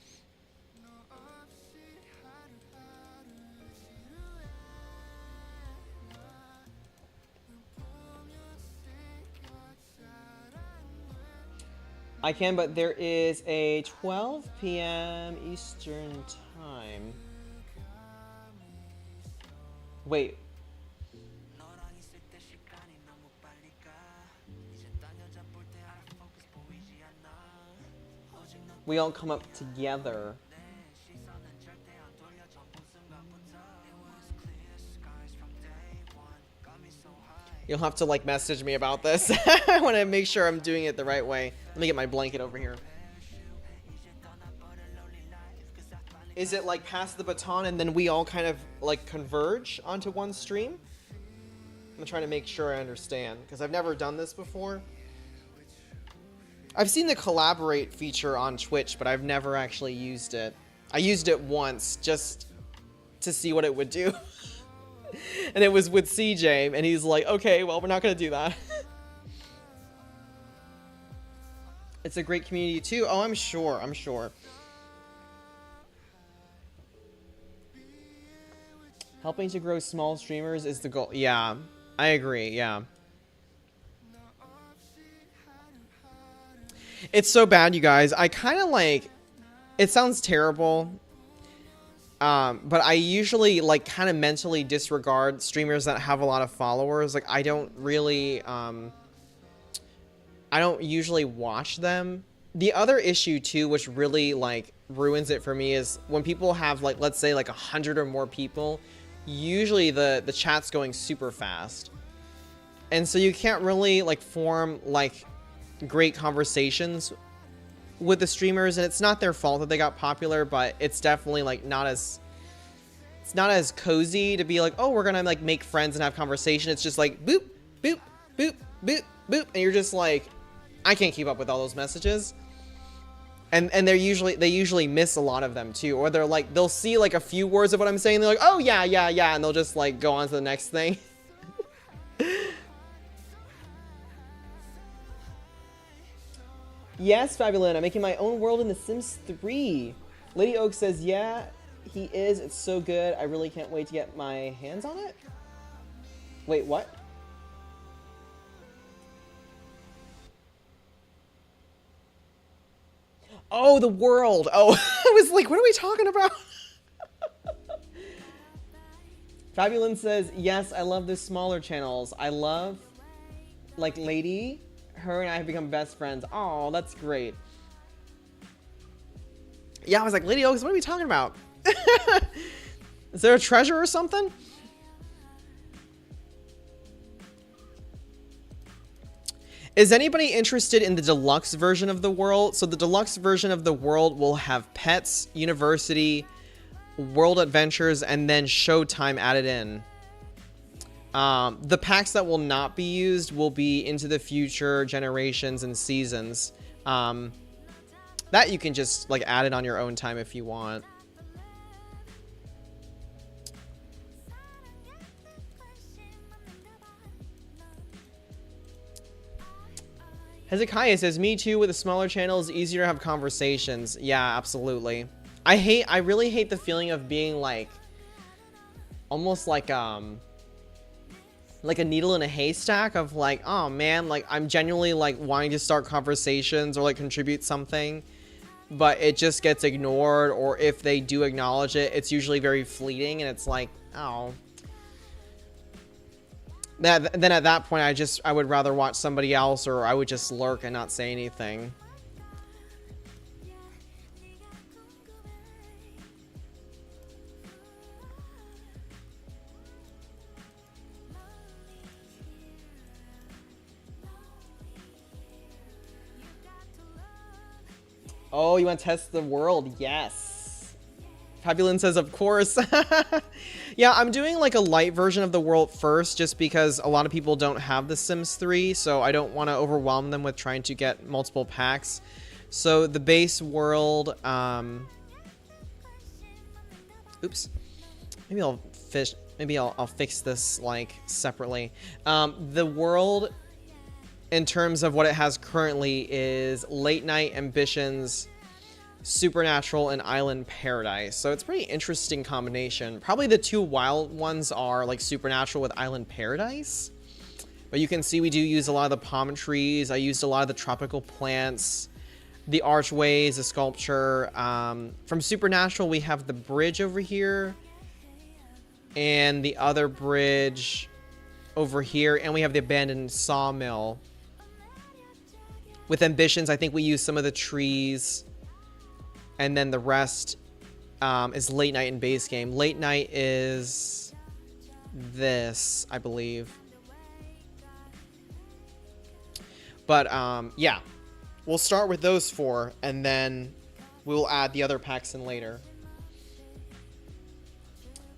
I can, but there is a 12 p.m. Eastern time. Wait. We all come up together. You'll have to like message me about this. I want to make sure I'm doing it the right way. Let me get my blanket over here. Is it like pass the baton and then we all kind of like converge onto one stream? I'm trying to make sure I understand because I've never done this before. I've seen the collaborate feature on Twitch, but I've never actually used it. I used it once just to see what it would do. And it was with CJ, and he's like, okay, well, we're not going to do that. It's a great community, too. Oh, I'm sure. I'm sure. Helping to grow small streamers is the goal. Yeah, I agree. Yeah. It's so bad, you guys. I kind of like, it sounds terrible. But I usually like kind of mentally disregard streamers that have a lot of followers. Like I don't really, I don't usually watch them. The other issue too, which really like ruins it for me, is when people have like, let's say like 100 or more people, usually the chat's going super fast. And so you can't really like form like great conversations with the streamers, and it's not their fault that they got popular, but it's definitely like not as, it's not as cozy to be like, oh, we're gonna like make friends and have conversation. It's just like boop, boop, boop, boop, boop, and you're just like, I can't keep up with all those messages. And they usually miss a lot of them too, or they're like, they'll see like a few words of what I'm saying, they're like, oh yeah, yeah, yeah, and they'll just like go on to the next thing. Yes, Fabulin, I'm making my own world in The Sims 3. Lady Oak says, yeah, he is. It's so good. I really can't wait to get my hands on it. Wait, what? Oh, the world. Oh, I was like, what are we talking about? Fabulin says, yes, I love the smaller channels. I love, like, Lady. Her and I have become best friends. Oh, that's great. Yeah, I was like, Lady Oaks, what are we talking about? Is there a treasure or something? Is anybody interested in the deluxe version of the world? So the deluxe version of the world will have pets, university, world adventures, and then showtime added in. The packs that will not be used will be into the future, generations, and seasons. That you can just like add it on your own time if you want. Hezekiah says, me too, with a smaller channel is easier to have conversations. Yeah, absolutely. I really hate the feeling of being like, almost like a needle in a haystack of like, oh man, like I'm genuinely like wanting to start conversations or like contribute something, but it just gets ignored, or if they do acknowledge it, it's usually very fleeting, and it's like, oh. Then at that point, I would rather watch somebody else, or I would just lurk and not say anything. Oh, you want to test the world? Yes. Fabulin says, of course. Yeah, I'm doing like a light version of the world first, just because a lot of people don't have The Sims 3, so I don't want to overwhelm them with trying to get multiple packs. So the base world, oops. Maybe I'll fix this like separately. The world, in terms of what it has currently, is Late Night Ambitions, Supernatural, and Island Paradise. So it's a pretty interesting combination. Probably the two wild ones are like Supernatural with Island Paradise. But you can see we do use a lot of the palm trees. I used a lot of the tropical plants, the archways, the sculpture. From Supernatural, we have the bridge over here, and the other bridge over here, and we have the abandoned sawmill. With Ambitions, I think we use some of the trees, and then the rest is Late Night and base game. Late Night is this, I believe. But yeah, we'll start with those four, and then we'll add the other packs in later.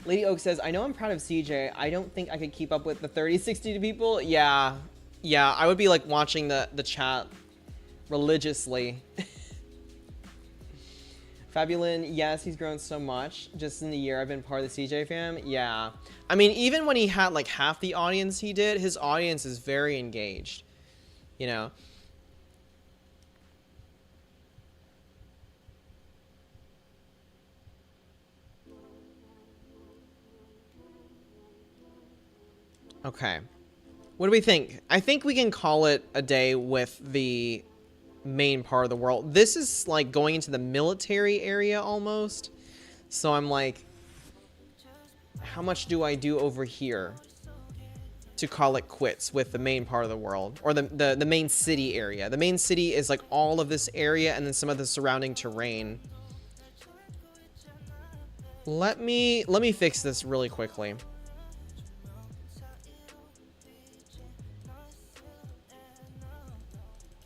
Lady Oak says, I know I'm proud of CJ. I don't think I could keep up with the 30, 60 people. Yeah, I would be like watching the chat religiously. Fabulin, yes, he's grown so much just in the year I've been part of the CJ fam. Yeah, I mean, even when he had like half the audience he did, his audience is very engaged, you know. Okay, what do we think? I think we can call it a day with the main part of the world. This is like going into the military area almost. So I'm like, how much do I do over here to call it quits with the main part of the world, or the main city area? The main city is like all of this area and then some of the surrounding terrain. Let me fix this really quickly.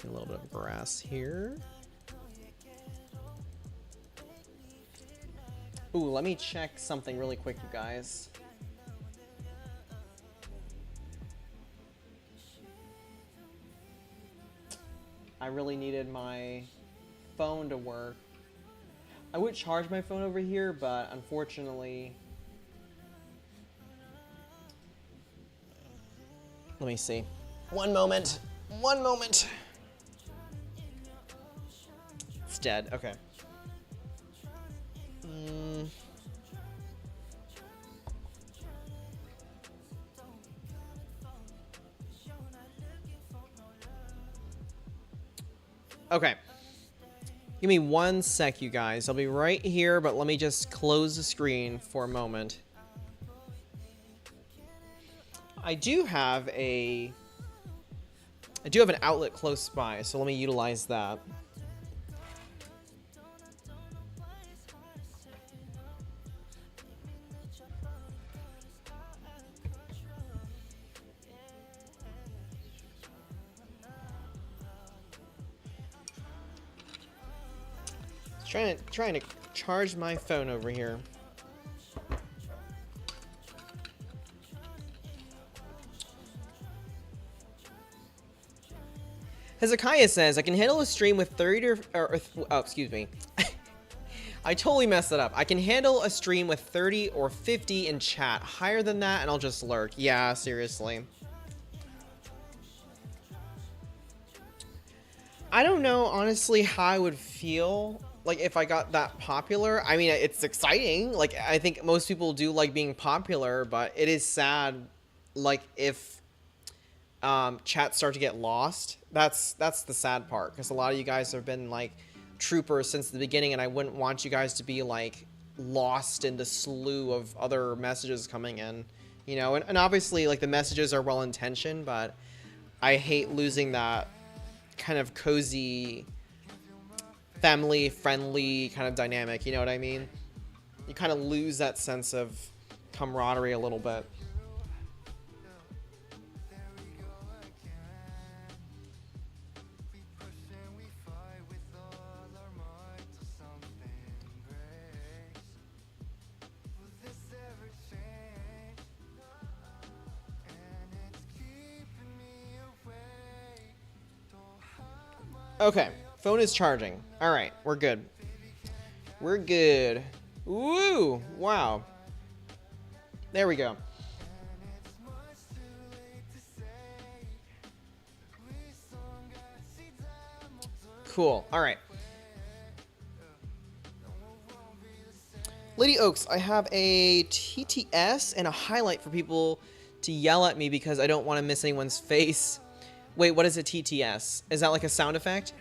A little bit of grass here. Ooh, let me check something really quick, you guys. I really needed my phone to work. I would charge my phone over here, but unfortunately... Let me see. One moment. One moment. It's dead. Okay. Okay. Give me 1 sec, you guys. I'll be right here, but let me just close the screen for a moment. I do have an outlet close by, so let me utilize that. Trying to charge my phone over here. Hezekiah says, I can handle a stream with 30 oh, excuse me. I totally messed it up. I can handle a stream with 30 or 50 in chat. Higher than that, and I'll just lurk. Yeah, seriously. I don't know, honestly, how I would feel like if I got that popular. I mean, it's exciting. Like, I think most people do like being popular, but it is sad, like, if chats start to get lost. That's the sad part, because a lot of you guys have been like troopers since the beginning, and I wouldn't want you guys to be like lost in the slew of other messages coming in, you know. And obviously, like, the messages are well intentioned, but I hate losing that kind of cozy, family friendly kind of dynamic, you know what I mean? You kind of lose that sense of camaraderie a little bit. Okay, phone is charging. All right, we're good. We're good. Woo! Wow. There we go. Cool. All right. Lady Oaks, I have a TTS and a highlight for people to yell at me because I don't want to miss anyone's face. Wait, what is a TTS? Is that like a sound effect?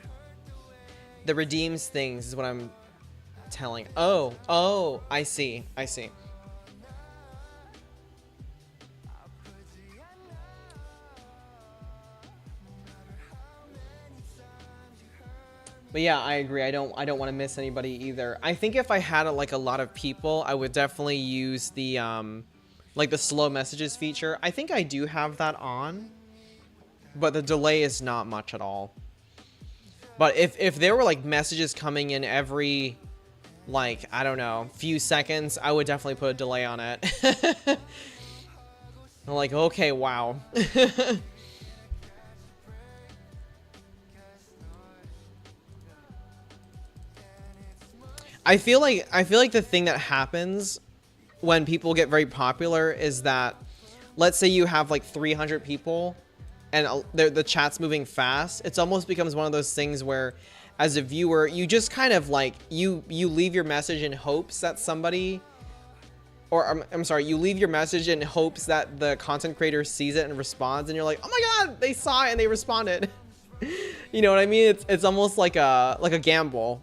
The redeems things is what I'm telling. Oh, I see. I see. But yeah, I agree. I don't want to miss anybody either. I think if I had like a lot of people, I would definitely use the like the slow messages feature. I think I do have that on, but the delay is not much at all. But if there were like messages coming in every, like, I don't know, few seconds, I would definitely put a delay on it. I'm like, okay, wow. I feel like the thing that happens when people get very popular is that, let's say you have like 300 people and the chat's moving fast. It almost becomes one of those things where, as a viewer, you just kind of like, you leave your message in hopes that somebody, or I'm sorry, you leave your message in hopes that the content creator sees it and responds, and you're like, oh my god, they saw it and they responded. You know what I mean? It's almost like a gamble.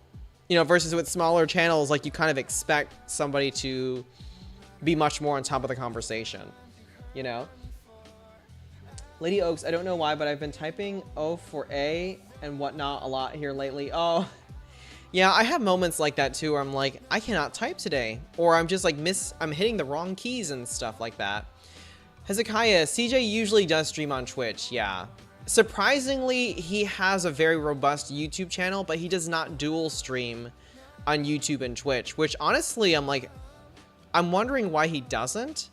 You know, versus with smaller channels, like you kind of expect somebody to be much more on top of the conversation, you know? Lady Oaks, I don't know why, but I've been typing O for A and whatnot a lot here lately. Oh, yeah, I have moments like that too where I'm like, I cannot type today. Or I'm just like I'm hitting the wrong keys and stuff like that. Hezekiah, CJ usually does stream on Twitch, yeah. Surprisingly, he has a very robust YouTube channel, but he does not dual stream on YouTube and Twitch, which honestly, I'm wondering why he doesn't.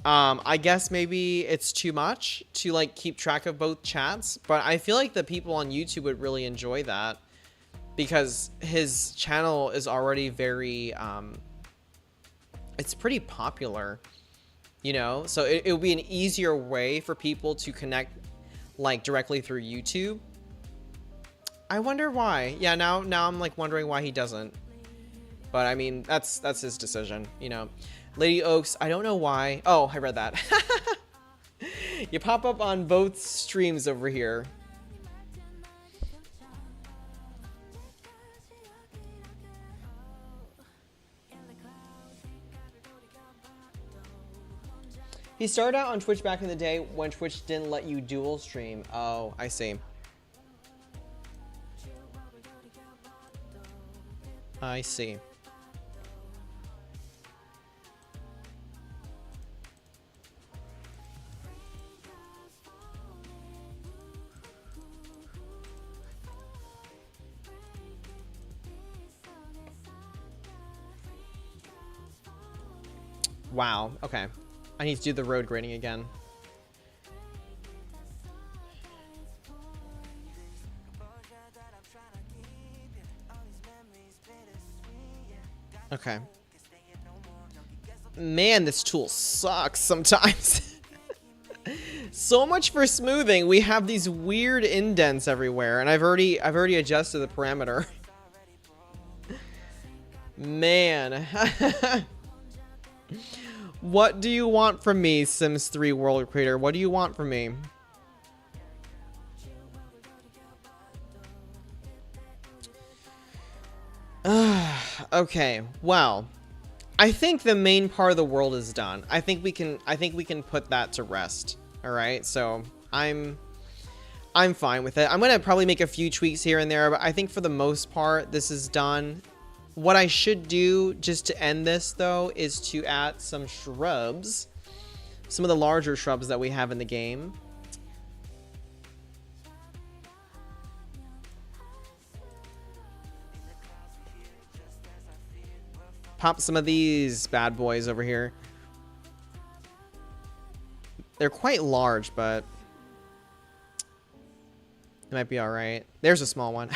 I guess maybe it's too much to like keep track of both chats, but I feel like the people on YouTube would really enjoy that because his channel is already very, it's pretty popular, you know? So it would be an easier way for people to connect like directly through YouTube. I wonder why. Yeah, now I'm like wondering why he doesn't. But I mean, that's his decision, you know. Lady Oaks, I don't know why. Oh, I read that. You pop up on both streams over here. He started out on Twitch back in the day when Twitch didn't let you dual stream. Oh, I see. I see. Wow, okay. I need to do the road grading again. Okay. Man, this tool sucks sometimes. So much for smoothing. We have these weird indents everywhere, and I've already adjusted the parameter. Man. What do you want from me, Sims 3 World Creator? What do you want from me? Okay, well, I think the main part of the world is done. I think we can put that to rest. All right, so I'm fine with it. I'm gonna probably make a few tweaks here and there, but I think for the most part, this is done. What I should do just to end this though is to add some shrubs, some of the larger shrubs that we have in the game. Pop some of these bad boys over here. They're quite large, but it might be all right. There's a small one.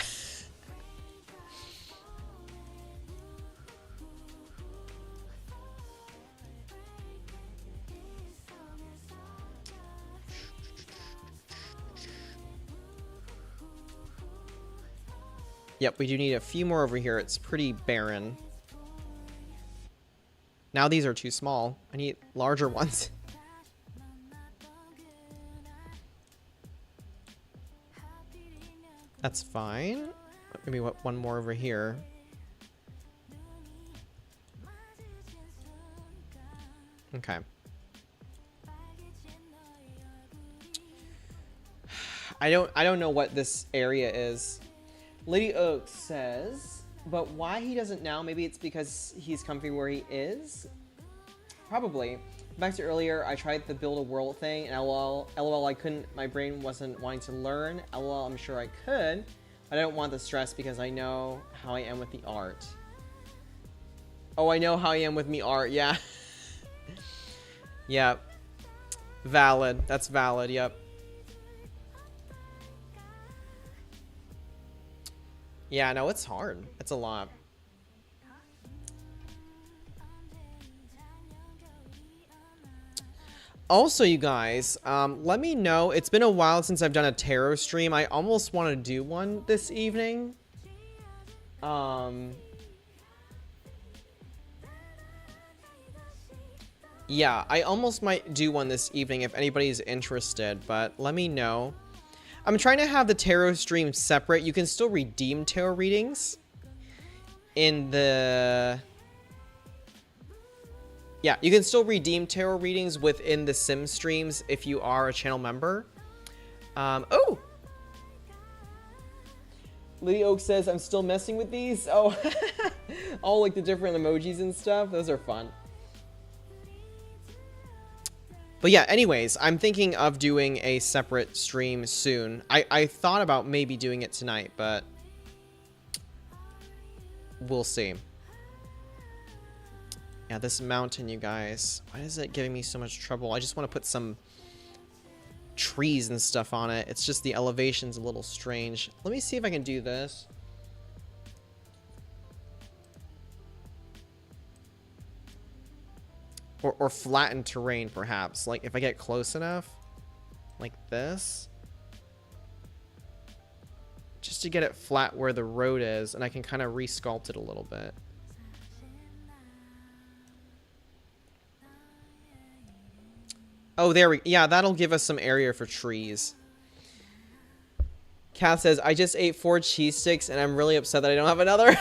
Yep, we do need a few more over here. It's pretty barren. Now these are too small. I need larger ones. That's fine. Maybe one more over here. Okay. I don't know what this area is. Lady Oak says, but why he doesn't now? Maybe it's because he's comfy where he is? Probably. Back to earlier, I tried the build a world thing, and lol, I couldn't, my brain wasn't wanting to learn. Lol, I'm sure I could, but I don't want the stress because I know how I am with the art. Oh, I know how I am with me art, yeah. Yep. Valid, that's valid, yep. Yeah, no, it's hard. It's a lot. Also, you guys, let me know. It's been a while since I've done a tarot stream. I almost want to do one this evening. Yeah, I almost might do one this evening if anybody's interested, but let me know. I'm trying to have the tarot stream separate. You can still redeem tarot readings in the... Yeah, you can still redeem tarot readings within the Sim streams if you are a channel member. Oh! Lydia Oak says, I'm still messing with these. Oh, all like the different emojis and stuff. Those are fun. But yeah, anyways, I'm thinking of doing a separate stream soon. I thought about maybe doing it tonight, but we'll see. Yeah, this mountain, you guys. Why is it giving me so much trouble? I just want to put some trees and stuff on it. It's just the elevation's a little strange. Let me see if I can do this. Or flatten terrain, perhaps. Like, if I get close enough. Like this. Just to get it flat where the road is. And I can kind of re-sculpt it a little bit. Oh, there we... Yeah, that'll give us some area for trees. Kath says, I just ate 4 cheese sticks and I'm really upset that I don't have another.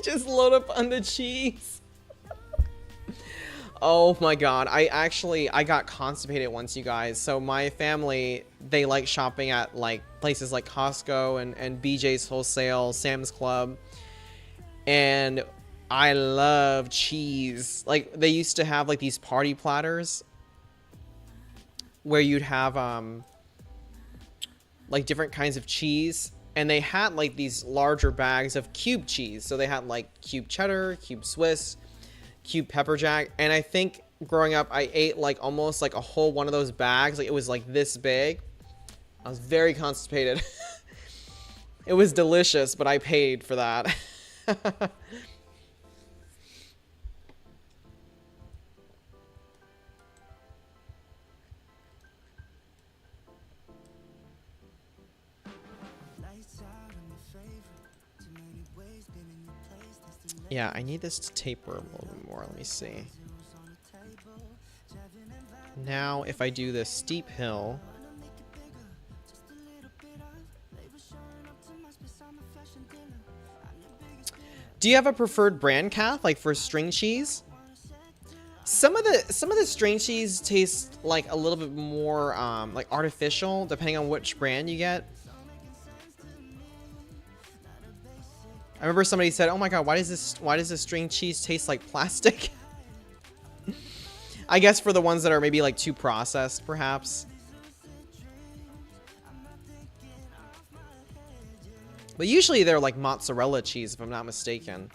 Just load up on the cheese. Oh my god. I got constipated once, you guys. So my family, they like shopping at like places like Costco and BJ's Wholesale, Sam's Club. And I love cheese. Like, they used to have like these party platters where you'd have like different kinds of cheese, and they had like these larger bags of cube cheese. So they had like cube cheddar, cube Swiss, cube pepper jack, and I think growing up I ate like almost like a whole one of those bags. Like, it was like this big. I was very constipated. It was delicious, but I paid for that. Yeah, I need this to taper a little bit more. Let me see. Now, if I do this steep hill... Do you have a preferred brand, Kath, like for string cheese? Some of the string cheese taste like a little bit more like artificial, depending on which brand you get. I remember somebody said, "Oh my god, why does this string cheese taste like plastic?" I guess for the ones that are maybe like too processed, perhaps. But usually they're like mozzarella cheese, if I'm not mistaken.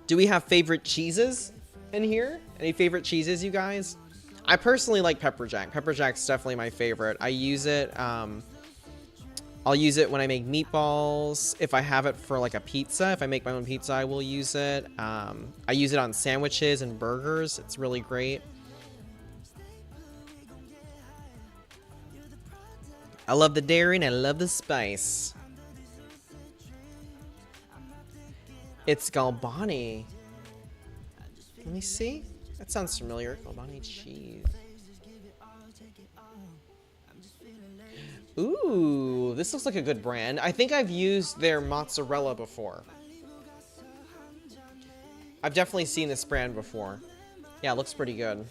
Do we have favorite cheeses in here? Any favorite cheeses, you guys? I personally like pepper jack. Pepper jack's definitely my favorite. I use it, I'll use it when I make meatballs. If I have it for like a pizza, if I make my own pizza, I will use it. I use it on sandwiches and burgers. It's really great. I love the dairy and I love the spice. It's Galbani. Let me see. That sounds familiar. Galbani cheese. Ooh, this looks like a good brand. I think I've used their mozzarella before. I've definitely seen this brand before. Yeah, it looks pretty good.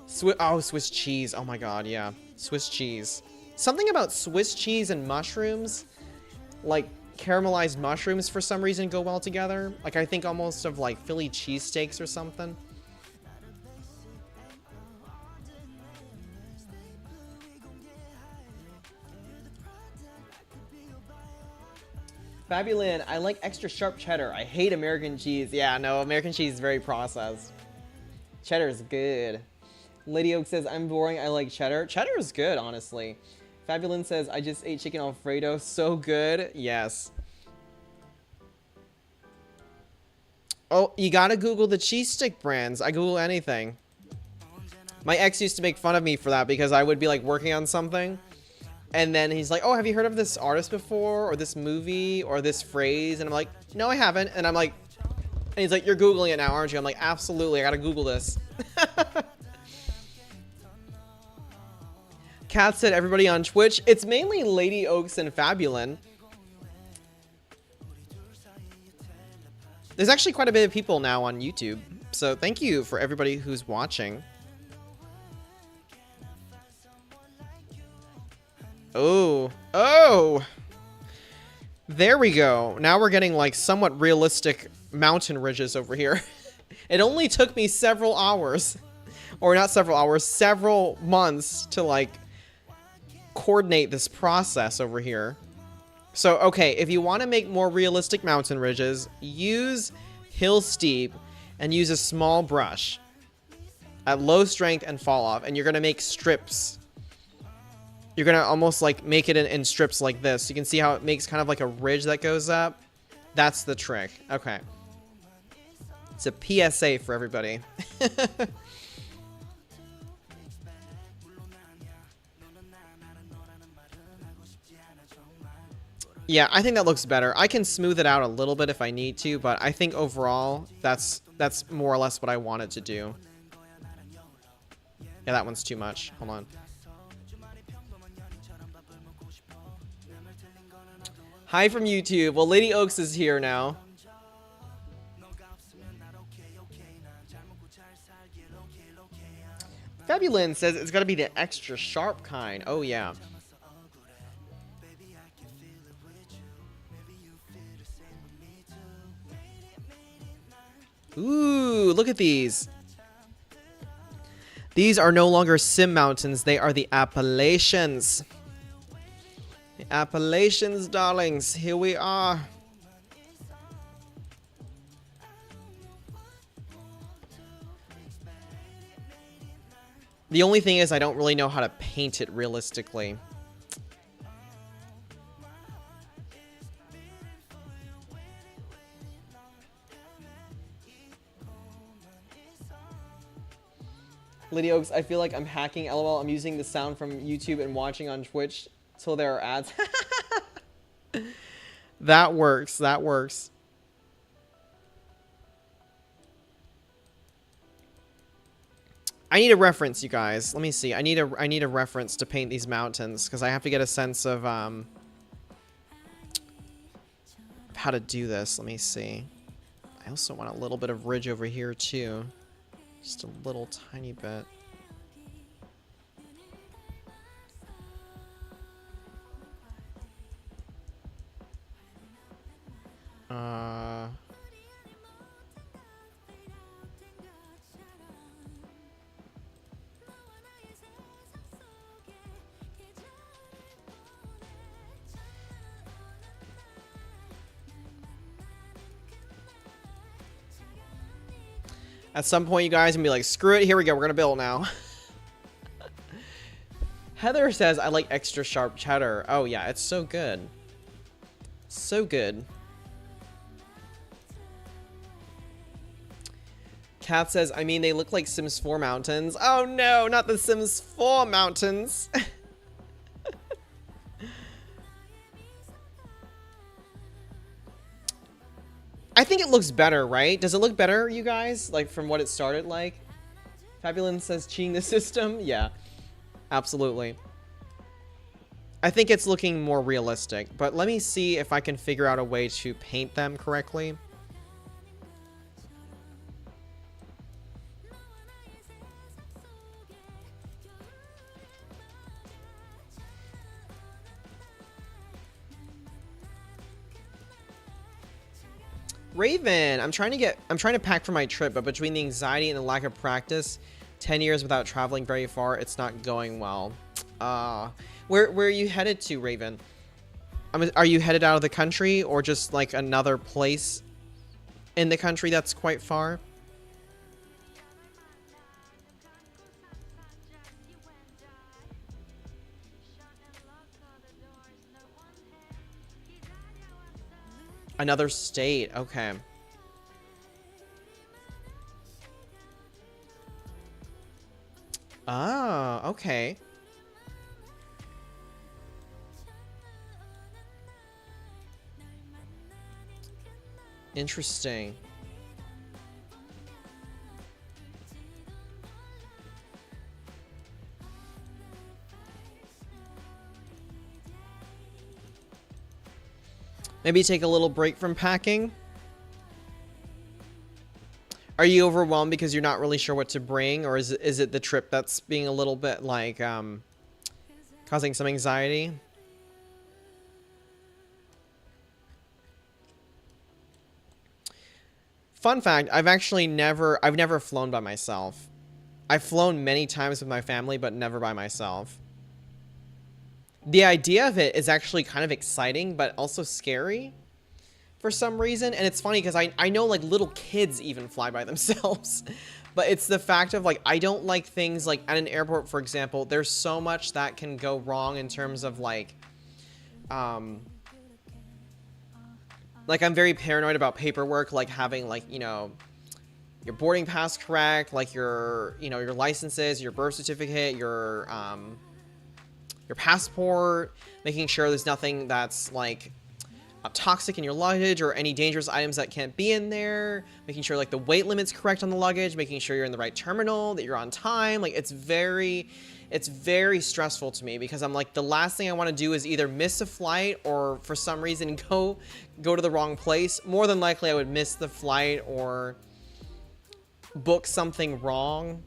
Swiss cheese. Oh my god, yeah. Swiss cheese. Something about Swiss cheese and mushrooms, like caramelized mushrooms for some reason go well together. Like, I think almost of like Philly cheesesteaks or something. Fabulin, I like extra sharp cheddar. I hate American cheese. Yeah, no, American cheese is very processed. Cheddar is good. Lady Oak says, I'm boring, I like cheddar. Cheddar is good, honestly. Fabulin says, I just ate chicken Alfredo. So good. Yes. Oh, you gotta Google the cheese stick brands. I Google anything. My ex used to make fun of me for that because I would be like working on something. And then he's like, oh, have you heard of this artist before, or this movie, or this phrase? And I'm like, no, I haven't. And I'm like, and he's like, you're Googling it now, aren't you? I'm like, absolutely, I gotta Google this. Kat said, everybody on Twitch. It's mainly Lady Oaks and Fabulin. There's actually quite a bit of people now on YouTube. So thank you for everybody who's watching. Oh. Oh! There we go. Now we're getting like somewhat realistic mountain ridges over here. It only took me several hours. Or not several hours, several months to like coordinate this process over here. So, okay, if you want to make more realistic mountain ridges, use Hill Steep and use a small brush at low strength and fall off, and you're going to make strips. You're going to almost like make it in strips like this. You can see how it makes kind of like a ridge that goes up. That's the trick. Okay. It's a PSA for everybody. Yeah, I think that looks better. I can smooth it out a little bit if I need to, but I think overall, that's more or less what I wanted to do. Yeah, that one's too much. Hold on. Hi from YouTube. Well, Lady Oaks is here now. Fabulin says it's got to be the extra sharp kind. Oh, yeah. Ooh, look at these. These are no longer Sim Mountains. They are the Appalachians. The Appalachians, darlings. Here we are. The only thing is I don't really know how to paint it realistically. Lady Oaks, I feel like I'm hacking. LOL, I'm using the sound from YouTube and watching on Twitch till there are ads. That works. That works. I need a reference, you guys. Let me see. I need a reference to paint these mountains because I have to get a sense of how to do this. Let me see. I also want a little bit of ridge over here too. Just a little tiny bit. At some point, you guys can be like, screw it, here we go, we're gonna build now. Heather says, I like extra sharp cheddar. Oh yeah, it's so good. So good. Kat says, I mean, they look like Sims 4 mountains. Oh no, not the Sims 4 mountains. I think it looks better, right? Does it look better, you guys? Like, from what it started like? Fabulin says, cheating the system? Yeah, absolutely. I think it's looking more realistic, but let me see if I can figure out a way to paint them correctly. Raven, I'm trying to pack for my trip, but between the anxiety and the lack of practice, 10 years without traveling very far, it's not going well. Where are you headed to, Raven? Are you headed out of the country or just like another place in the country that's quite far? Another state, okay. Ah, okay. Interesting. Maybe take a little break from packing. Are you overwhelmed because you're not really sure what to bring, or is it the trip that's being a little bit like causing some anxiety? Fun fact, I've never flown by myself. I've flown many times with my family, but never by myself. The idea of it is actually kind of exciting, but also scary for some reason. And it's funny because I know like little kids even fly by themselves. But it's the fact of like, I don't like things like at an airport, for example, there's so much that can go wrong in terms of like I'm very paranoid about paperwork, like having like, you know, your boarding pass correct, like your, you know, your licenses, your birth certificate, your passport, making sure there's nothing that's like toxic in your luggage or any dangerous items that can't be in there, making sure like the weight limit's correct on the luggage, making sure you're in the right terminal, that you're on time. Like it's very stressful to me because I'm like, the last thing I want to do is either miss a flight or for some reason go to the wrong place. More than likely I would miss the flight or book something wrong.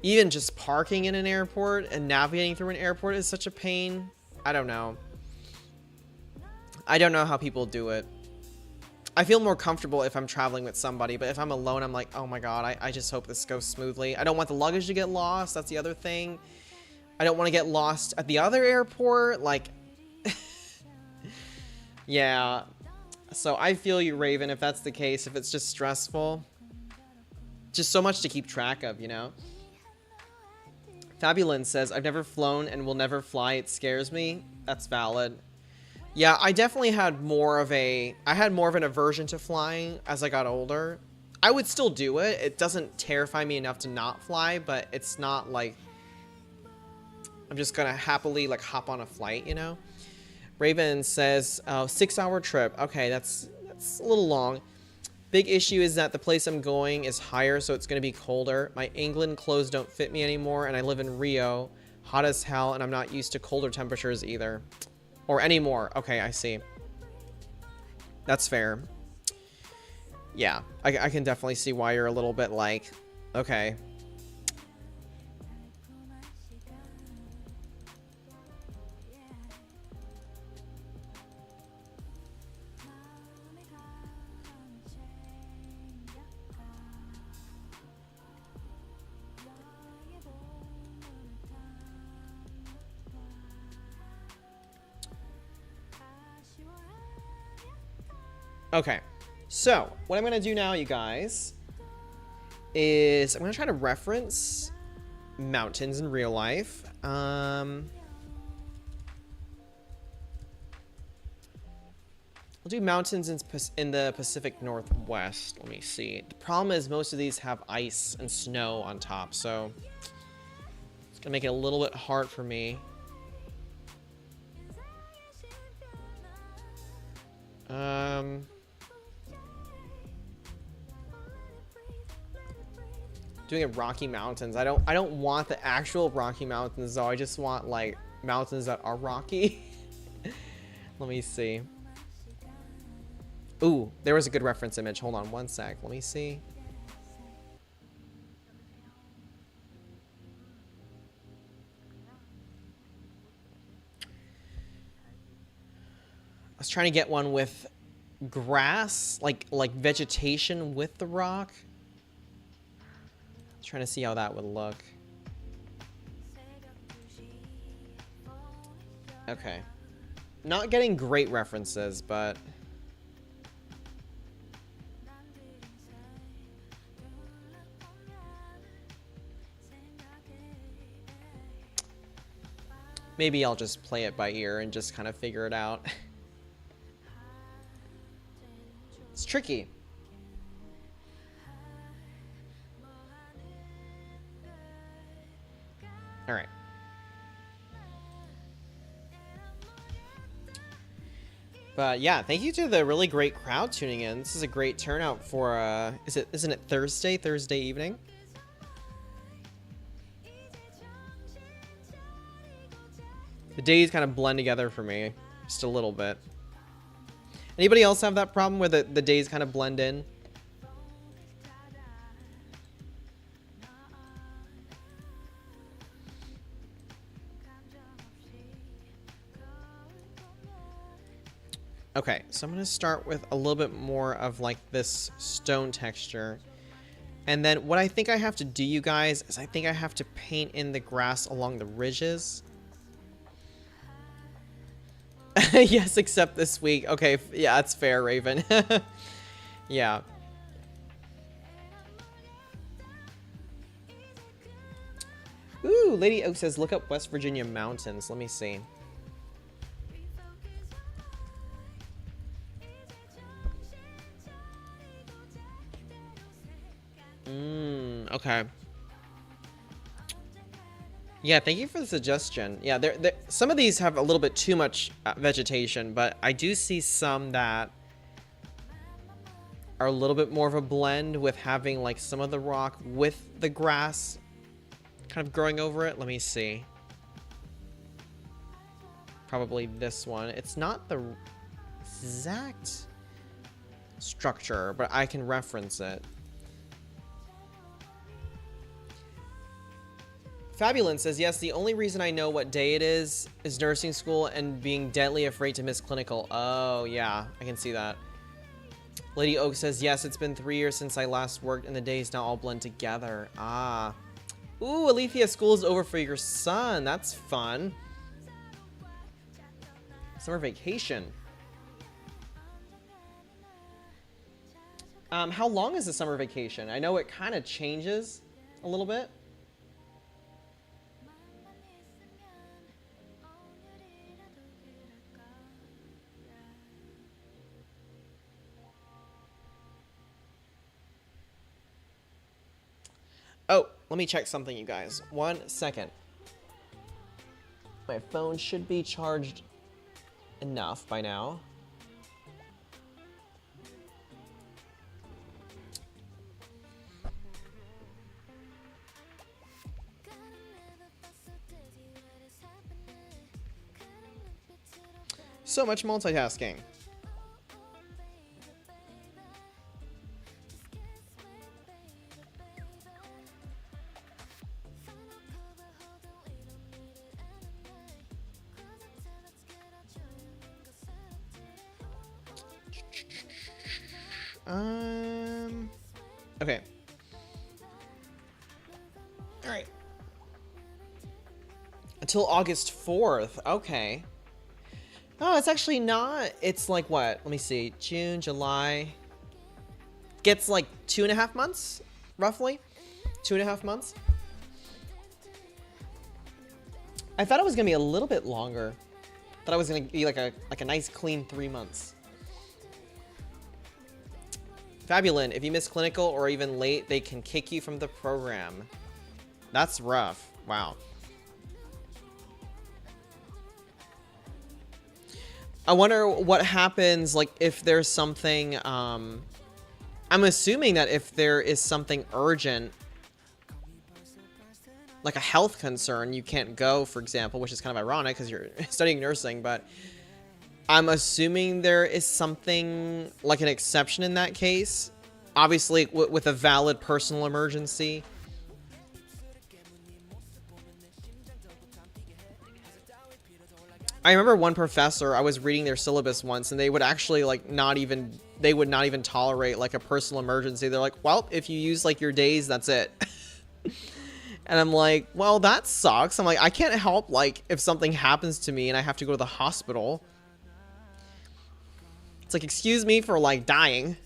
Even just parking in an airport and navigating through an airport is such a pain. I don't know. I don't know how people do it. I feel more comfortable if I'm traveling with somebody, but if I'm alone, I'm like, oh my god, I just hope this goes smoothly. I don't want the luggage to get lost. That's the other thing. I don't want to get lost at the other airport. Like, yeah. So I feel you, Raven, if that's the case, if it's just stressful. Just so much to keep track of, you know? Fabulin says, I've never flown and will never fly. It scares me. That's valid. Yeah, I definitely had more of an aversion to flying as I got older. I would still do it. It doesn't terrify me enough to not fly, but it's not like I'm just gonna happily like hop on a flight, you know? Raven says, 6-hour trip. Okay, that's a little long. Big issue is that the place I'm going is higher, so it's going to be colder. My England clothes don't fit me anymore, and I live in Rio. Hot as hell, and I'm not used to colder temperatures either. Or anymore. Okay, I see. That's fair. Yeah, I can definitely see why you're a little bit like, okay. Okay, so what I'm going to do now, you guys, is I'm going to try to reference mountains in real life. We'll do mountains in the Pacific Northwest. Let me see. The problem is most of these have ice and snow on top, so it's going to make it a little bit hard for me. Doing it Rocky Mountains. I don't want the actual Rocky Mountains though. I just want like mountains that are rocky. Let me see. Ooh, there was a good reference image. Hold on one sec. Let me see. I was trying to get one with grass, like vegetation with the rock. Trying to see how that would look. Okay. Not getting great references, but maybe I'll just play it by ear and just kind of figure it out. It's tricky. All right. But yeah, thank you to the really great crowd tuning in. This is a great turnout for isn't it Thursday evening? The days kind of blend together for me just a little bit. Anybody else have that problem where the days kind of blend in? Okay, so I'm going to start with a little bit more of like this stone texture. And then what I think I have to do, you guys, is I think I have to paint in the grass along the ridges. Yes, except this week. Okay, yeah, that's fair, Raven. Yeah. Ooh, Lady Oak says, look up West Virginia mountains. Let me see. Okay. Yeah, thank you for the suggestion. Yeah, some of these have a little bit too much vegetation, but I do see some that are a little bit more of a blend with having like some of the rock with the grass kind of growing over it. Let me see. Probably this one. It's not the exact structure, but I can reference it. Fabulin says, yes, the only reason I know what day it is nursing school and being deadly afraid to miss clinical. Oh, yeah, I can see that. Lady Oak says, yes, it's been 3 years since I last worked and the days now all blend together. Ah. Ooh, Alethea, school is over for your son. That's fun. Summer vacation. How long is the summer vacation? I know it kind of changes a little bit. Oh, let me check something, you guys. 1 second. My phone should be charged enough by now. So much multitasking. Okay. All right. Until August 4th. Okay. Oh, it's actually not. It's like what? Let me see. June, July. Gets like 2.5 months, roughly. 2.5 months. I thought it was gonna be a little bit longer. I thought it was gonna be like a nice clean 3 months. Fabulin, if you miss clinical or even late, they can kick you from the program. That's rough. Wow. I wonder what happens, like, if there's something, I'm assuming that if there is something urgent, like a health concern, you can't go, for example, which is kind of ironic because you're studying nursing, but I'm assuming there is something like an exception in that case. Obviously, with a valid personal emergency. I remember one professor, I was reading their syllabus once, and they would actually like they would not even tolerate like a personal emergency. They're like, well, if you use like your days, that's it. And I'm like, well, that sucks. I'm like, I can't help like if something happens to me and I have to go to the hospital. It's like, excuse me for like dying.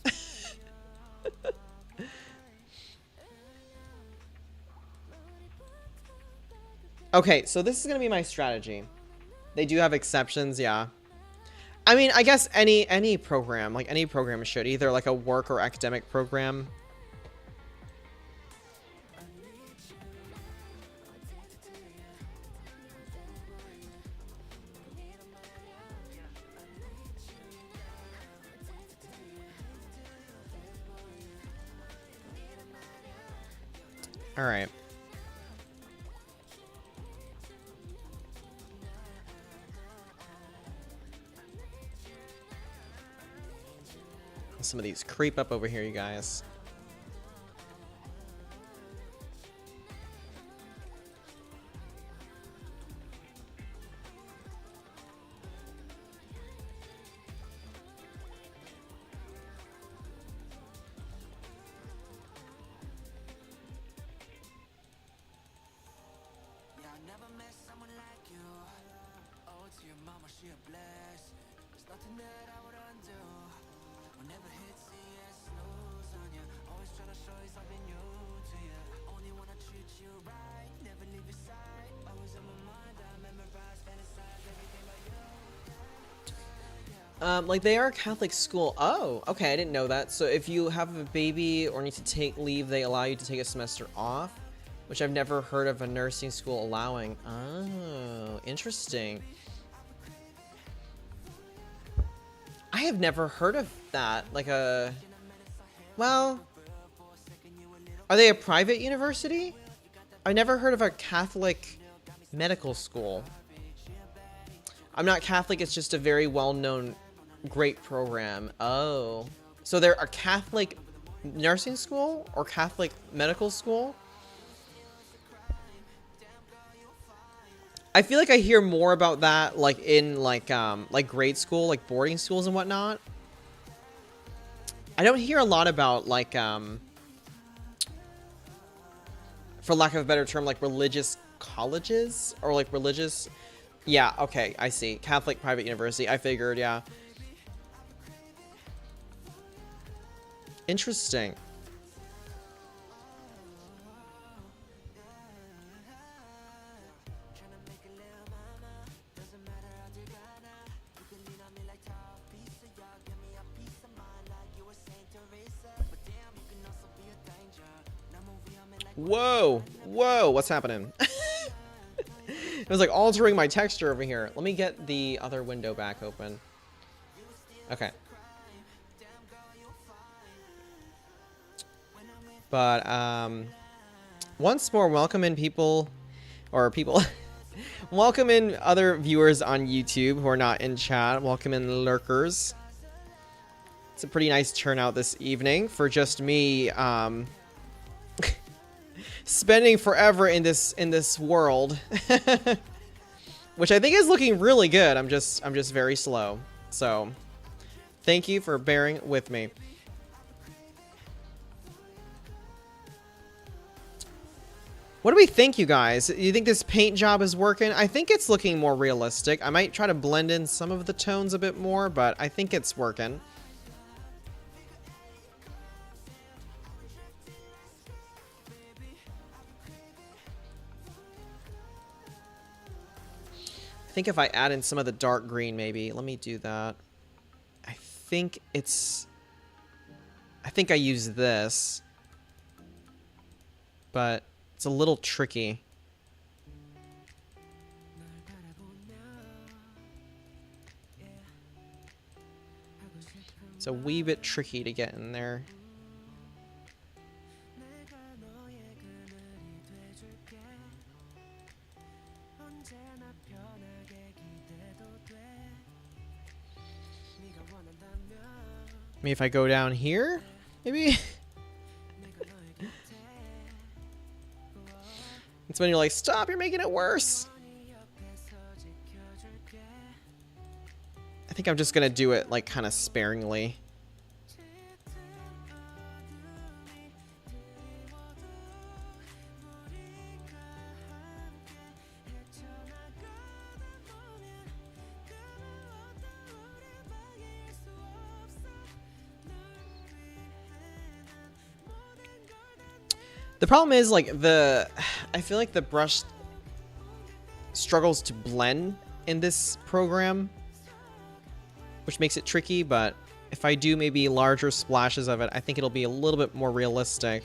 Okay, so this is gonna be my strategy. They do have exceptions, yeah. I mean, I guess any program, like any program should, either like a work or academic program. All right. Some of these creep up over here, you guys. Like they are a Catholic school. Oh, okay, I didn't know that. So if you have a baby or need to take leave, they allow you to take a semester off, which I've never heard of a nursing school allowing. Oh, interesting. I have never heard of that. Like a, well, are they a private university? I've never heard of a Catholic medical school. I'm not Catholic, it's just a very well-known great program. Oh, so they're a Catholic nursing school or Catholic medical school? I feel like I hear more about that like in like grade school, like boarding schools and whatnot. I don't hear a lot about like for lack of a better term, like religious colleges or like religious. Yeah, okay, I see. Catholic private university. I figured, yeah. Interesting. Whoa, whoa, what's happening? It was like altering my texture over here. Let me get the other window back open. Okay. But once more, welcome in people, or people, welcome in other viewers on YouTube who are not in chat. Welcome in lurkers. It's a pretty nice turnout this evening for just me spending forever in this world, which I think is looking really good. I'm just very slow. So thank you for bearing with me. What do we think, you guys? You think this paint job is working? I think it's looking more realistic. I might try to blend in some of the tones a bit more, but I think it's working. I think if I add in some of the dark green, maybe. Let me do that. I think I use this, but it's a little tricky. It's a wee bit tricky to get in there. Maybe if I go down here, maybe. It's when you're like, stop, you're making it worse. I think I'm just gonna do it like kind of sparingly. The problem is, like, I feel like the brush struggles to blend in this program, which makes it tricky, but if I do maybe larger splashes of it, I think it'll be a little bit more realistic.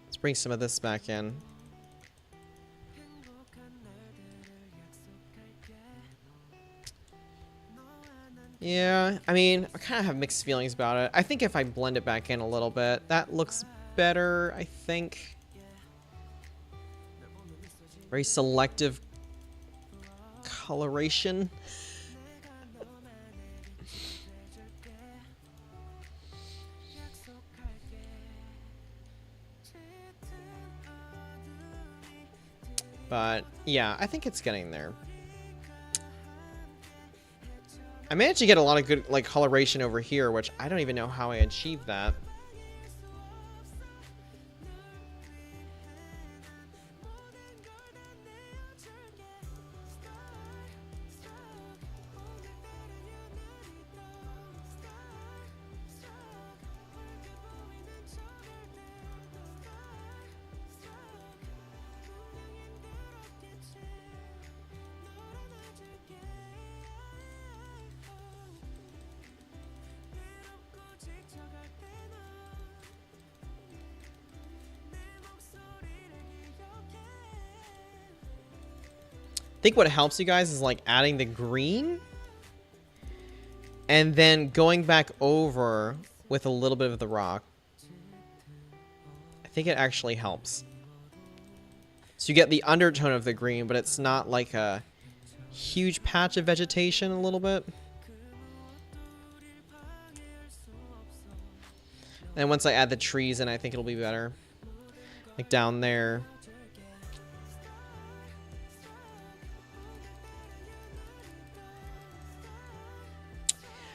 Let's bring some of this back in. Yeah, I mean, I kind of have mixed feelings about it. I think if I blend it back in a little bit, that looks better, I think. Very selective coloration. But yeah, I think it's getting there. I managed to get a lot of good like coloration over here, which I don't even know how I achieved that. I think what helps you guys is like adding the green and then going back over with a little bit of the rock. I think it actually helps. So you get the undertone of the green, but it's not like a huge patch of vegetation a little bit. And once I add the trees in, I think it'll be better. Like down there.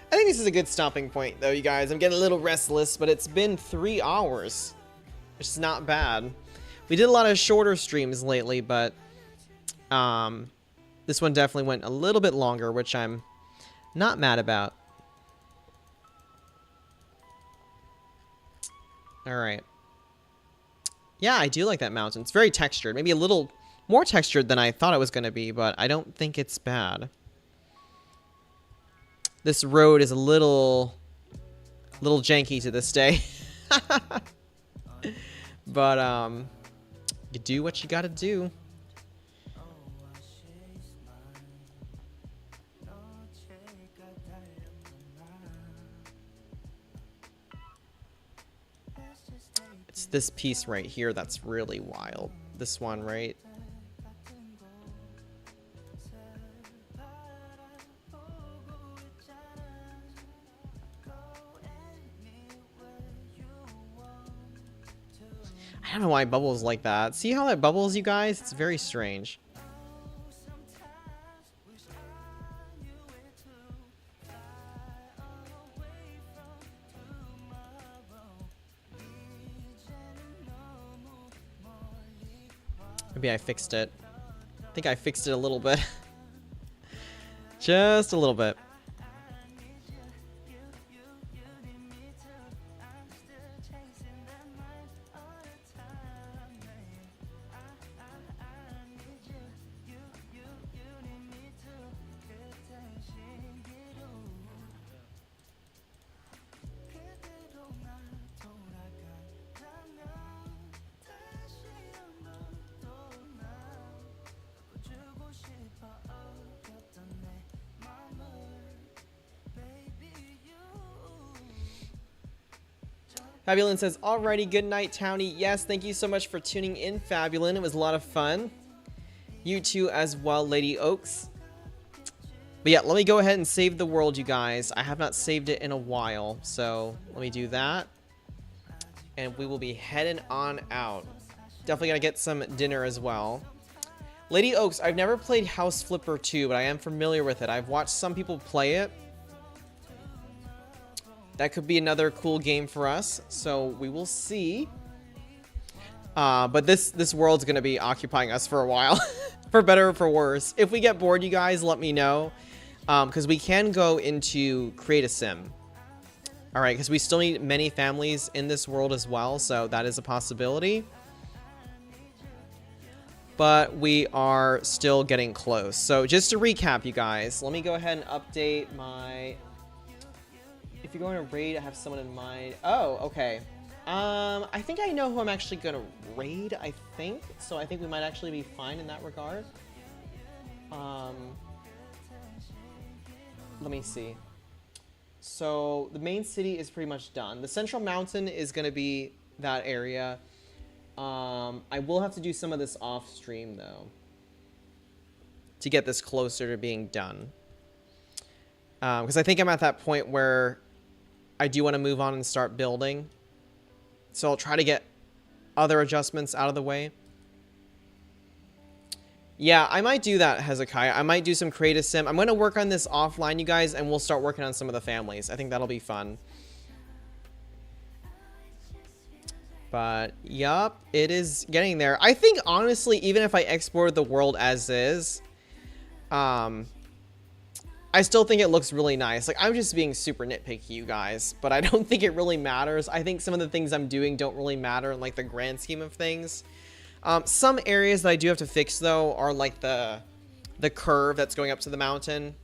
I think this is a good stopping point, though, you guys. I'm getting a little restless, but it's been 3 hours. Which is not bad. We did a lot of shorter streams lately, but this one definitely went a little bit longer, which I'm not mad about. All right. Yeah, I do like that mountain. It's very textured. Maybe a little more textured than I thought it was going to be, but I don't think it's bad. This road is a little janky to this day. But you do what you gotta do. It's this piece right here that's really wild. This one, right? I don't know why bubbles like that. See how that bubbles, you guys? It's very strange. Maybe I fixed it. I think I fixed it a little bit. Just a little bit. Fabulin says, alrighty, good night, Townie. Yes, thank you so much for tuning in, Fabulin. It was a lot of fun. You too as well, Lady Oaks. But yeah, let me go ahead and save the world, you guys. I have not saved it in a while, so let me do that. And we will be heading on out. Definitely gonna get some dinner as well. Lady Oaks, I've never played House Flipper 2, but I am familiar with it. I've watched some people play it. That could be another cool game for us, so we will see. But this world's gonna be occupying us for a while, for better or for worse. If we get bored, you guys, let me know, because we can go into create a sim. All right, because we still need many families in this world as well, so that is a possibility. But we are still getting close. So just to recap, you guys, let me go ahead and update my... If you're going to raid, I have someone in mind. Oh, okay. I think I know who I'm actually going to raid, I think. So I think we might actually be fine in that regard. Let me see. So the main city is pretty much done. The central mountain is going to be that area. I will have to do some of this off stream though, to get this closer to being done. Because I think I'm at that point where I do want to move on and start building. So I'll try to get other adjustments out of the way. Yeah, I might do that, Hezekiah. I might do some creative sim. I'm going to work on this offline, you guys, and we'll start working on some of the families. I think that'll be fun. But, yup, it is getting there. I think, honestly, even if I export the world as is, I still think it looks really nice. Like, I'm just being super nitpicky, you guys, but I don't think it really matters. I think some of the things I'm doing don't really matter in, like, the grand scheme of things. Some areas that I do have to fix, though, are, like, the curve that's going up to the mountain.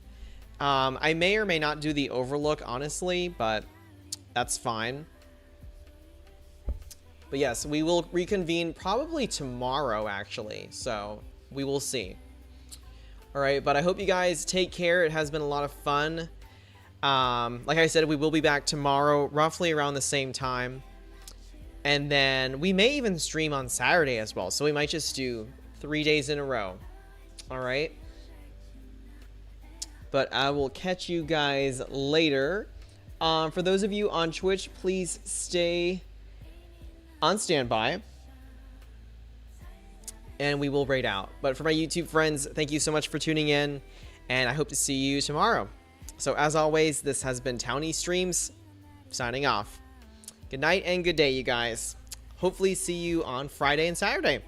I may or may not do the overlook, honestly, but that's fine. But yes, we will reconvene probably tomorrow, actually, so we will see. All right, but I hope you guys take care. It has been a lot of fun. Like I said, we will be back tomorrow, roughly around the same time. And then we may even stream on Saturday as well. So we might just do 3 days in a row. All right. But I will catch you guys later. For those of you on Twitch, please stay on standby. And we will raid out. But for my YouTube friends, thank you so much for tuning in. And I hope to see you tomorrow. So as always, this has been Townie Streams, signing off. Good night and good day, you guys. Hopefully see you on Friday and Saturday.